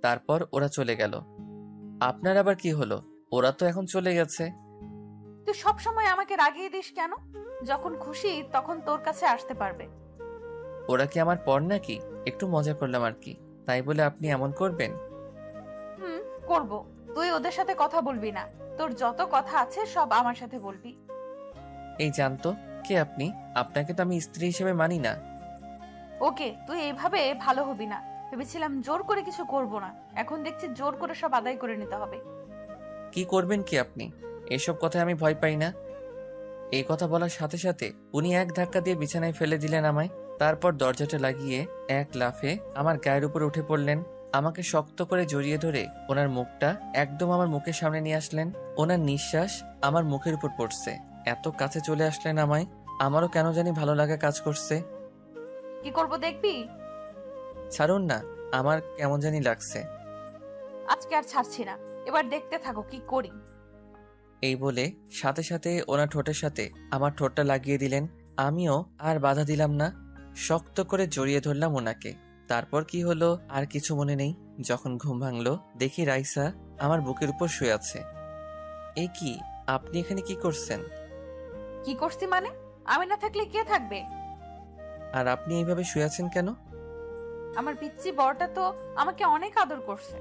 তারপর ওরা চলে গেল। আপনার আবার কি হলো? ওরা তো এখন চলে গেছে। তুই সব সময় আমাকে রাগিয়ে দিস কেন? যখন খুশি তখন তোর কাছে আসতে পারবে। ওরা কি আমার পর নাকি? একটু মজা করলাম আর কি, তাই বলে আপনি এমন করবেন? করব। তুই ওদের সাথে কথা বলবি না। তোর যত কথা আছে সব আমার সাথে বলবি। এই জানতো কে আপনি? আপনাকে তো আমি স্ত্রী হিসেবে মানি না। ওকে, তুই এইভাবে ভালো হবি না। ভেবেছিলাম জোর করে কিছু করব না, এখন দেখছি জোর করে সব আদায় করে নিতে হবে। কি করবেন কি আপনি? এসব কথায় আমি ভয় পাই না। এই কথা বলার সাথে সাথে উনি এক ধাক্কা দিয়ে বিছানায় ফেলে দিলেন আমায়। তারপর দরজাটা লাগিয়ে এক লাফে আমার গায়ের উপরে উঠে পড়লেন। আমাকে শক্ত করে জড়িয়ে ধরে ওনার মুখটা একদম আমার মুখের সামনে নিয়ে আসলেন। ওনার নিঃশ্বাস আমার মুখের উপর পড়ছে। এত কাছে চলে আসলেন আমায়। আমারও কেন জানি ভালো লাগা কাজ করছে। কি করব দেখবি? ছাড়ুন না, আমার কেমন জানি লাগছে। আজকে আর ছাড়ছি না। এবার দেখতে থাকো কি করি। এই বলে সাথে সাথে ওনার ঠোঁটের সাথে আমার ঠোঁটটা লাগিয়ে দিলেন। আমিও আর বাধা দিলাম না, শক্ত করে জড়িয়ে ধরলাম ওনাকে। তারপর কি হলো আর কিছু মনে নেই। যখন ঘুম ভাঙলো দেখি রাইসা আমার বুকের উপর শুয়ে আছে। এ কি, আপনি এখানে কি করছেন? কি করছি মানে? আমি না থাকলে কে থাকবে? আর আপনি এইভাবে শুয়ে আছেন কেন? আমার পিচ্চি বড়টা তো আমাকে অনেক আদর করছে।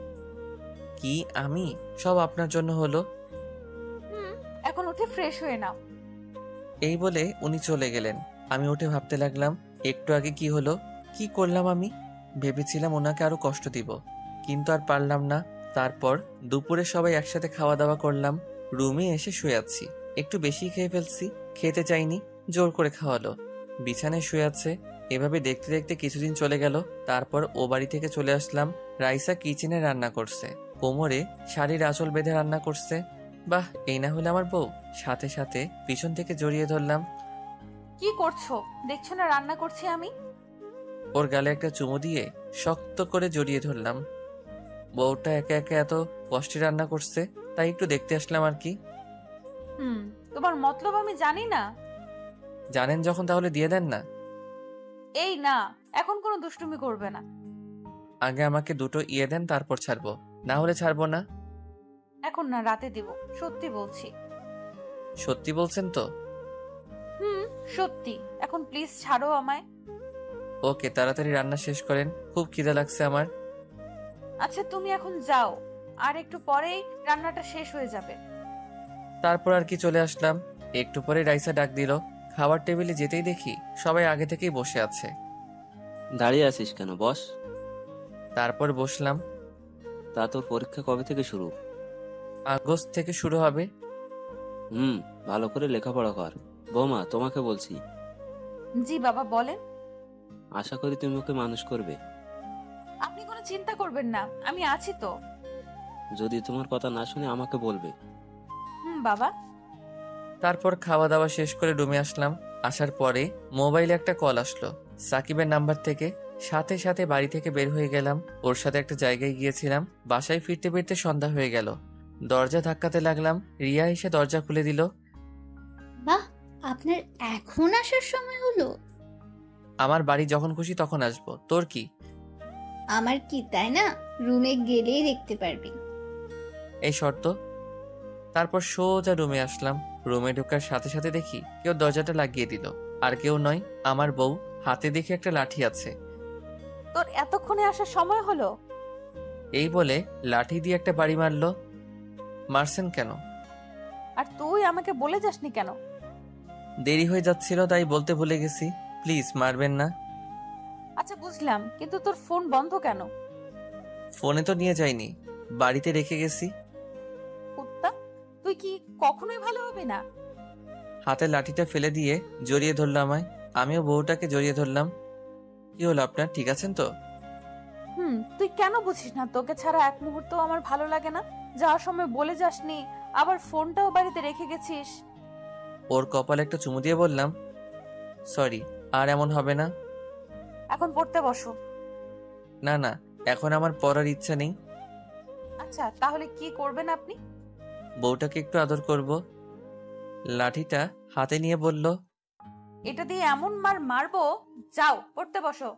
কি আমি? সব আপনার জন্য হলো। এখন উঠে ফ্রেশ হয়ে নাও। এই বলে উনি চলে গেলেন। আমি উঠে ভাবতে লাগলাম, একটু আগে কি হলো, কি করলাম আমি? ভেবেছিলাম ওনাকে আরো কষ্ট দিব, কিন্তু আর পারলাম না। তারপর দুপুরে সবাই একসাথে খাওয়া দাওয়া করলাম। রুমে এসে শুয়ে আছি, একটু বেশি খেয়ে ফেলছি। খেতে চাইনি, জোর করে খাওয়ালো। বিছানায় শুয়ে আছে। এভাবে দেখতে দেখতে কিছুদিন চলে গেল। তারপর ও বাড়ি থেকে চলে আসলাম। রাইসা কিচেনে রান্না করছে, কোমরে শাড়ির আঁচল বেঁধে রান্না করছে। বাহ, এই না হলে আমার বউ। সাথে সাথে পিছন থেকে জড়িয়ে ধরলাম। কি করছো? দেখছো না রান্না করছি আমি? ওর গালে একটা চুমু দিয়ে শক্ত করে জড়িয়ে ধরলাম। বউটা একা একা এত কষ্টে রান্না করছে, তাই একটু দেখতে আসলাম আর কি। তোমার মতলব আমি জানি না। জানেন যখন, তাহলে দিয়ে দেন না। এই না, এখন কোনো দুষ্টুমি করবে না। আগে আমাকে দুটো ইয়ে দেন, তারপর ছাড়বো, না হলে ছাড়বো না। এখন না, রাতে দিব, সত্যি বলছি। সত্যি বলছেন তো? সত্যি। এখন প্লিজ ছাড়ো আমায়। ওকে, তাড়াতাড়ি রান্না শেষ করেন, খুব খিদে লাগছে আমার। আচ্ছা তুমি এখন যাও, আর একটু পরেই রান্নাটা শেষ হয়ে যাবে। তারপর আর কি চলে আসলাম। একটু পরে রাইসা ডাক দিল। খাবার টেবিলে যেতেই দেখি সবাই আগে থেকেই বসে আছে। দাঁড়িয়ে আছিস কেন, বস। তারপর বসলাম। তা তোর পরীক্ষা কবে থেকে শুরু? আগস্ট থেকে শুরু হবে। ভালো করে লেখাপড়া কর। বৌমা, তোমাকে বলছি। জি বাবা, বলেন। আশা করি তুমি ওকে মানুষ করবে। আপনি কোনো চিন্তা করবেন না, আমি আছি তো। যদি তোমার কথা না শুনে আমাকে বলবে। বাবা। তারপর খাওয়া দাওয়া শেষ করে রুমে আসলাম। আসার পরে মোবাইলে একটা কল আসলো সাকিবের নাম্বার থেকে। সাথে সাথে বাড়ি থেকে বের হয়ে গেলাম। ওর সাথে একটা জায়গায় গিয়েছিলাম। বাসায় ফিরতে ফিরতে সন্ধ্যা হয়ে গেল। দরজা ধাক্কাতে লাগলাম, রিয়া এসে দরজা খুলে দিল। বাহ, আপনার এখন আসার সময় হলো? আমার বাড়ি যখন খুশি তখন আসবো, তোর কি? আমার কি, তাই না? রুমে গেলেই দেখতে পারবি। এই শর্ত। তারপর সোজা রুমে আসলাম। রুমে ঢোকার সাথে সাথে দেখি কেউ দরজাটা লাগিয়ে দিল। আর কেউ নয়, আমার বউ। হাতে দেখি একটা লাঠি আছে। তোর এতক্ষণে আসার সময় হলো? এই বলে লাঠি দিয়ে একটা বাড়ি মারলো। মারছেন কেন? আর তুই আমাকে বলে যাসনি কেন? দেরি হয়ে যাচ্ছিল, তাই বলতে ভুলে গেছি। প্লিজ মারবেন না। আচ্ছা বুঝলাম, কিন্তু তোর ফোন বন্ধ কেন? ফোনে তো নিয়ে যাইনি, বাড়িতে রেখে গেছি। কুত্তা, তুই কি কখনোই ভালো হবে না? হাতে লাঠিটা ফেলে দিয়ে জড়িয়ে ধরলো আমায়। আমিও বউটাকে জড়িয়ে ধরলাম। কি হলো আপনার, ঠিক আছেন তো? তুই কেন বুঝিস না তোকে ছাড়া এক মুহূর্ত আমার ভালো লাগে না? যাওয়ার সময় বলে যাসনি, আবার ফোনটাও বাড়িতে রেখে গেছিস। ওর কপালে একটা চুমু দিয়ে বললাম, সরি, আর এমন হবে না। এখন পড়তে বসো। না না, এখন আমার পড়ার ইচ্ছা নেই। আচ্ছা তাহলে কি করবেন আপনি? বউটাকে একটু আদর করব। লাঠিটা হাতে নিয়ে বলল, এটা দিয়ে এমন মারবো, যাও পড়তে বসো।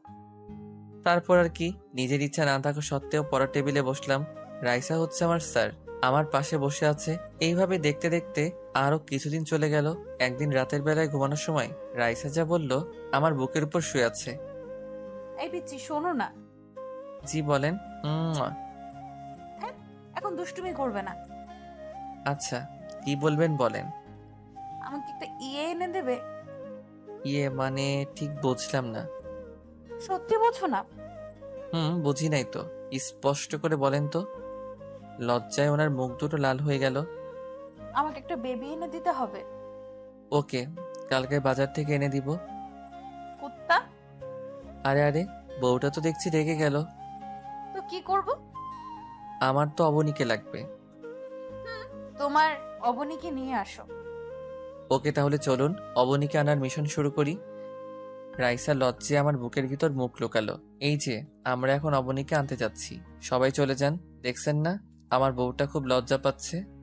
তারপর আর কি, নিজের ইচ্ছা না থাকা সত্ত্বেও পড়ার টেবিলে বসলাম। রাইসা হচ্ছে আমার স্যার, আমার পাশে বসে আছে। এইভাবে দেখতে দেখতে আরো কিছুদিন চলে গেল। একদিন রাতের বেলায় ঘুমানোর সময় রাইসা যা বলল, আমার বুকের উপর শুয়ে আছে। এই পিচ্চি, শোনো না। জি বলেন। এখন দুষ্টুমি করবে না। আচ্ছা, কি বলবেন বলেন। আমাকে একটা ইয়ে এনে দেবে? ইয়ে মানে ঠিক বুঝলাম না। সত্যি বোঝো না? বুঝি নাই তো, স্পষ্ট করে বলেন তো। লজ্জায় ওনার মুখ দুটো লাল হয়ে গেল। আমাকে একটা বেবি এনে দিতে হবে। ওকে, কালকে বাজার থেকে এনে দিব। কুত্তা। আরে আরে, বউটা তো দেখছি রেগে গেল। তো কি করব? আমার তো অবনীকে লাগবে। তোমার অবনীকে নিয়ে আসো। ওকে, তাহলে চলুন অবনীকে আনার মিশন শুরু করি। রাইসা লজ্জে আমার বুকের ভিতর মুখ লুকালো। এই যে আমরা এখন অবনীকে আনতে যাচ্ছি, সবাই চলে যান। দেখছেন না আমার বউটা খুব লজ্জা পাচ্ছে।